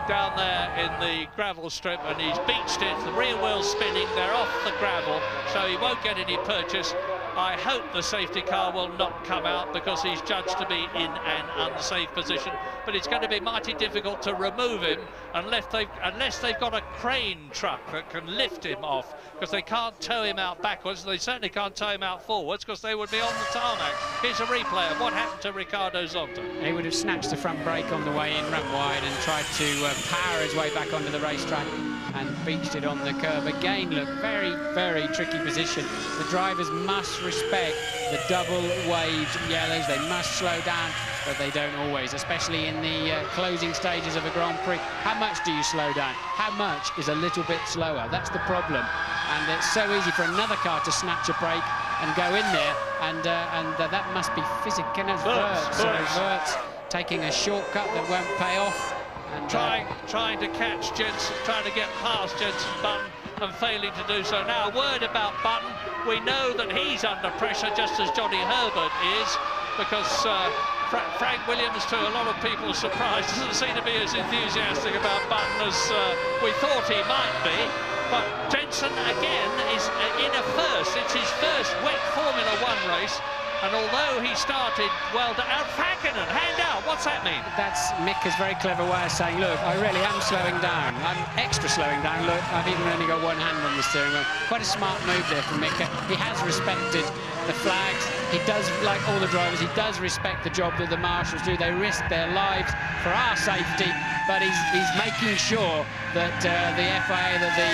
down there in the gravel strip, and he's beached it. The rear wheel's spinning, they're off the gravel, so he won't get any purchase. I hope the safety car will not come out because he's judged to be in an unsafe position, but it's going to be mighty difficult to remove him unless they've got a crane truck that can lift him off, because they can't tow him out backwards. They certainly can't tow him out forwards because they would be on the tarmac. Here's a replay of what happened to Ricardo Zonta. He would have snatched the front brake on the way in, run wide, and tried to power his way back onto the racetrack and beached it on the curb. Again, look, very, very tricky position. The drivers must respect the double waved yellows. They must slow down, but they don't always, especially in the closing stages of a Grand Prix. How much do you slow down? How much is a little bit slower? That's the problem. And it's so easy for another car to snatch a brake and go in there, and that must be physical. Verts taking a shortcut that won't pay off. And trying to catch Jensen, trying to get past Jensen Button and failing to do so. Now, a word about Button. We know that he's under pressure, just as Johnny Herbert is, because Frank Williams, to a lot of people's surprise, doesn't seem to be as enthusiastic about Button as we thought he might be. But Jensen, again, is in a first. It's his first wet Formula 1 race. And although he started well down, Hakkinen, hand out, what's that mean? That's Mika's very clever way of saying, look, I really am slowing down. I'm extra slowing down. Look, I've even only got one hand on the steering wheel. Quite a smart move there from Mika. He has respected the flags. He does, like all the drivers, he does respect the job that the marshals do. They risk their lives for our safety, but he's making sure that the FIA, that the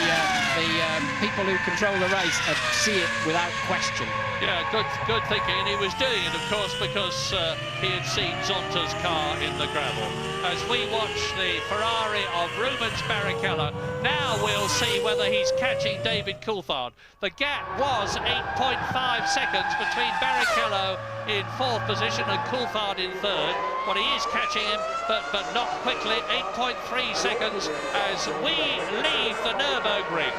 people who control the race see it without question. Yeah, good thinking, and he was doing it, of course, because he had seen Zonta's car in the gravel. As we watch the Ferrari of Rubens Barrichello, now we'll see whether he's catching David Coulthard. The gap was 8.5 seconds between Barrichello in 4th position and Coulthard in 3rd. But he is catching him, but not quickly. 8.3 seconds as we leave the Nürburgring.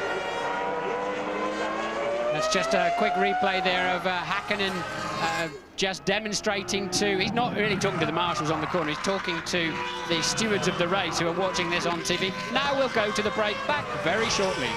That's just a quick replay there of Hakkinen just demonstrating to... He's not really talking to the marshals on the corner, he's talking to the stewards of the race who are watching this on TV. Now we'll go to the break, back very shortly.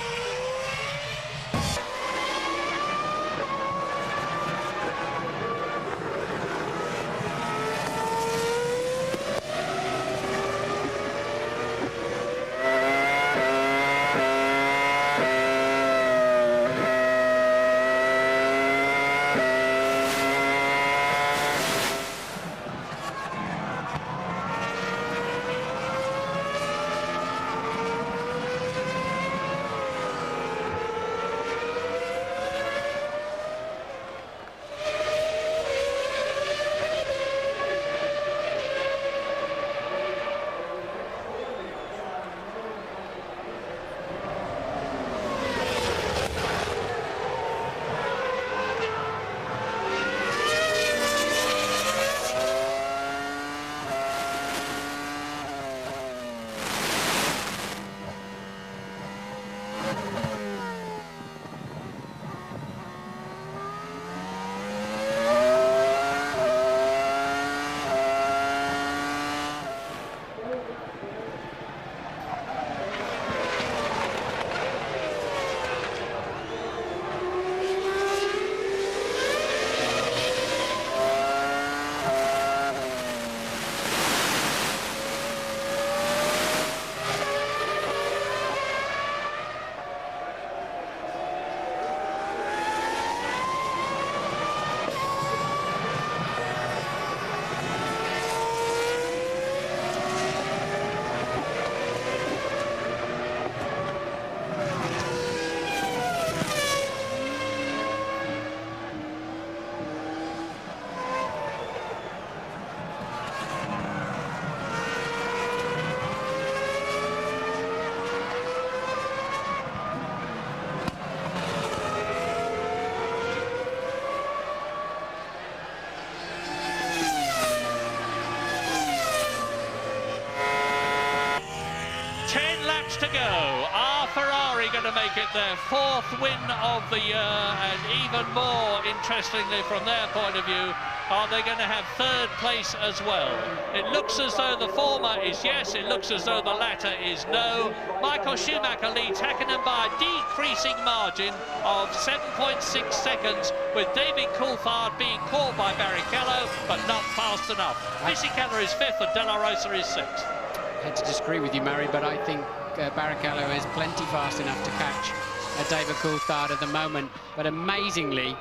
To go. Are Ferrari going to make it their 4th win of the year? And even more interestingly from their point of view, Are they going to have third place as well? It looks as though the former is yes, it looks as though the latter is no. Michael Schumacher leads Häkkinen by a decreasing margin of 7.6 seconds, with David Coulthard being caught by Barrichello, but not fast enough. Fisichella is fifth and De La Rosa is sixth. I had to disagree with you, Murray, but I think Barrichello is plenty fast enough to catch David Coulthard at the moment. But amazingly,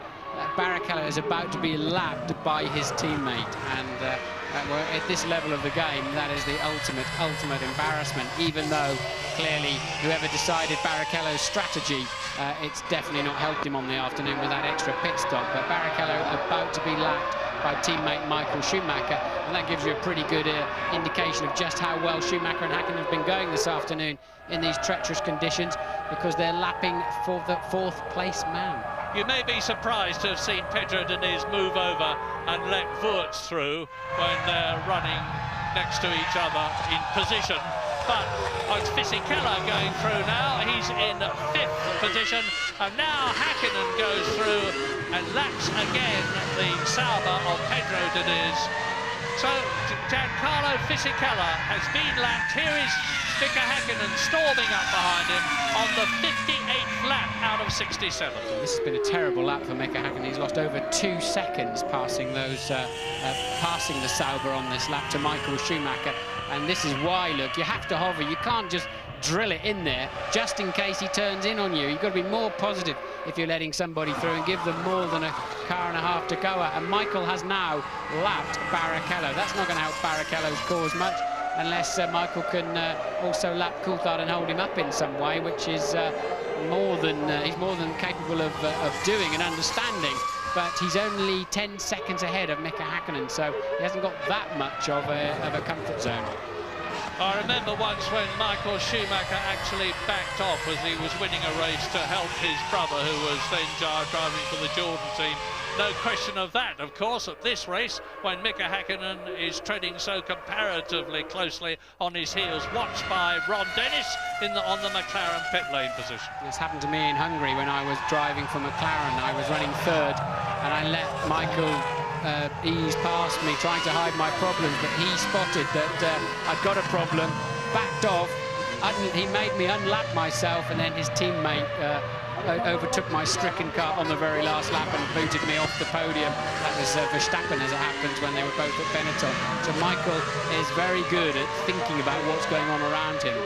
Barrichello is about to be lapped by his teammate, and at this level of the game, that is the ultimate embarrassment, even though clearly whoever decided Barrichello's strategy, it's definitely not helped him on the afternoon with that extra pit stop. But Barrichello about to be lapped by teammate Michael Schumacher, and that gives you a pretty good indication of just how well Schumacher and Häkkinen have been going this afternoon in these treacherous conditions, because they're lapping for the fourth place man. You may be surprised to have seen Pedro Diniz move over and let Wurz through when they're running next to each other in position. But it's Fisichella going through now. He's in fifth position, and now Häkkinen goes through and laps again the Sauber of Pedro Diniz. So Giancarlo Fisichella has been lapped. Here is Mika Häkkinen storming up behind him on the 58th lap out of 67. This has been a terrible lap for Mika Häkkinen. He's lost over 2 seconds passing those, passing the Sauber on this lap to Michael Schumacher. And this is why, look, you have to hover. You can't just drill it in there just in case he turns in on you. You've got to be more positive if you're letting somebody through and give them more than a car and a half to go at. And Michael has now lapped Barrichello. That's not going to help Barrichello's cause much, unless Michael can also lap Coulthard and hold him up in some way, which is he's more than capable of doing and understanding. But he's only 10 seconds ahead of Mika Häkkinen, so he hasn't got that much of a comfort zone. I remember once when Michael Schumacher actually backed off as he was winning a race to help his brother, who was then driving for the Jordan team. No question of that, of course, at this race, when Mika Häkkinen is treading so comparatively closely on his heels, watched by Ron Dennis on the McLaren pit lane position. This happened to me in Hungary when I was driving for McLaren. I was running third, and I let Michael ease past me, trying to hide my problems, but he spotted that I'd got a problem, backed off, he made me unlap myself, and then his teammate overtook my stricken car on the very last lap and booted me off the podium. That was Verstappen, as it happens, when they were both at Benetton. So Michael is very good at thinking about what's going on around him.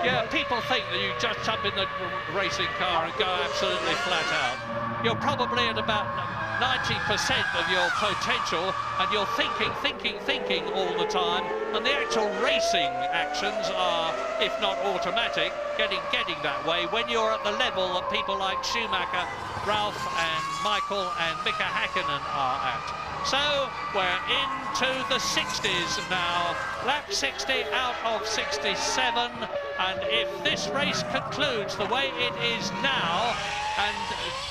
Yeah, people think that you just jump in the racing car and go absolutely flat out. You're probably at about 90% of your potential, and you're thinking all the time, and the actual racing actions are, if not automatic, getting that way when you're at the level that people like Schumacher, Ralph and Michael and Mika Häkkinen are at. So we're into the 60s now, lap 60 out of 67, and if this race concludes the way it is now, and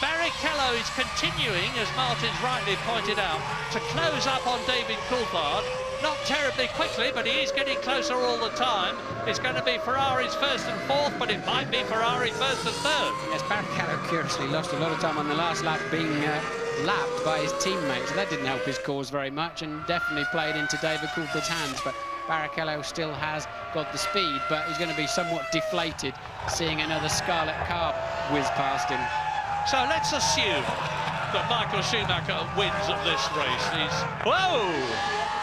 Barrichello is continuing, as Martin's rightly pointed out, to close up on David Coulthard. Not terribly quickly, but he is getting closer all the time. It's going to be Ferrari's first and fourth, but it might be Ferrari first and third. Yes, Barrichello curiously lost a lot of time on the last lap being lapped by his teammates. So that didn't help his cause very much, and definitely played into David Coulthard's hands. But Barrichello still has got the speed, but he's going to be somewhat deflated seeing another scarlet car whiz past him. So let's assume that Michael Schumacher wins at this race. He's... Whoa!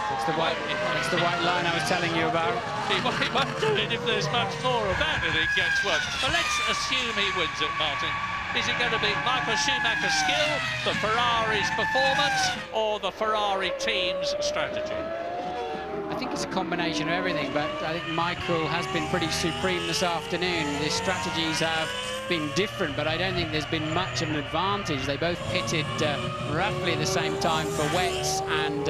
It's the white line I was telling you about. He won't do it if there's much more of that and it gets worse. But let's assume he wins it, Martin. Is it going to be Michael Schumacher's skill, the Ferrari's performance, or the Ferrari team's strategy? I think it's a combination of everything, but I think Michael has been pretty supreme this afternoon. The strategies have been different, but I don't think there's been much of an advantage. They both pitted roughly at the same time for wets and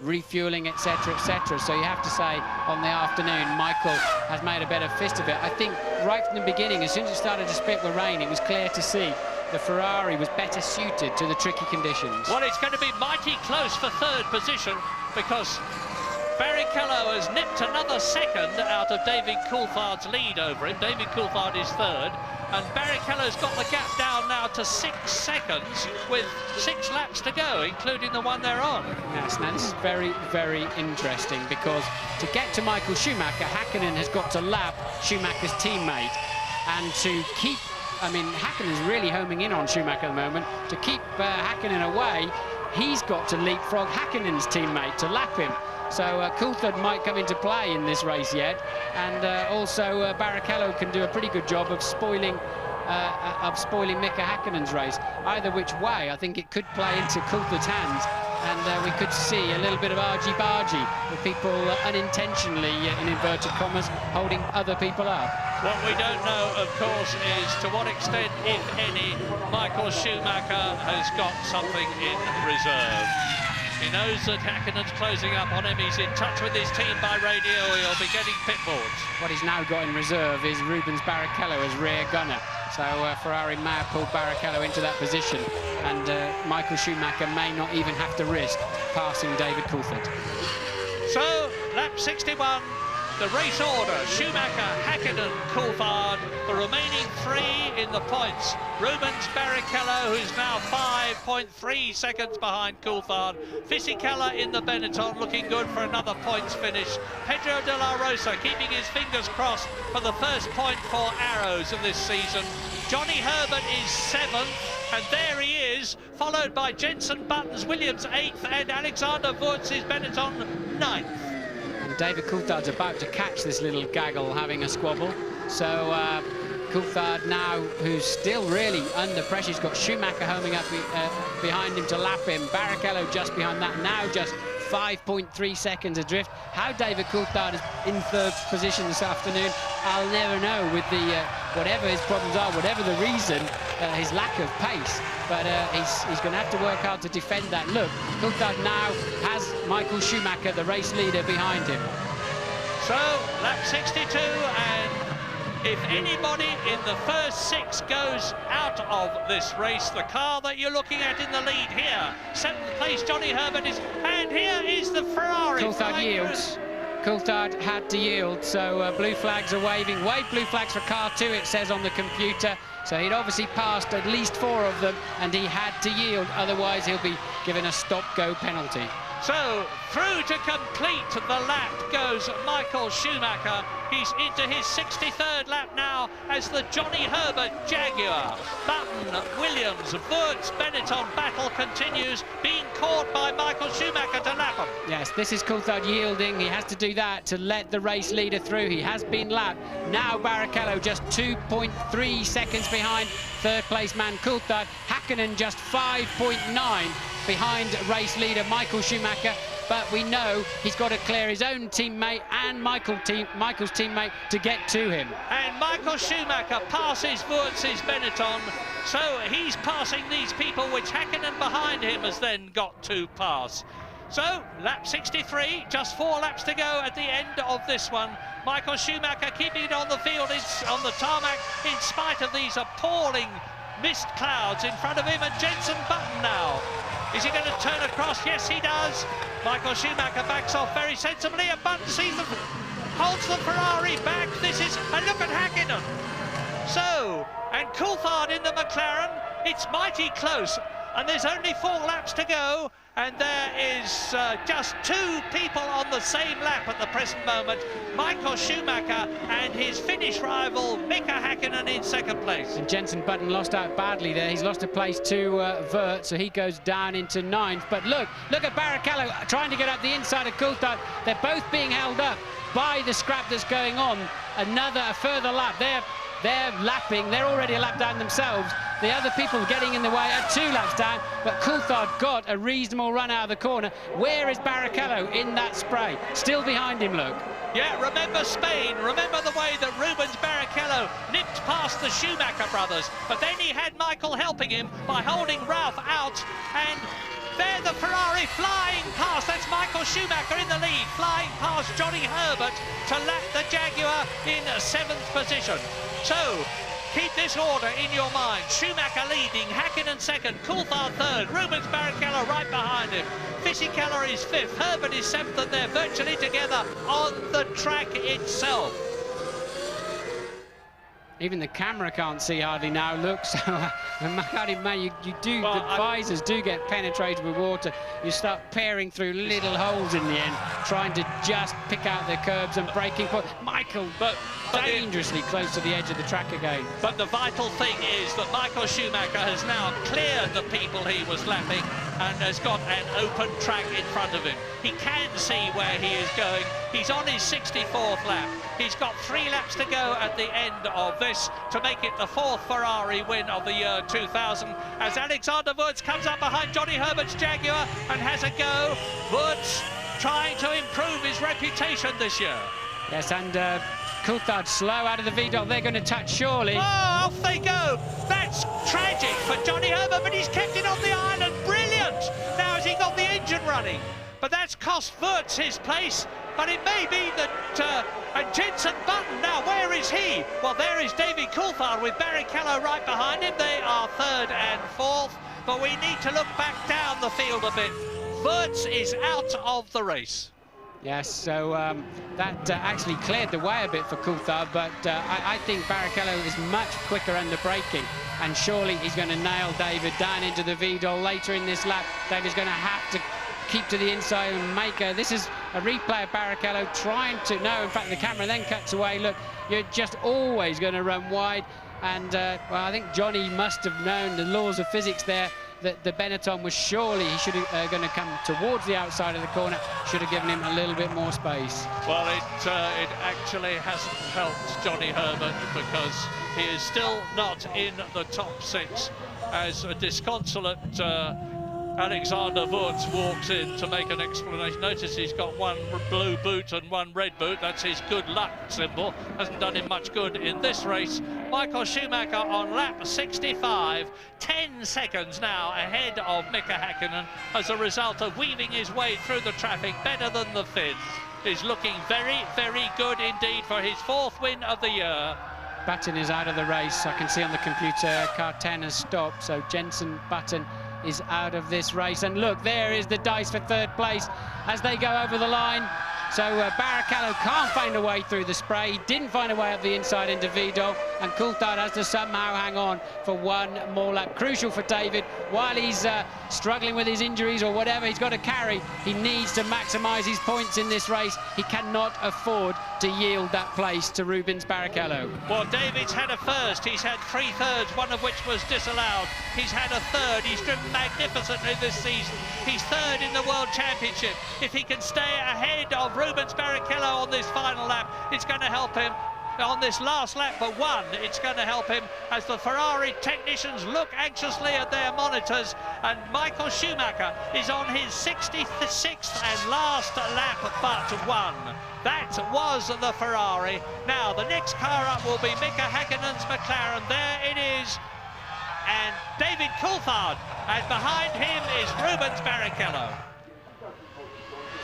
refueling, etc., etc. So you have to say, on the afternoon, Michael has made a better fist of it. I think right from the beginning, as soon as it started to spit with rain, it was clear to see the Ferrari was better suited to the tricky conditions. Well, it's going to be mighty close for third position, because Barrichello has nipped another second out of David Coulthard's lead over him. David Coulthard is third. and Barrichello's got the gap down now to 6 seconds with 6 laps to go, including the one they're on. Yes, now this is very, very interesting, because to get to Michael Schumacher, Häkkinen has got to lap Schumacher's teammate, and to keep, I mean, Häkkinen's really homing in on Schumacher at the moment. To keep Häkkinen away, he's got to leapfrog Häkkinen's teammate to lap him. So Coulthard might come into play in this race yet, and also Barrichello can do a pretty good job of spoiling Mika Häkkinen's race. Either which way, I think it could play into Coulthard's hands, and we could see a little bit of argy-bargy with people unintentionally, in inverted commas, holding other people up. What we don't know, of course, is to what extent, if any, Michael Schumacher has got something in reserve. He knows that Häkkinen's closing up on him. He's in touch with his team by radio. He'll be getting pit boards. What he's now got in reserve is Rubens Barrichello as rear gunner. So Ferrari may have pulled Barrichello into that position, and Michael Schumacher may not even have to risk passing David Coulthard. So, lap 61, the race order: Schumacher, Häkkinen, Coulthard. The remaining 3 in the points: Rubens Barrichello, who's now 5.3 seconds behind Coulthard. Fisichella in the Benetton, looking good for another points finish. Pedro de la Rosa keeping his fingers crossed for the first point for Arrows of this season. Johnny Herbert is 7th, and there he is, followed by Jenson Button's Williams 8th, and Alexander Wurtz's Benetton 9th. David Coulthard's about to catch this little gaggle having a squabble. So Coulthard now, who's still really under pressure, he's got Schumacher homing up behind him to lap him. Barrichello just behind that, now just 5.3 seconds adrift. How David Coulthard is in 3rd position this afternoon, I'll never know, with the whatever his problems are, whatever the reason, his lack of pace. But he's going to have to work hard to defend that. Look, Coulthard now has Michael Schumacher, the race leader, behind him. So, lap 62, and if anybody in the first 6 goes out of this race, the car that you're looking at in the lead here, 7th place Johnny Herbert is, and here is the Ferrari. Coulthard yields. Coulthard had to yield, so blue flags are waving. Wave blue flags for car 2, it says on the computer. So he'd obviously passed at least 4 of them, and he had to yield, otherwise he'll be given a stop-go penalty. So, through to complete the lap goes Michael Schumacher. He's into his 63rd lap now as the Johnny Herbert Jaguar. Button, Williams, Wurtz, Benetton battle continues, being caught by Michael Schumacher to lap him. Yes, this is Coulthard yielding. He has to do that to let the race leader through. He has been lapped. Now Barrichello just 2.3 seconds behind 3rd place man Coulthard. Häkkinen just 5.9 behind race leader Michael Schumacher, but we know he's got to clear his own teammate and Michael's teammate to get to him. And Michael Schumacher passes Wurtz's Benetton, so he's passing these people, which Häkkinen behind him has then got to pass. So, lap 63, just 4 laps to go at the end of this one. Michael Schumacher keeping it on the field, on the tarmac, in spite of these appalling mist clouds in front of him, and Jenson Button now. Is he going to turn across? Yes, he does. Michael Schumacher backs off very sensibly, and Button sees them, holds the Ferrari back. This is, and look at Häkkinen. So, and Coulthard in the McLaren, it's mighty close, and there's only 4 laps to go, and there is just 2 people on the same lap at the present moment. Michael Schumacher and his Finnish rival Mika Häkkinen in 2nd place. And Jenson Button lost out badly there. He's lost a place to Wurtz, so he goes down into 9th. But look at Barrichello trying to get up the inside of Coulthard. They're both being held up by the scrap that's going on. A further lap. They're lapping. They're already a lap down themselves. The other people getting in the way are 2 laps down, but Coulthard got a reasonable run out of the corner. Where is Barrichello in that spray? Still behind him, look. Yeah, remember Spain. Remember the way that Rubens Barrichello nipped past the Schumacher brothers, but then he had Michael helping him by holding Ralph out, and there the Ferrari flying past. That's Michael Schumacher in the lead, flying past Johnny Herbert to lap the Jaguar in 7th position. So, keep this order in your mind. Schumacher leading, Häkkinen 2nd, Coulthard 3rd, Rubens Barrichello right behind him. Fisichella is 5th, Herbert is 7th, and they're virtually together on the track itself. Even the camera can't see hardly now, look, so the visors do get penetrated with water. You start peering through little holes in the end, trying to just pick out the curbs and braking point. Michael, but dangerously close to the edge of the track again. But the vital thing is that Michael Schumacher has now cleared the people he was lapping and has got an open track in front of him. He can see where he is going. He's on his 64th lap. He's got 3 laps to go at the end of this to make it the 4th Ferrari win of the year 2000 as Alexander Wurz comes up behind Johnny Herbert's Jaguar and has a go. Wurz trying to improve his reputation this year. Yes, and Coulthard slow out of the Vidal. They're going to touch surely. Oh, off they go. That's tragic for Johnny Herbert, but he's kept it on the island. Brilliant. Now has he got the engine running? But that's cost Wurz his place. But it may be that and Jenson Button, now where is he? Well, there is David Coulthard with Barrichello right behind him. They are 3rd and 4th, but we need to look back down the field a bit. Wurz is out of the race. Yes, so that actually cleared the way a bit for Coulthard, but I think Barrichello is much quicker under braking, and surely he's going to nail David down into the Vidal later in this lap. David's going to have to keep to the inside and make a... This is a replay of Barrichello trying to... No, in fact, the camera then cuts away. Look, you're just always going to run wide, and well, I think Johnny must have known the laws of physics there, that the Benetton was surely, he should have going to come towards the outside of the corner, should have given him a little bit more space. Well, it actually hasn't helped Johnny Herbert because he is still not in the top 6 as a disconsolate Alexander Wurz walks in to make an explanation. Notice he's got 1 blue boot and 1 red boot. That's his good luck symbol. Hasn't done him much good in this race. Michael Schumacher on lap 65, 10 seconds now ahead of Mika Häkkinen as a result of weaving his way through the traffic better than the Finns. He's looking very, very good indeed for his 4th win of the year. Button is out of the race. I can see on the computer car 10 has stopped, so Jenson Button is out of this race. And look, there is the dice for 3rd place as they go over the line. So Barrichello can't find a way through the spray. He didn't find a way up the inside into Vidal, and Coulthard has to somehow hang on for 1 more lap. Crucial for David, while he's struggling with his injuries or whatever he's got to carry, he needs to maximise his points in this race. He cannot afford to yield that place to Rubens Barrichello. Well, David's had a first. He's had 3 thirds, one of which was disallowed. He's had a 3rd. He's driven magnificently this season. He's 3rd in the World Championship. If he can stay ahead of Rubens Barrichello on this final lap, it's going to help him. On this last lap but 1, it's going to help him as the Ferrari technicians look anxiously at their monitors, and Michael Schumacher is on his 66th and last lap but 1. That was the Ferrari. Now the next car up will be Mika Häkkinen's McLaren. There it is, and David Coulthard, and behind him is Rubens Barrichello.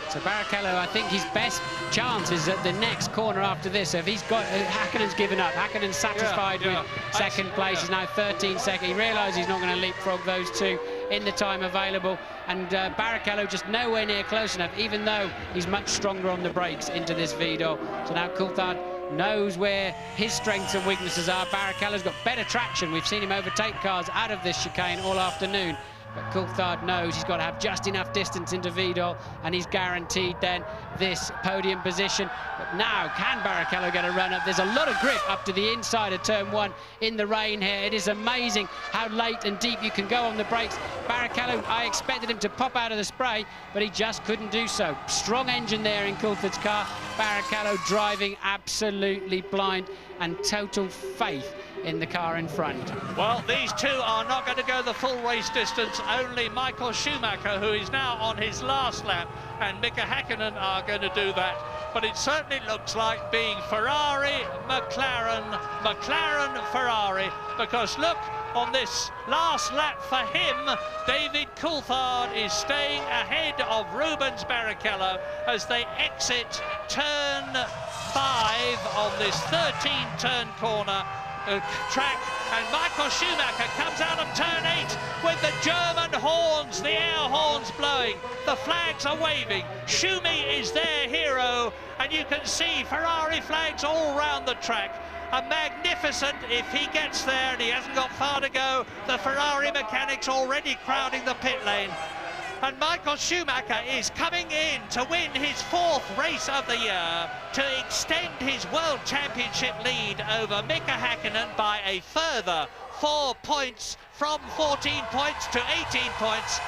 So Barrichello, I think his best chance is at the next corner after this. So if he's got... Häkkinen's given up. Häkkinen's satisfied with 2nd place. He's now 13 second. He realises he's not going to leapfrog those 2 in the time available. And Barrichello just nowhere near close enough, even though he's much stronger on the brakes into this Vidal. So now Coulthard knows where his strengths and weaknesses are. Barrichello's got better traction. We've seen him overtake cars out of this chicane all afternoon. But Coulthard knows he's got to have just enough distance into Vidal, and he's guaranteed then this podium position. But now, can Barrichello get a run up? There's a lot of grip up to the inside of turn 1 in the rain here. It is amazing how late and deep you can go on the brakes. Barrichello, I expected him to pop out of the spray, but he just couldn't do so. Strong engine there in Coulthard's car. Barrichello driving absolutely blind, and total faith in the car in front. Well, these 2 are not going to go the full race distance. Only Michael Schumacher, who is now on his last lap, and Mika Häkkinen are going to do that. But it certainly looks like being Ferrari, McLaren, McLaren, Ferrari, because look, on this last lap for him, David Coulthard is staying ahead of Rubens Barrichello as they exit turn 5 on this 13-turn corner track, and Michael Schumacher comes out of turn 8 with the German horns, the air horns blowing, the flags are waving. Schumi is their hero, and you can see Ferrari flags all round the track. A magnificent, if he gets there and he hasn't got far to go, the Ferrari mechanics already crowding the pit lane. And Michael Schumacher is coming in to win his 4th race of the year to extend his World Championship lead over Mika Häkkinen by a further 4 points, from 14 points to 18 points.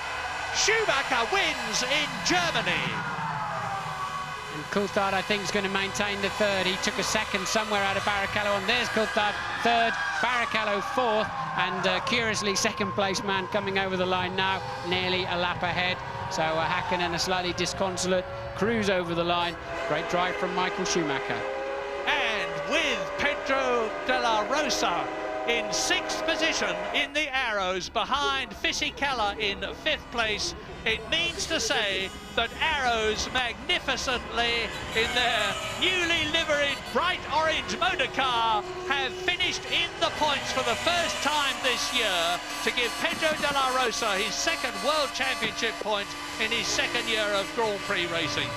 Schumacher wins in Germany. And Coulthard, I think, is going to maintain the 3rd. He took a 2nd somewhere out of Barrichello, and there's Coulthard 3rd, Barrichello 4th, and curiously 2nd place man coming over the line now, nearly a lap ahead. So Häkkinen, a slightly disconsolate cruise over the line. Great drive from Michael Schumacher. And with Pedro de la Rosa in 6th position in the Arrows, behind Fisichella in 5th place, it means to say that Arrows magnificently in their newly liveried bright orange motor car have finished in the points for the first time this year to give Pedro de la Rosa his 2nd World Championship point in his 2nd year of Grand Prix racing.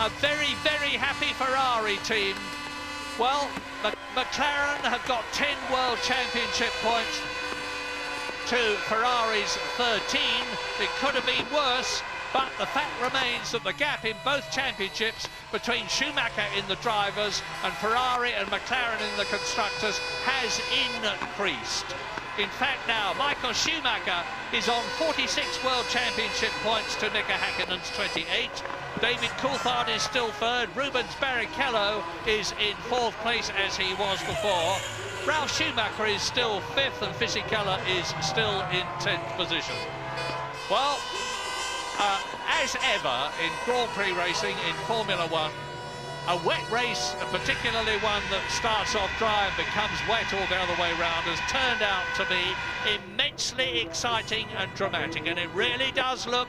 A very, very happy Ferrari team. Well, McLaren have got 10 World Championship points to Ferrari's 13. It could have been worse, but the fact remains that the gap in both championships between Schumacher in the drivers and Ferrari and McLaren in the constructors has increased. In fact, now Michael Schumacher is on 46 World Championship points to Mika Häkkinen's 28. David Coulthard is still 3rd. Rubens Barrichello is in 4th place as he was before. Ralf Schumacher is still 5th and Fisichella is still in 10th position. Well, as ever in Grand Prix racing in Formula 1, a wet race, particularly one that starts off dry and becomes wet all the other way round, has turned out to be immensely exciting and dramatic, and it really does look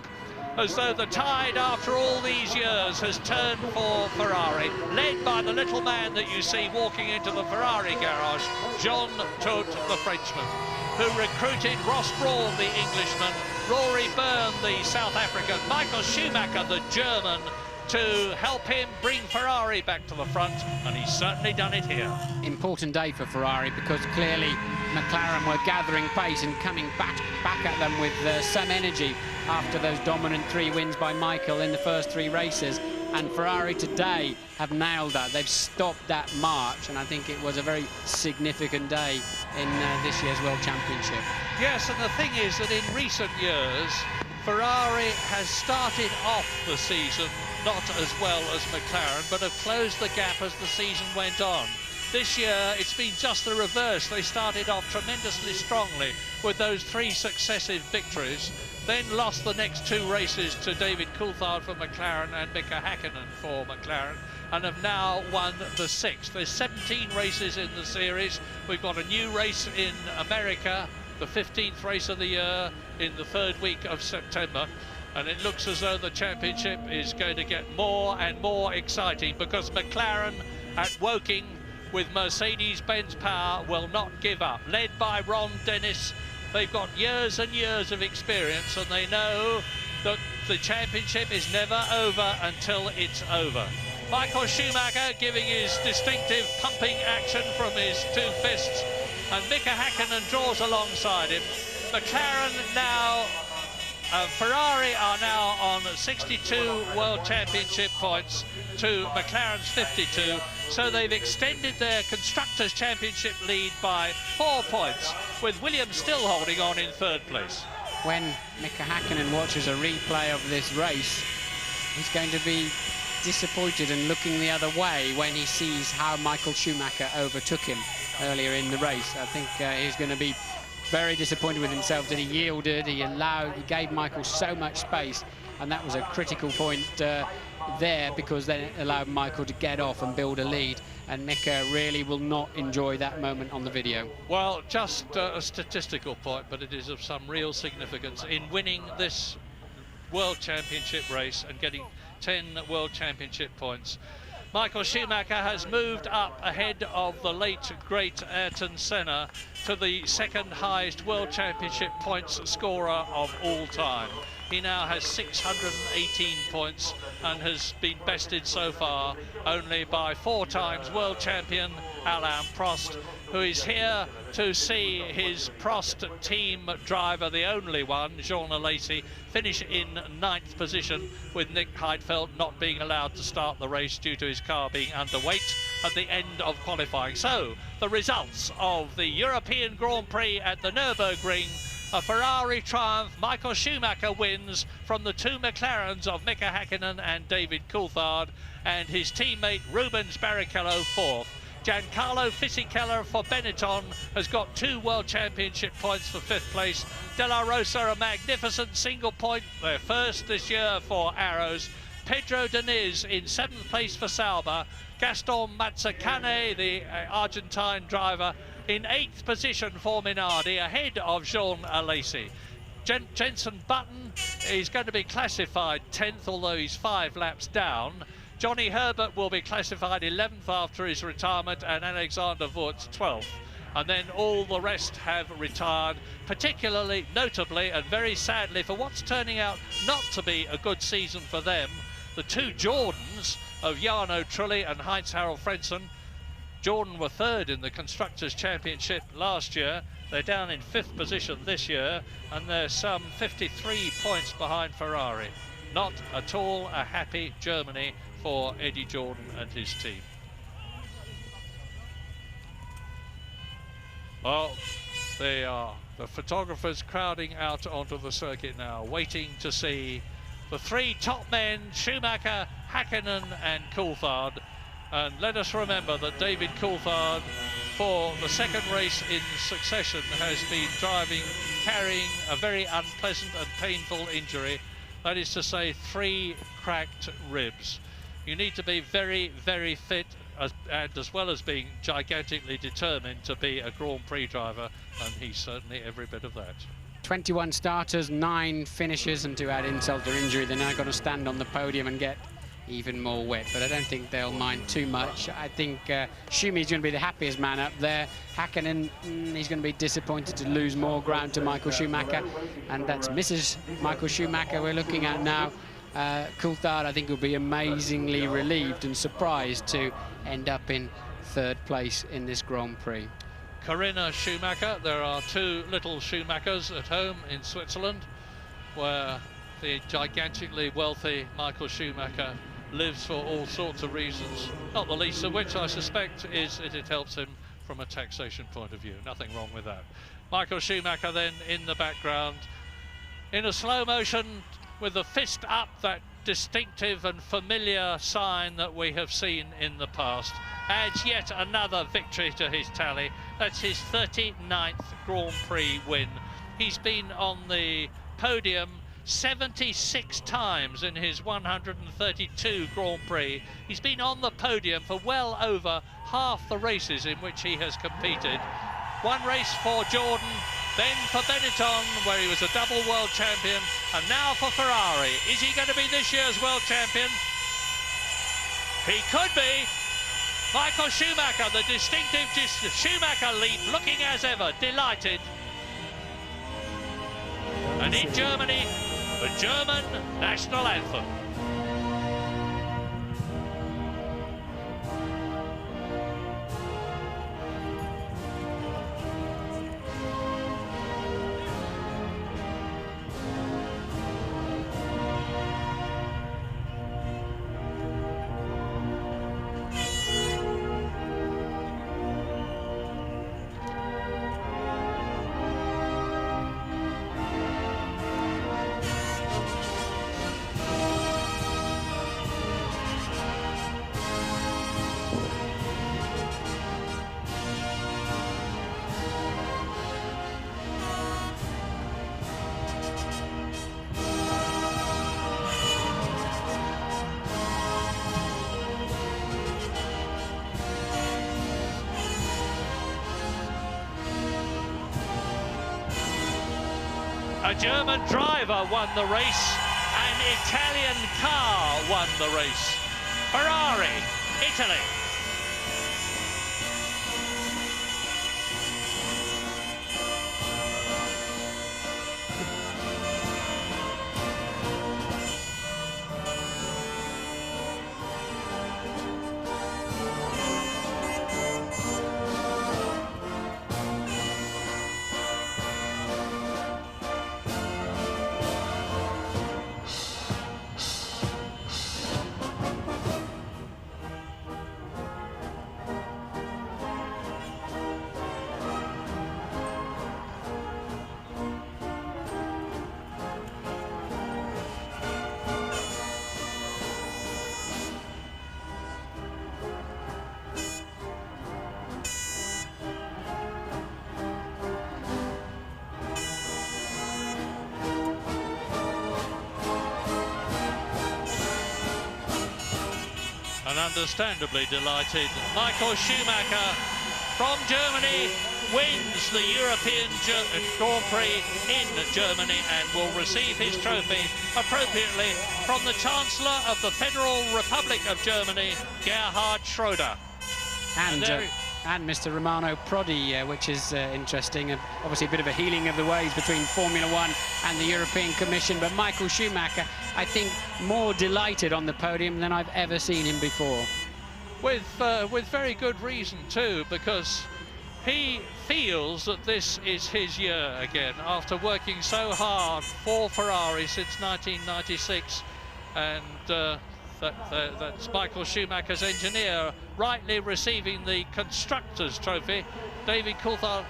as though the tide after all these years has turned for Ferrari, led by the little man that you see walking into the Ferrari garage, Jean Todt, the Frenchman, who recruited Ross Brawn, the Englishman, Rory Byrne, the South African, Michael Schumacher, the German, to help him bring Ferrari back to the front, and he's certainly done it here. Important day for Ferrari, because clearly McLaren were gathering pace and coming back at them with some energy after those dominant 3 wins by Michael in the first 3 races. And Ferrari today have nailed that. They've stopped that march, and I think it was a very significant day in this year's World Championship. Yes, and the thing is that in recent years, Ferrari has started off the season not as well as McLaren, but have closed the gap as the season went on. This year, it's been just the reverse. They started off tremendously strongly with those 3 successive victories, then lost the next 2 races to David Coulthard for McLaren and Mika Häkkinen for McLaren, and have now won the 6th. There's 17 races in the series. We've got a new race in America, the 15th race of the year, in the 3rd week of September. And it looks as though the championship is going to get more and more exciting, because McLaren at Woking with Mercedes-Benz power will not give up. Led by Ron Dennis, they've got years and years of experience, and they know that the championship is never over until it's over. Michael Schumacher giving his distinctive pumping action from his 2 fists, and Mika Häkkinen draws alongside him. McLaren now, Ferrari are now on 62 World Championship points to McLaren's 52, so they've extended their Constructors' Championship lead by 4 points, with Williams still holding on in 3rd place. When Mika Häkkinen watches a replay of this race, he's going to be disappointed and looking the other way when he sees how Michael Schumacher overtook him earlier in the race. I think he's going to be very disappointed with himself that he yielded. He gave Michael so much space, and that was a critical point there, because then it allowed Michael to get off and build a lead, and Mika really will not enjoy that moment on the video. Well, just a statistical point, but it is of some real significance. In winning this World Championship race and getting 10 World Championship points, Michael Schumacher has moved up ahead of the late, great Ayrton Senna to the 2nd highest World Championship points scorer of all time. He now has 618 points and has been bested so far only by 4 times world champion Alain Prost, who is here to see his Prost team driver, the only one, Jean Alesi, finish in 9th position, with Nick Heidfeld not being allowed to start the race due to his car being underweight at the end of qualifying. So, the results of the European Grand Prix at the Nürburgring: a Ferrari triumph. Michael Schumacher wins from the two McLarens of Mika Häkkinen and David Coulthard, and his teammate Rubens Barrichello 4th. Giancarlo Fisichella for Benetton has got 2 World Championship points for 5th place. De La Rosa, a magnificent single point, their first this year for Arrows. Pedro Diniz in 7th place for Sauber. Gaston Mazzacane, the Argentine driver, in 8th position for Minardi, ahead of Jean Alesi. Jenson Button is going to be classified 10th, although he's 5 laps down. Johnny Herbert will be classified 11th after his retirement, and Alexander Wurz 12th. And then all the rest have retired, particularly, notably, and very sadly, for what's turning out not to be a good season for them, the two Jordans of Jarno Trulli and Heinz-Harald Frentzen. Jordan were 3rd in the Constructors' Championship last year. They're down in 5th position this year, and they're some 53 points behind Ferrari. Not at all a happy Germany for Eddie Jordan and his team. Well, they are the photographers crowding out onto the circuit now, waiting to see the 3 top men, Schumacher, Häkkinen and Coulthard. And let us remember that David Coulthard, for the 2nd race in succession, has been carrying a very unpleasant and painful injury. That is to say, 3 cracked ribs. You need to be very, very fit, and as well as being gigantically determined to be a Grand Prix driver, and he's certainly every bit of that. 21 starters, 9 finishers, and to add insult to injury, they're now going to stand on the podium and get even more wet, but I don't think they'll mind too much. I think Schumi's going to be the happiest man up there. Häkkinen, he's going to be disappointed to lose more ground to Michael Schumacher, and that's Mrs. Michael Schumacher we're looking at now. Coulthard, I think, will be amazingly relieved and surprised to end up in 3rd place in this Grand Prix. Corinna Schumacher, there are 2 little Schumachers at home in Switzerland, where the gigantically wealthy Michael Schumacher lives for all sorts of reasons, not the least of which, I suspect, is that it helps him from a taxation point of view. Nothing wrong with that. Michael Schumacher then in the background, in a slow motion, with the fist up, that distinctive and familiar sign that we have seen in the past, adds yet another victory to his tally. That's his 39th Grand Prix win. He's been on the podium 76 times in his 132 Grand Prix. He's been on the podium for well over half the races in which he has competed. 1 race for Jordan, then for Benetton, where he was a double world champion, and now for Ferrari. Is he going to be this year's world champion? He could be. Michael Schumacher, the distinctive Schumacher leap, looking as ever delighted. And in Germany, the German national anthem. A German driver won the race, an Italian car won the race. Ferrari, Italy. and understandably delighted. Michael Schumacher from Germany wins the European Grand Prix in Germany and will receive his trophy appropriately from the Chancellor of the Federal Republic of Germany, Gerhard Schröder. And Mr. Romano Prodi, which is interesting. Obviously a bit of a healing of the ways between Formula One and the European Commission, but Michael Schumacher, I think, more delighted on the podium than I've ever seen him before. With very good reason too, because he feels that this is his year again after working so hard for Ferrari since 1996, and that's Michael Schumacher's engineer rightly receiving the Constructors' Trophy. David Coulthard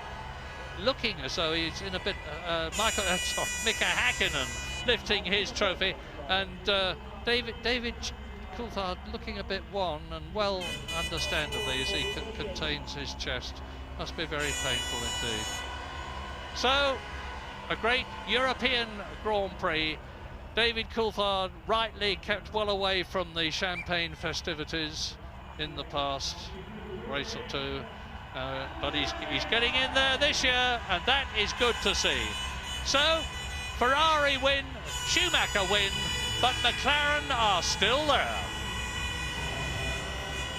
looking as though he's in a bit... Mika Häkkinen lifting his trophy, and David Coulthard looking a bit wan, and well, understandably, as he contains his chest. Must be very painful indeed. So, a great European Grand Prix. David Coulthard rightly kept well away from the champagne festivities in the past race or two, but he's getting in there this year, and that is good to see. So, Ferrari win, Schumacher win, but McLaren are still there.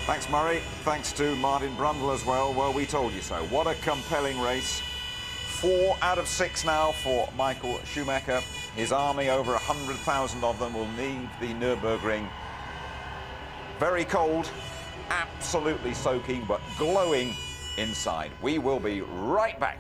Thanks, Murray. Thanks to Martin Brundle as well. Well, we told you so. What a compelling race. 4 out of 6 now for Michael Schumacher. His army, over 100,000 of them, will leave the Nürburgring very cold, absolutely soaking, but glowing inside. We will be right back.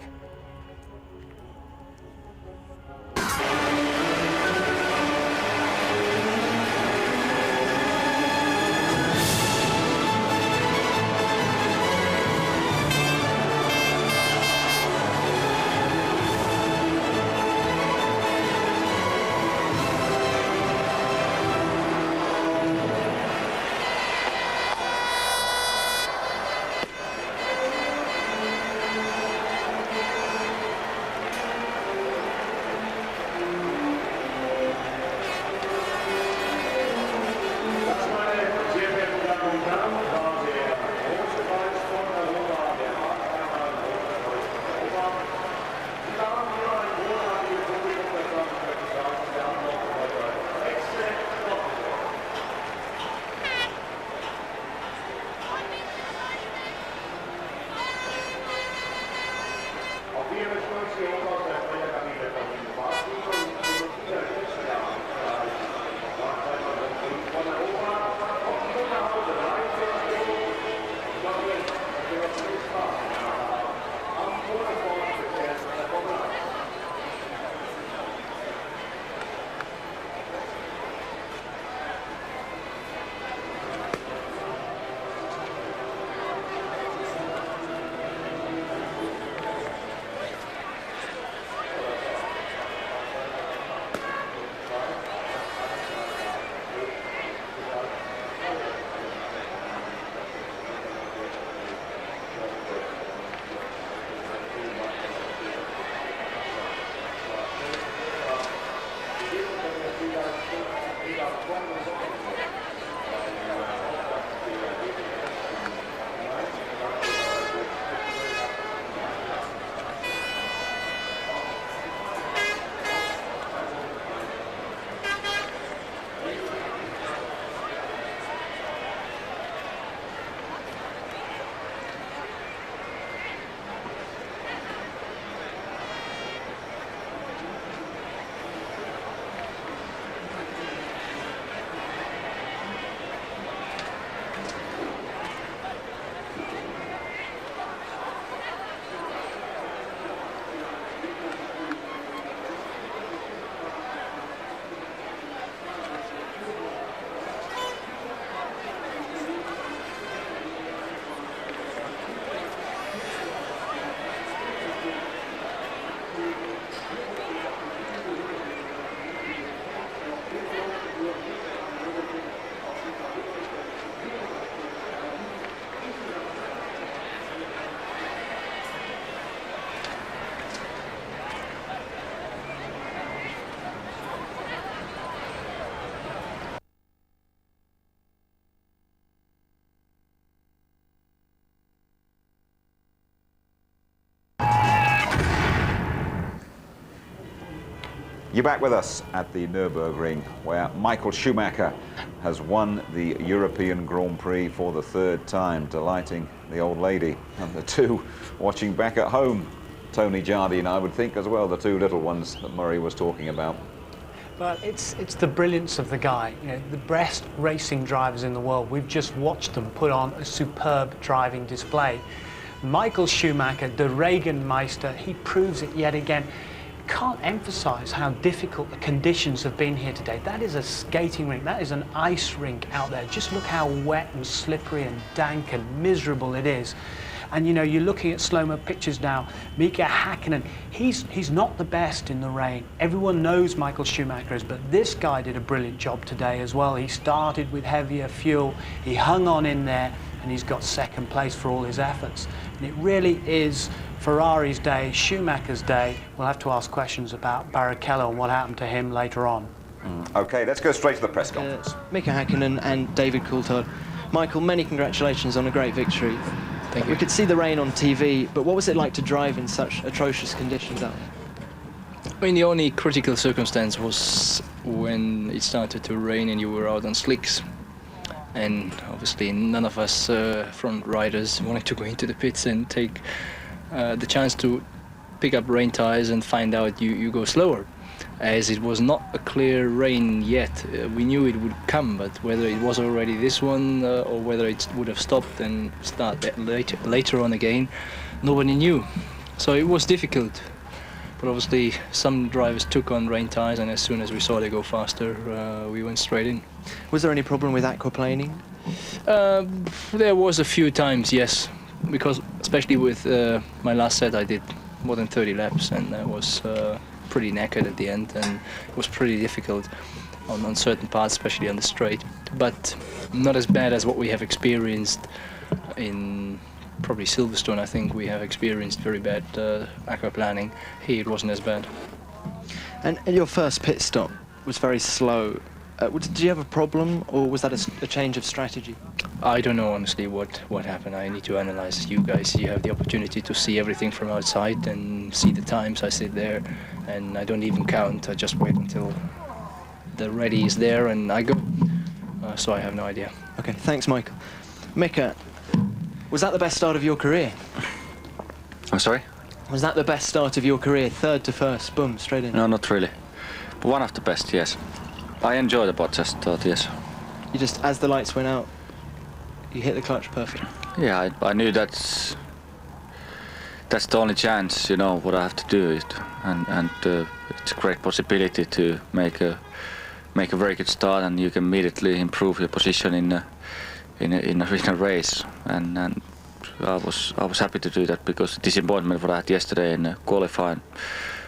You're back with us at the Nürburgring, where Michael Schumacher has won the European Grand Prix for the 3rd time, delighting the old lady and the 2 watching back at home. Tony Jardine, I would think, as well, the 2 little ones that Murray was talking about. Well, it's the brilliance of the guy. You know, the best racing drivers in the world. We've just watched them put on a superb driving display. Michael Schumacher, the Regenmeister, he proves it yet again. Can't emphasize how difficult the conditions have been here today. That is a skating rink, that is an ice rink out there. Just look how wet and slippery and dank and miserable it is. And you know, you're looking at slow-mo pictures now. Mika Häkkinen, he's not the best in the rain. Everyone knows Michael Schumacher is, but this guy did a brilliant job today as well. He started with heavier fuel, he hung on in there, and he's got 2nd place for all his efforts. And it really is Ferrari's day, Schumacher's day. We'll have to ask questions about Barrichello and what happened to him later on. OK, let's go straight to the press conference. Mika Häkkinen and David Coulthard. Michael, many congratulations on a great victory. Thank you. We could see the rain on TV, but what was it like to drive in such atrocious conditions out there? I mean, the only critical circumstance was when it started to rain and you were out on slicks. And obviously none of us front riders wanted to go into the pits and take the chance to pick up rain tires and find out you go slower. As it was not a clear rain yet, we knew it would come, but whether it was already this one or whether it would have stopped and start later on again, nobody knew. So it was difficult. But obviously some drivers took on rain tires, and as soon as we saw they go faster, we went straight in. Was there any problem with aquaplaning? There was a few times, yes, because especially with my last set I did more than 30 laps, and I was pretty knackered at the end, and it was pretty difficult on certain parts, especially on the straight, but not as bad as what we have experienced in probably Silverstone. I think we have experienced very bad aquaplaning. Here it wasn't as bad. And your first pit stop was very slow. Did you have a problem, or was that a change of strategy? I don't know honestly what happened. I need to analyze you guys. You have the opportunity to see everything from outside and see the times. I sit there and I don't even count. I just wait until the ready is there and I go. So I have no idea. Okay, thanks, Michael. Mika, was that the best start of your career? I'm sorry? Was that the best start of your career? 3rd to 1st, boom, straight in? No, not really. But one of the best, yes. I enjoyed the podcast start, yes. You just, as the lights went out, you hit the clutch perfect? Yeah, I knew that's the only chance, you know, what I have to do. And it's a great possibility to make a very good start, and you can immediately improve your position in a race. And I was happy to do that, because the disappointment what I had yesterday in qualifying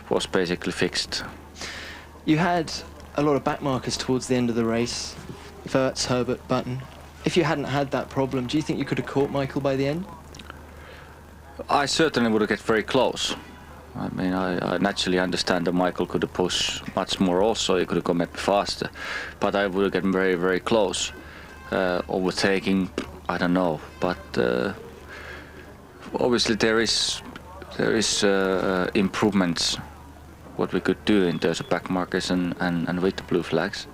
was basically fixed. You had a lot of back markers towards the end of the race. Wirtz, Herbert, Button. If you hadn't had that problem, do you think you could have caught Michael by the end? I certainly would have get very close. I mean, I naturally understand that Michael could have pushed much more also. He could have gone maybe faster. But I would have gotten very, very close. Overtaking, I don't know. But obviously there is improvements what we could do in terms of back markers and with the blue flags.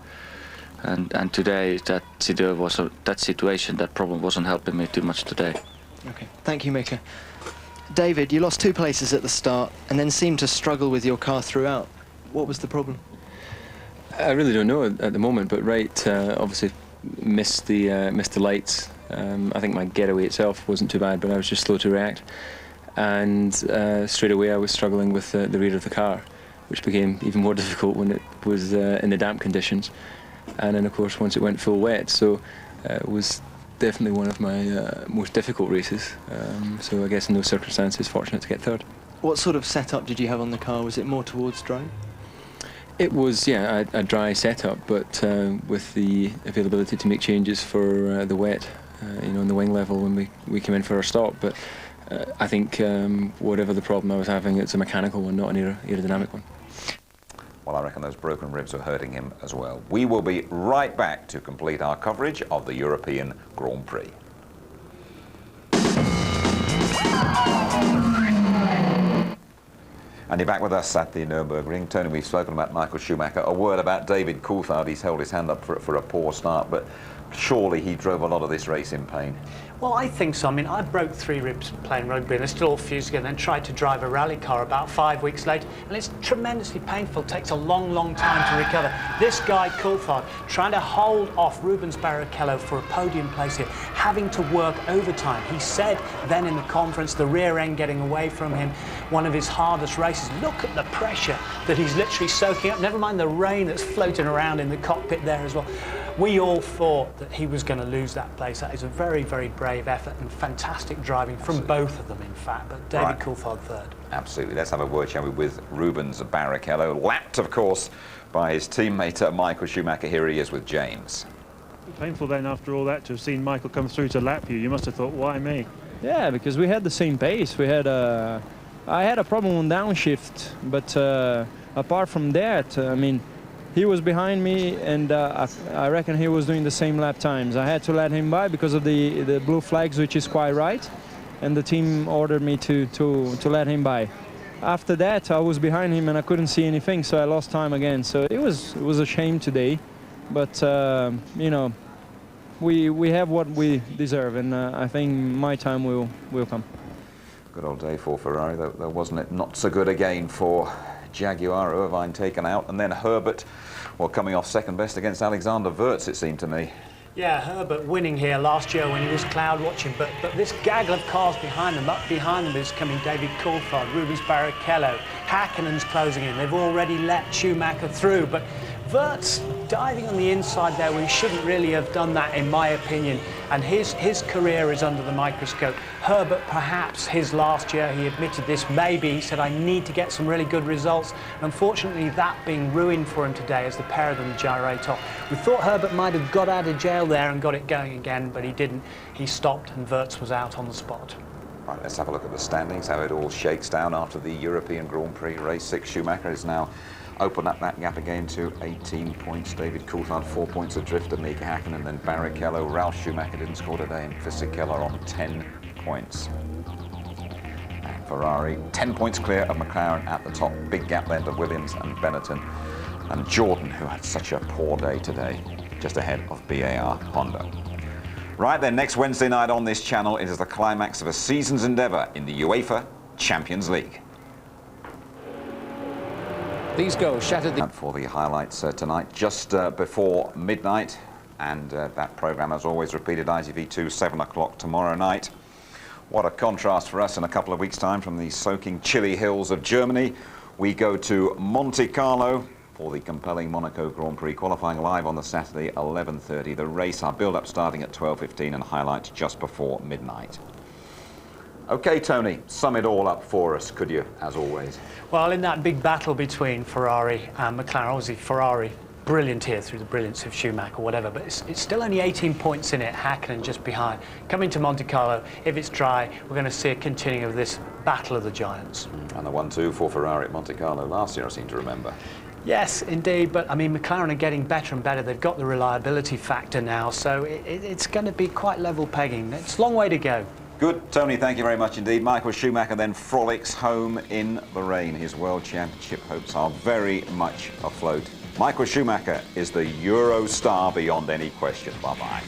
And today that situation, that problem wasn't helping me too much today. Okay, thank you, Mika. David, you lost 2 places at the start and then seemed to struggle with your car throughout. What was the problem? I really don't know at the moment, but Wright obviously missed the lights. I think my getaway itself wasn't too bad, but I was just slow to react. And straight away I was struggling with the rear of the car, which became even more difficult when it was in the damp conditions. And then, of course, once it went full wet, so it was definitely one of my most difficult races. So I guess in those circumstances, fortunate to get 3rd. What sort of setup did you have on the car? Was it more towards dry? It was, yeah, a dry setup, but with the availability to make changes for the wet, you know, in the wing level when we came in for our stop. But I think whatever the problem I was having, it's a mechanical one, not an aerodynamic one. Well, I reckon those broken ribs are hurting him as well. We will be right back to complete our coverage of the European Grand Prix. And you're back with us at the Nürburgring. Tony, we've spoken about Michael Schumacher. A word about David Coulthard. He's held his hand up for a poor start, but surely he drove a lot of this race in pain. Well, I think so. I mean, I broke 3 ribs playing rugby and I still all fused together, and then tried to drive a rally car about 5 weeks later, and it's tremendously painful. It takes a long, long time to recover. This guy, Coulthard, trying to hold off Rubens Barrichello for a podium place here, having to work overtime. He said then in the conference, the rear end getting away from him, one of his hardest races. Look at the pressure that he's literally soaking up, never mind the rain that's floating around in the cockpit there as well. We all thought that he was going to lose that place. That is a very, very brave effort and fantastic driving from both of them, in fact, but David Coulthard third. Absolutely. Let's have a word, shall we, with Rubens Barrichello, lapped, of course, by his teammate Michael Schumacher. Here he is with James. Painful then, after all that, to have seen Michael come through to lap you. You must have thought, why me? Yeah, because we had the same pace. We had I had a problem on downshift, but apart from that, I mean, he was behind me, and I reckon he was doing the same lap times. I had to let him by because of the blue flags, which is quite right, and the team ordered me to let him by. After that, I was behind him and I couldn't see anything, so I lost time again. So it was a shame today, but you know, we have what we deserve, and I think my time will come. Good old day for Ferrari, though, wasn't it? Not so good again for Jaguar. Irvine taken out, and then Herbert, well, coming off second best against Alexander Wurz, it seemed to me. Yeah, Herbert winning here last year when he was cloud watching, but this gaggle of cars behind them, up behind them is coming David Coulthard, Rubens Barrichello, Häkkinen's closing in. They've already let Schumacher through, but Wurz diving on the inside there, we shouldn't really have done that, in my opinion, and his career is under the microscope. Herbert, perhaps his last year, he admitted this, maybe he said, I need to get some really good results, and unfortunately that being ruined for him today as the pair of them gyrate off. We thought Herbert might have got out of jail there and got it going again, but he didn't. He stopped and Wurz was out on the spot. Right, let's have a look at the standings, how it all shakes down after the European Grand Prix race. 6, Schumacher is now open up that gap again to 18 points. David Coulthard 4 points adrift of Mika Häkkinen, and then Barrichello. Ralf Schumacher didn't score today, and Fisichella on 10 points. And Ferrari 10 points clear of McLaren at the top. Big gap then to Williams and Benetton, and Jordan, who had such a poor day today, just ahead of BAR Honda. Right then, next Wednesday night on this channel, it is the climax of a season's endeavour in the UEFA Champions League. These goals shattered the... For the highlights tonight, just before midnight, and that programme, as always, repeated ITV2, 7 o'clock tomorrow night. What a contrast for us in a couple of weeks' time from the soaking chilly hills of Germany. We go to Monte Carlo for the compelling Monaco Grand Prix, qualifying live on the Saturday, 11:30. The race, our build-up starting at 12:15, and highlights just before midnight. OK, Tony, sum it all up for us, could you, as always? Well, in that big battle between Ferrari and McLaren, obviously Ferrari brilliant here through the brilliance of Schumacher or whatever, but it's still only 18 points in it, Häkkinen just behind. Coming to Monte Carlo, if it's dry, we're going to see a continuing of this battle of the giants. And the 1-2 for Ferrari at Monte Carlo last year, I seem to remember. Yes, indeed, but I mean, McLaren are getting better and better. They've got the reliability factor now, so it's going to be quite level pegging. It's a long way to go. Good, Tony, thank you very much indeed. Michael Schumacher then frolics home in the rain. His World Championship hopes are very much afloat. Michael Schumacher is the Euro star beyond any question. Bye-bye.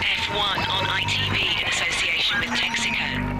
F1 on ITV in association with Texaco.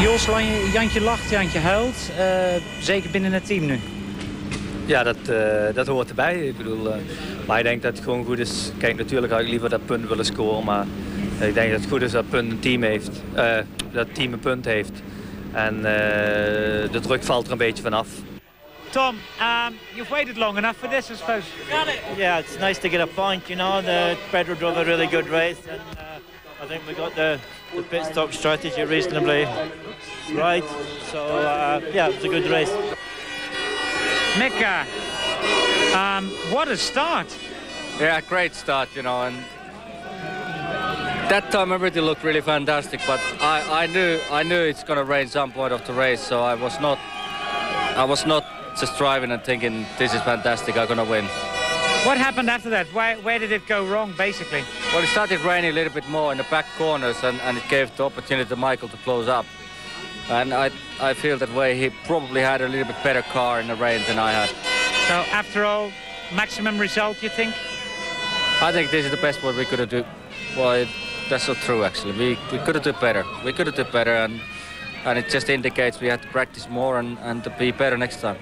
Jos, Jantje lacht, Jantje huilt. Zeker binnen het team nu. Ja, dat hoort erbij. Ik bedoel, maar ik denk dat het gewoon goed is. Kijk, natuurlijk had ik liever dat punt willen scoren, maar ik denk dat het goed is dat punt een team heeft. Dat het team een punt heeft. En de druk valt er een beetje vanaf. Tom, you've waited long enough for this, I suppose. Yeah, it's nice to get a point, you know. Pedro drove a really good race, and I think we got the pit stop strategy reasonably right. So, yeah, it was a good race. Mika, what a start. Yeah, great start, you know, and that time everything looked really fantastic, but I knew it's gonna rain some point of the race, so I was not just driving and thinking this is fantastic, I'm gonna win. What happened after that? Where did it go wrong, basically? Well, it started raining a little bit more in the back corners, and it gave the opportunity to Michael to close up. And I feel that way he probably had a little bit better car in the rain than I had. So, after all, maximum result, you think? I think this is the best what we could do. Well, that's not true, actually. We could have done better. We could have done better, and it just indicates we have to practice more and to be better next time.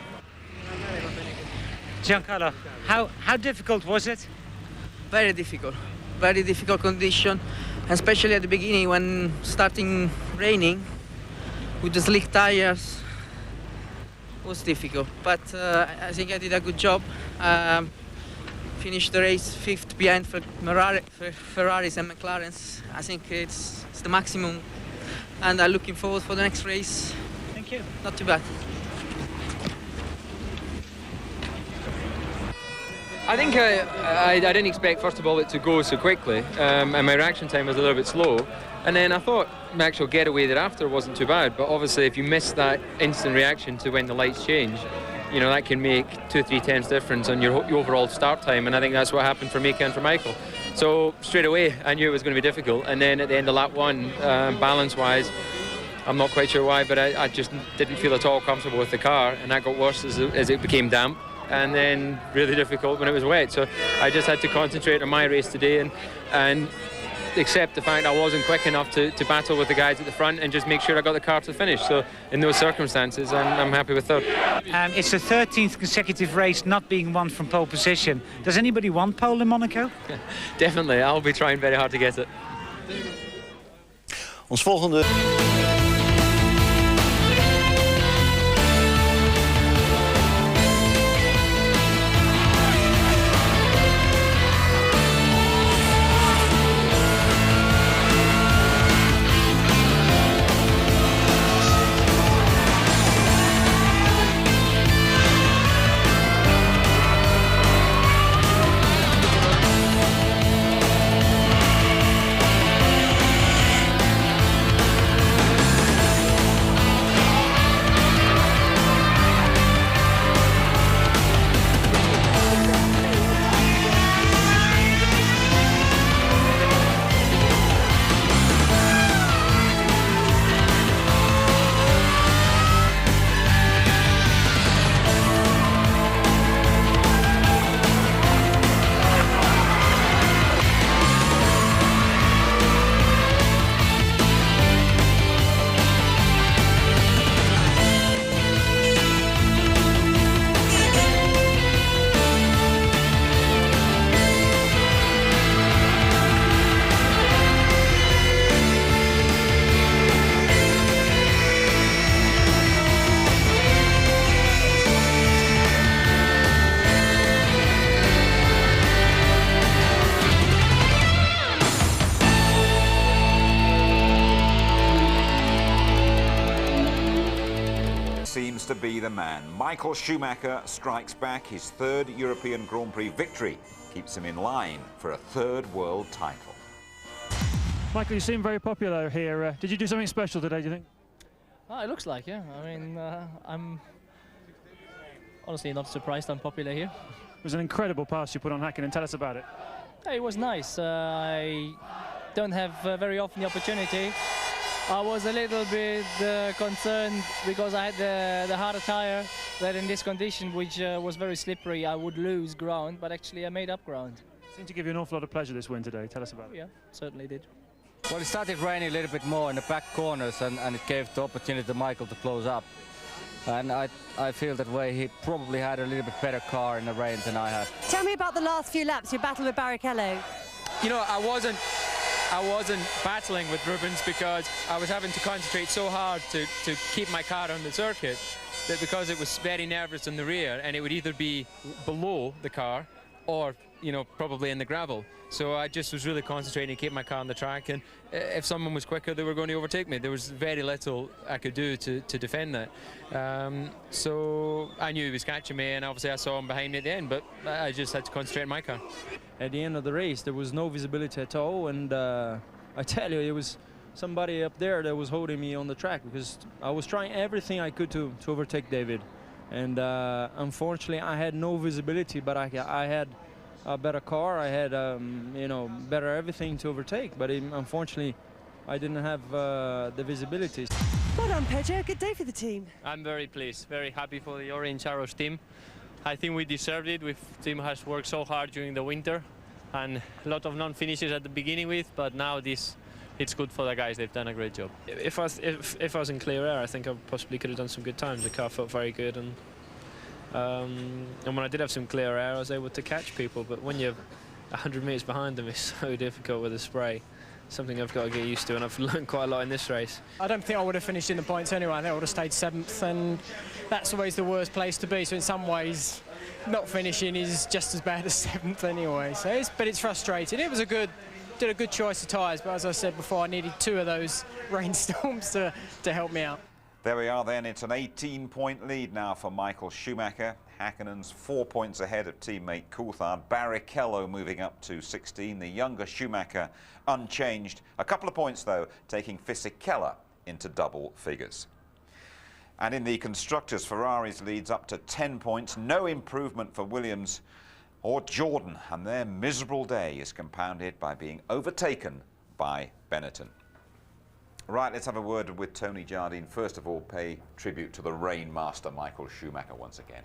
Giancarlo, how difficult was it? Very difficult condition, especially at the beginning when starting raining with the slick tires. Was difficult, but I think I did a good job. Finished the race 5th behind Ferraris and McLarens. I think it's the maximum, and I'm looking forward for the next race. Thank you. Not too bad. I think I didn't expect, first of all, it to go so quickly, and my reaction time was a little bit slow. And then I thought my actual getaway thereafter wasn't too bad, but obviously if you miss that instant reaction to when the lights change, you know, that can make 2-3 tenths difference on your overall start time, and I think that's what happened for Mika and for Michael. So straight away I knew it was going to be difficult, and then at the end of lap 1, balance-wise, I'm not quite sure why, but I just didn't feel at all comfortable with the car, and that got worse as it became damp. And then really difficult when it was wet. So I just had to concentrate on my race today and accept the fact I wasn't quick enough to battle with the guys at the front and just make sure I got the car to the finish. So in those circumstances, I'm happy with third. It's the 13th consecutive race not being won from pole position. Does anybody want pole in Monaco? Definitely, I'll be trying very hard to get it. Ons volgende... To be the man. Michael Schumacher strikes back. His 3rd European Grand Prix victory keeps him in line for a 3rd world title. Michael, you seem very popular here. Did you do something special today, do you think? Oh, it looks like, yeah. I mean, I'm honestly not surprised I'm popular here. It was an incredible pass you put on Hakkinen. Tell us about it. It was nice. I don't have very often the opportunity. I was a little bit concerned because I had the harder tire, that in this condition, which was very slippery, I would lose ground, but actually I made up ground. Seemed to give you an awful lot of pleasure this win today. Tell us about it. Yeah, certainly did. Well, it started raining a little bit more in the back corners, and it gave the opportunity to Michael to close up. And I feel that way he probably had a little bit better car in the rain than I had. Tell me about the last few laps, your battle with Barrichello. You know, I wasn't battling with Rubens because I was having to concentrate so hard to keep my car on the circuit that because it was very nervous in the rear and it would either be below the car or, you know, probably in the gravel. So I just was really concentrating to keep my car on the track, and if someone was quicker, they were going to overtake me. There was very little I could do to defend that. So I knew he was catching me, and obviously I saw him behind me at the end, but I just had to concentrate on my car. At the end of the race, there was no visibility at all, and I tell you, it was somebody up there that was holding me on the track because I was trying everything I could to overtake David. And unfortunately, I had no visibility, but I had a better car. I had, you know, better everything to overtake. But unfortunately, I didn't have the visibility. Well done, Pedro. Good day for the team. I'm very pleased, very happy for the Orange Arrows team. I think we deserved it. The team has worked so hard during the winter, and a lot of non-finishes at the beginning with, but now it's good for the guys. They've done a great job. If I was in clear air, I think I possibly could have done some good times. The car felt very good, and when I did have some clear air, I was able to catch people. But when you're 100 metres behind them, it's so difficult with the spray. Something I've got to get used to, and I've learned quite a lot in this race. I don't think I would have finished in the points anyway. I think I would have stayed 7th, and that's always the worst place to be. So in some ways, not finishing is just as bad as 7th anyway. So but it's frustrating. It was did a good choice of tyres, but as I said before, I needed 2 of those rainstorms to help me out. There we are then. It's an 18-point lead now for Michael Schumacher. Hakkinen's 4 points ahead of teammate Coulthard. Barrichello moving up to 16. The younger Schumacher unchanged. A couple of points, though, taking Fisichella into double figures. And in the constructors, Ferrari's leads up to 10 points. No improvement for Williams or Jordan, and their miserable day is compounded by being overtaken by Benetton. Right, let's have a word with Tony Jardine. First of all, pay tribute to the rain master, Michael Schumacher, once again.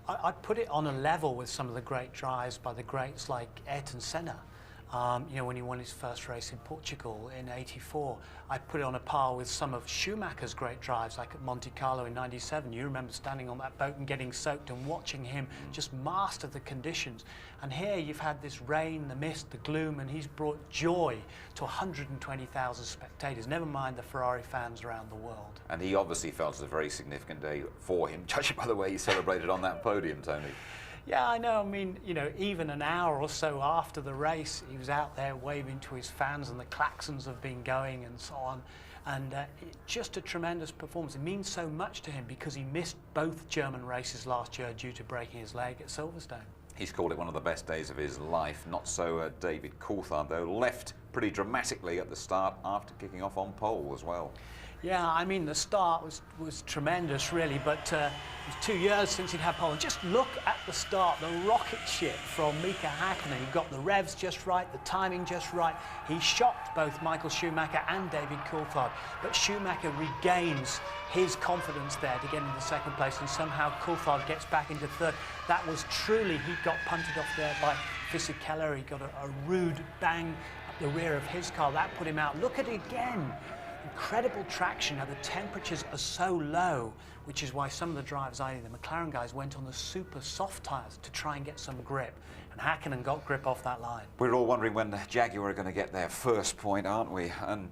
I'd put it on a level with some of the great drives by the greats like Ayrton Senna. You know, when he won his first race in Portugal in '84, I put it on a par with some of Schumacher's great drives, like at Monte Carlo in '97. You remember standing on that boat and getting soaked and watching him just master the conditions. And here you've had this rain, the mist, the gloom, and he's brought joy to 120,000 spectators, never mind the Ferrari fans around the world. And he obviously felt it was a very significant day for him, judging by the way he celebrated on that podium, Tony. Yeah, I know. I mean, you know, even an hour or so after the race, he was out there waving to his fans, and the klaxons have been going and so on. And just a tremendous performance. It means so much to him because he missed both German races last year due to breaking his leg at Silverstone. He's called it one of the best days of his life. Not so David Coulthard, though, left pretty dramatically at the start after kicking off on pole as well. Yeah, I mean, the start was tremendous, really, but it was 2 years since he'd had pole. And just look at the start, the rocket ship from Mika Hakkinen. He got the revs just right, the timing just right. He shocked both Michael Schumacher and David Coulthard, but Schumacher regains his confidence there to get into second place, and somehow Coulthard gets back into third. That was truly, he got punted off there by Fisichella. He got a rude bang up the rear of his car. That put him out. Look at it again. Incredible traction. Now the temperatures are so low, which is why some of the drivers, i.e. the McLaren guys, went on the super soft tyres to try and get some grip. And Hakkinen got grip off that line. We're all wondering when the Jaguar are going to get their first point, aren't we? And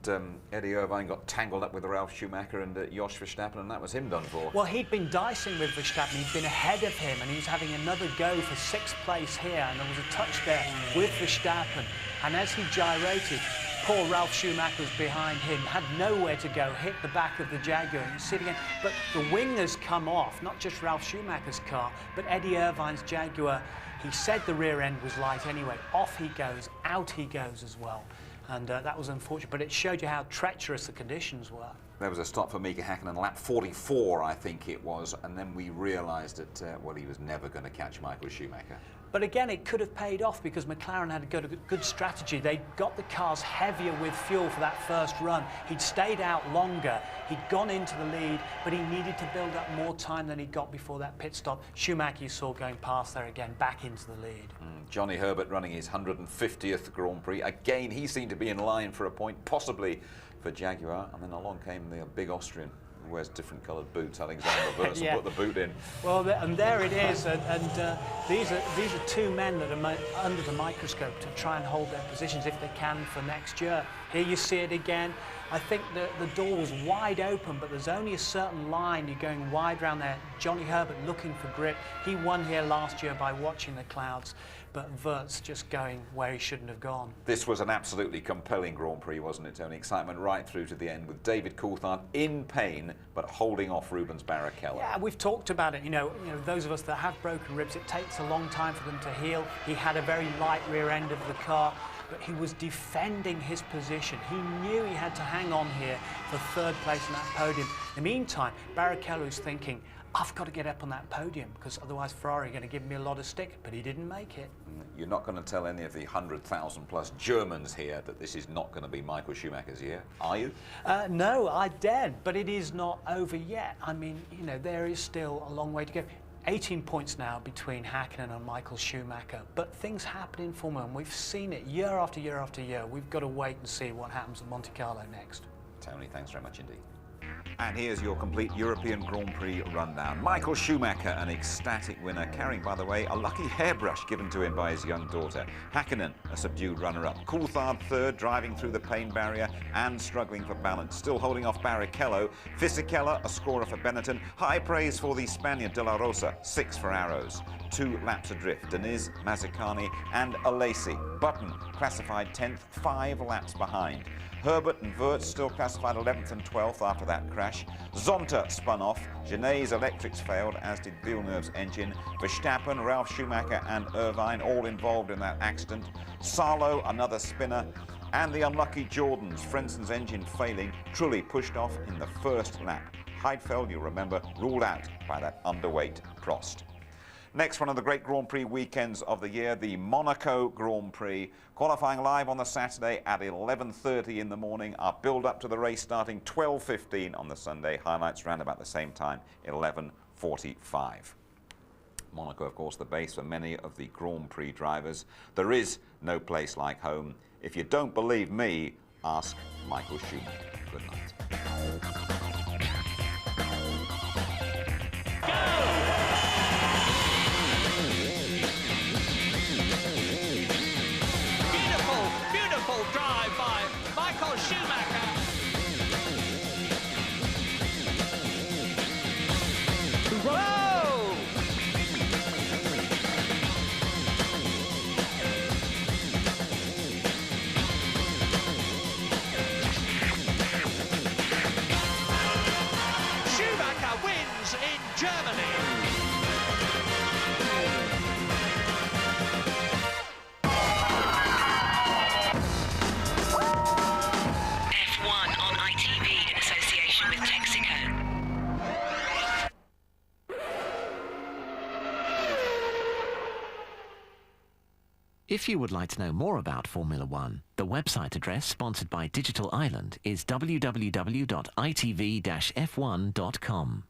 Eddie Irvine got tangled up with Ralf Schumacher and Jos Verstappen, and that was him done for. Well, he'd been dicing with Verstappen. He'd been ahead of him, and he was having another go for 6th place here. And there was a touch there with Verstappen. And as he gyrated, poor Ralf Schumacher was behind him, had nowhere to go, hit the back of the Jaguar. You see it again. But the wing has come off, not just Ralf Schumacher's car, but Eddie Irvine's Jaguar. He said the rear end was light anyway. Off he goes, out he goes as well. And that was unfortunate, but it showed you how treacherous the conditions were. There was a stop for Mika Häkkinen, lap 44, I think it was, and then we realised that, well, he was never going to catch Michael Schumacher. But again, it could have paid off because McLaren had a good strategy. They got the cars heavier with fuel for that first run. He'd stayed out longer. He'd gone into the lead, but he needed to build up more time than he got before that pit stop. Schumacher, you saw going past there again, back into the lead. Johnny Herbert running his 150th Grand Prix. Again, he seemed to be in line for a point, possibly for Jaguar, and then along came the big Austrian who wears different coloured boots, Alexander Wurz, and put the boot in. Well, and there it is, and these are two men that are under the microscope to try and hold their positions if they can for next year. Here you see it again. I think the door was wide open, but there's only a certain line. You're going wide around there. Johnny Herbert looking for grip. He won here last year by watching the clouds, but Wurz just going where he shouldn't have gone. This was an absolutely compelling Grand Prix, wasn't it, Tony? Excitement right through to the end with David Coulthard in pain, but holding off Rubens Barrichello. Yeah, we've talked about it. You know, those of us that have broken ribs, it takes a long time for them to heal. He had a very light rear end of the car, but he was defending his position. He knew he had to hang on here for third place on that podium. In the meantime, Barrichello's thinking, I've got to get up on that podium because otherwise Ferrari are going to give me a lot of stick, but he didn't make it. You're not going to tell any of the 100,000 plus Germans here that this is not going to be Michael Schumacher's year, are you? No, I daren't, but it is not over yet. I mean, you know, there is still a long way to go. 18 points now between Häkkinen and Michael Schumacher, but things happen in Formula 1. We've seen it year after year after year. We've got to wait and see what happens at Monte Carlo next. Tony, thanks very much indeed. And here's your complete European Grand Prix rundown. Michael Schumacher, an ecstatic winner, carrying, by the way, a lucky hairbrush given to him by his young daughter. Häkkinen, a subdued runner-up. Coulthard third, driving through the pain barrier and struggling for balance. Still holding off Barrichello. Fisichella, a scorer for Benetton. High praise for the Spaniard De La Rosa, 6 for Arrows. 2 laps adrift. Deniz, Mazzacani and Alesi. Button classified 10th, 5 laps behind. Herbert and Wurz still classified 11th and 12th after that crash. Zonta spun off. Genet's electrics failed, as did Villeneuve's engine. Verstappen, Ralf Schumacher and Irvine all involved in that accident. Salo, another spinner. And the unlucky Jordans, Frenson's engine failing, Trulli pushed off in the first lap. Heidfeld, you'll remember, ruled out by that underweight Prost. Next, one of the great Grand Prix weekends of the year, the Monaco Grand Prix. Qualifying live on the Saturday at 11:30 in the morning. Our build-up to the race starting 12:15 on the Sunday. Highlights round about the same time, 11:45. Monaco, of course, the base for many of the Grand Prix drivers. There is no place like home. If you don't believe me, ask Michael Schumacher. Good night. Drive by Michael Schumacher. Whoa! Schumacher wins in Germany. On ITV in association with Texaco. If you would like to know more about Formula One, the website address sponsored by Digital Island is www.itv-f1.com.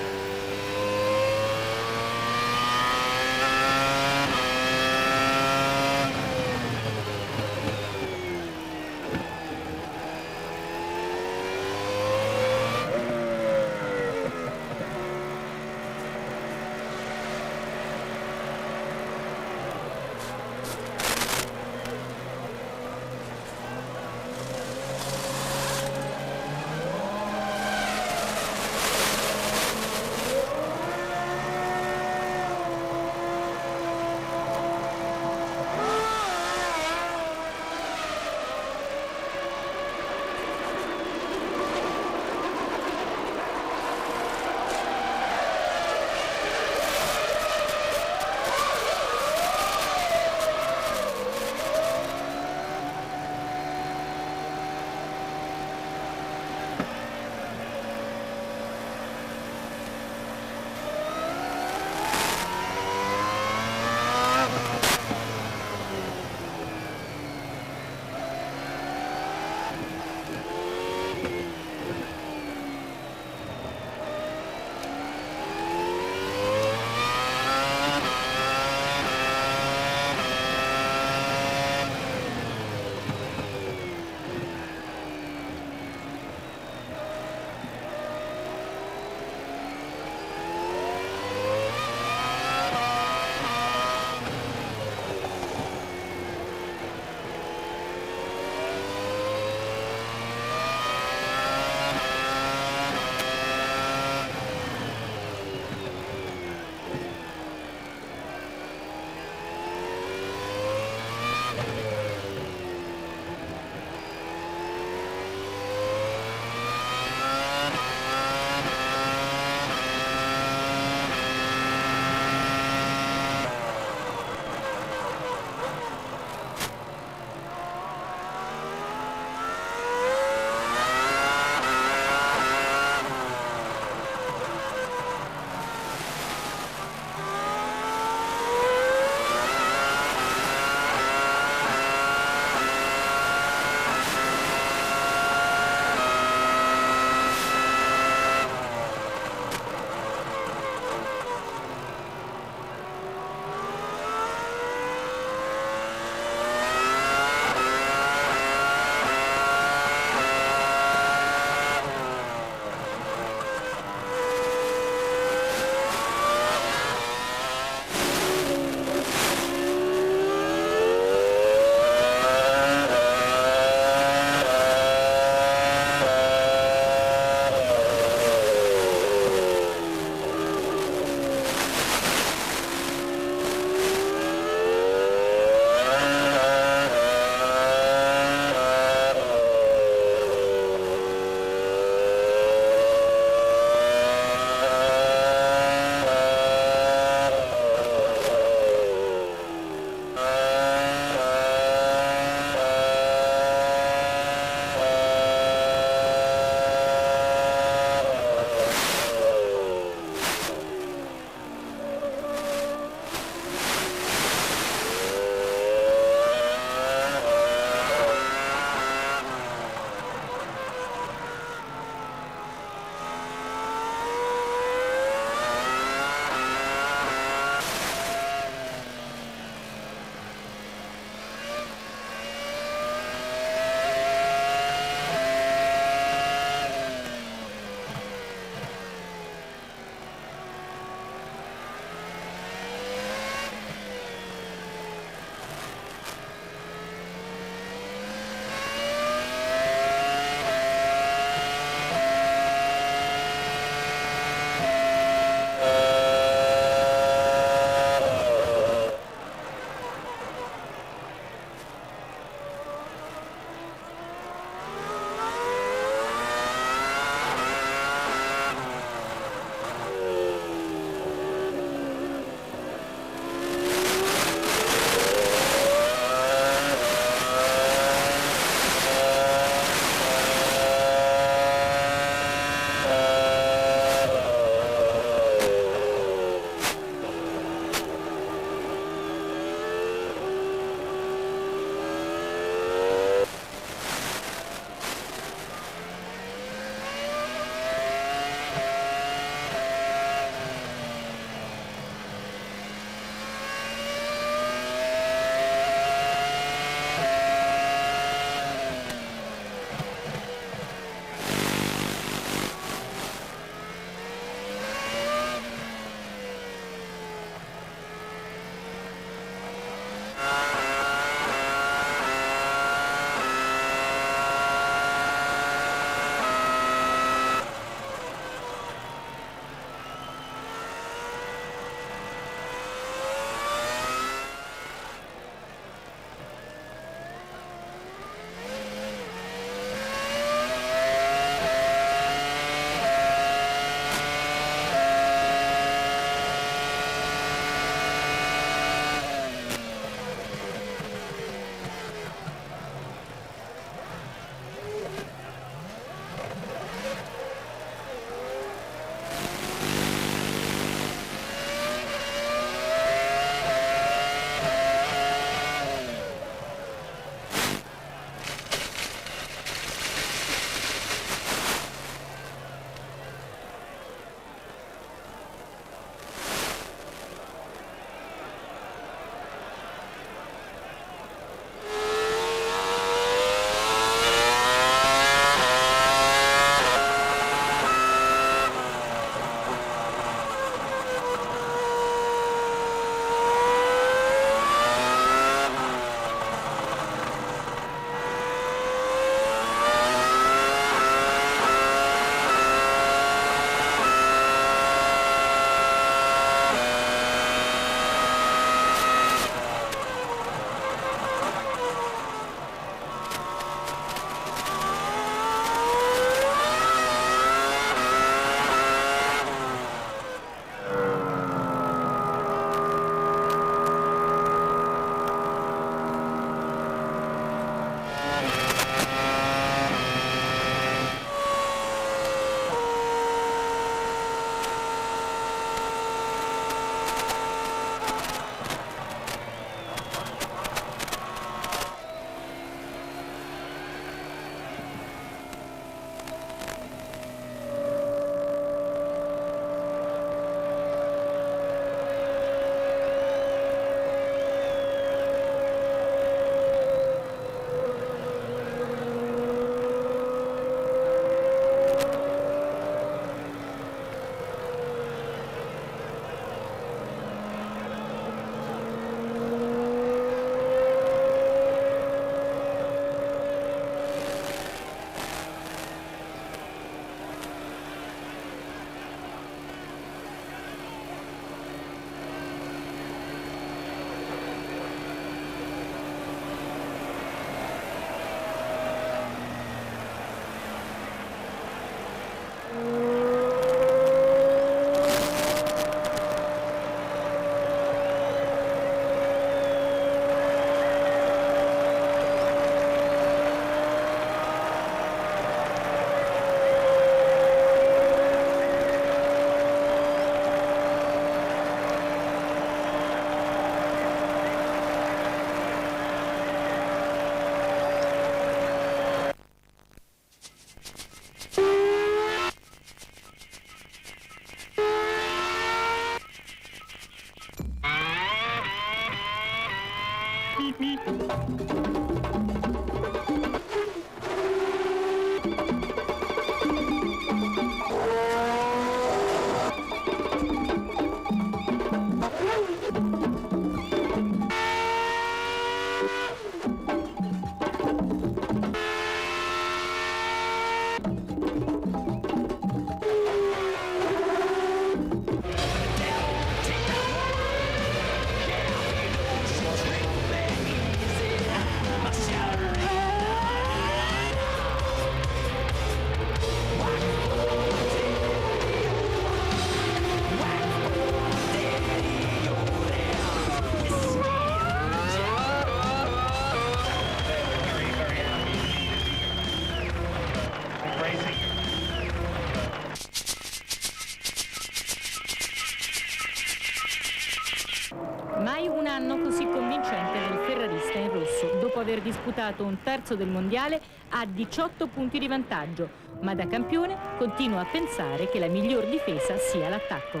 Mai un anno così convincente del ferrarista in rosso. Dopo aver disputato un terzo del mondiale ha 18 punti di vantaggio, ma da campione continua a pensare che la miglior difesa sia l'attacco.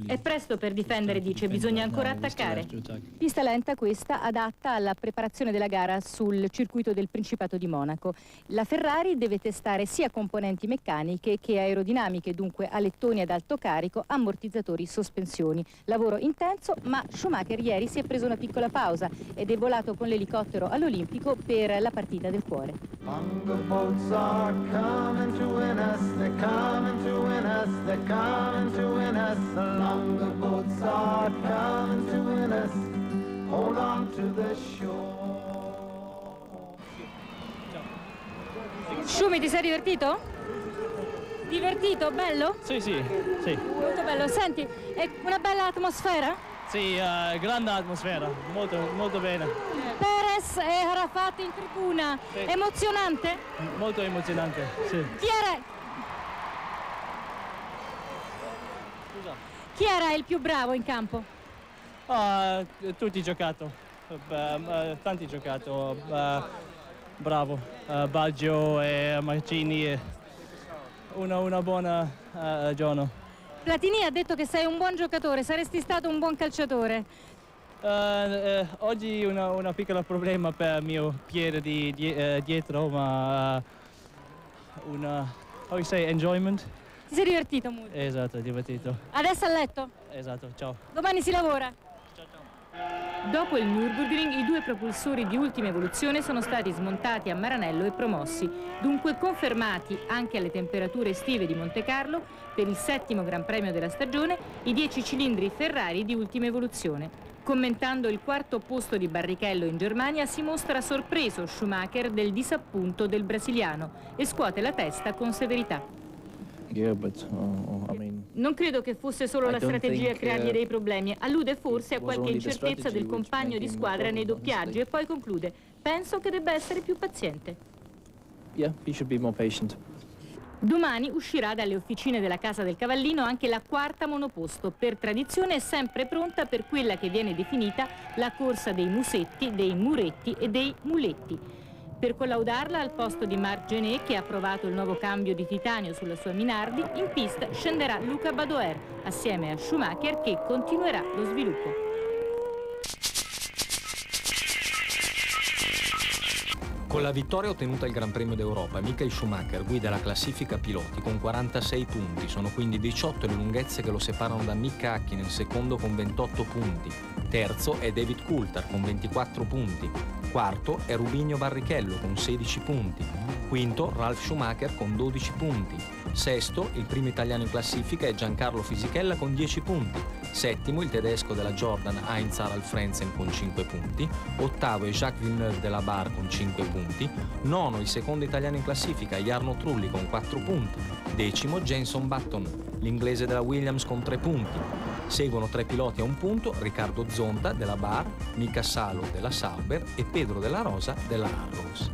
È presto per difendere, dice, bisogna ancora attaccare. Pista lenta questa, adatta alla preparazione della gara sul circuito del Principato di Monaco. La Ferrari deve testare sia componenti meccaniche che aerodinamiche, dunque alettoni ad alto carico, ammortizzatori, sospensioni. Lavoro intenso, ma Schumacher ieri si è preso una piccola pausa ed è volato con l'elicottero all'Olimpico per la partita del cuore. Coming to win us, they're coming to win us, they're coming to win us. The longer boats are coming to win us. Hold on to the shore. Schumi, ti sei divertito? Divertito? Bello? Sì. Molto bello. Senti, è una bella atmosfera? Sì, grande atmosfera, molto bene. Perez e Arafat in tribuna, sì. Emozionante? Molto emozionante, sì. Chi era il più bravo in campo? Tutti giocato, tanti giocato, bravo, Baggio e Marcini, una buona giorno. Platini ha detto che sei un buon giocatore, saresti stato un buon calciatore. Oggi una piccola problema per il mio piede dietro, ma how you say, enjoyment? Ti sei divertito molto? Esatto, divertito. Adesso a letto? Esatto, ciao. Domani si lavora? Ciao. Dopo il Nürburgring i due propulsori di ultima evoluzione sono stati smontati a Maranello e promossi, dunque confermati anche alle temperature estive di Montecarlo per il 7° Gran Premio della stagione i 10 cilindri Ferrari di ultima evoluzione. Commentando il 4° posto di Barrichello in Germania si mostra sorpreso Schumacher del disappunto del brasiliano e scuote la testa con severità. Non credo che fosse solo la strategia a creargli dei problemi. Allude forse a qualche incertezza del compagno di squadra nei doppiaggi e poi conclude: penso che debba essere più paziente. Yeah, he should be more patient. Domani uscirà dalle officine della Casa del Cavallino anche la 4ª monoposto. Per tradizione è sempre pronta per quella che viene definita la corsa dei musetti, dei muretti e dei muletti. Per collaudarla, al posto di Marc Genet, che ha provato il nuovo cambio di titanio sulla sua Minardi, in pista scenderà Luca Badoer, assieme a Schumacher, che continuerà lo sviluppo. Con la vittoria ottenuta al Gran Premio d'Europa, Michael Schumacher guida la classifica piloti con 46 punti, sono quindi 18 le lunghezze che lo separano da Mick Hakkinen, secondo con 28 punti. Terzo è David Coulthard con 24 punti. Quarto è Rubinho Barrichello con 16 punti. Quinto Ralf Schumacher con 12 punti. Sesto, il primo italiano in classifica, è Giancarlo Fisichella con 10 punti. Settimo, il tedesco della Jordan Heinz Harald Frentzen con 5 punti. Ottavo è Jacques Villeneuve della Bar con 5 punti. Nono, il secondo italiano in classifica, Jarno Trulli con 4 punti. Decimo, Jenson Button, l'inglese della Williams con 3 punti. Seguono 3 piloti a un punto, Riccardo Zonta della Bar, Mika Salo della Sauber e Pedro della Rosa della Arrows.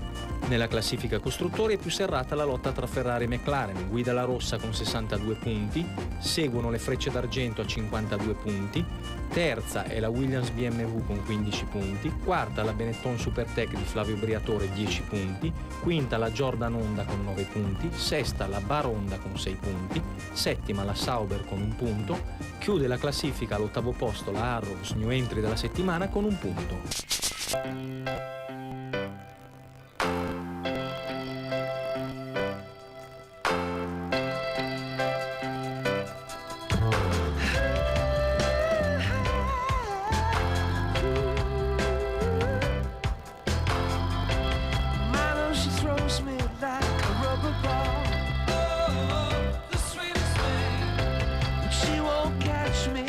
Nella classifica costruttori è più serrata la lotta tra Ferrari e McLaren, guida la rossa con 62 punti, seguono le Frecce d'Argento a 52 punti, terza è la Williams BMW con 15 punti, quarta la Benetton Supertech di Flavio Briatore 10 punti, quinta la Jordan Honda con 9 punti, sesta la Bar Honda con 6 punti, settima la Sauber con 1 punto, chiude la classifica all'8° posto la Arrows, new entry della settimana, con 1 punto. She won't catch me.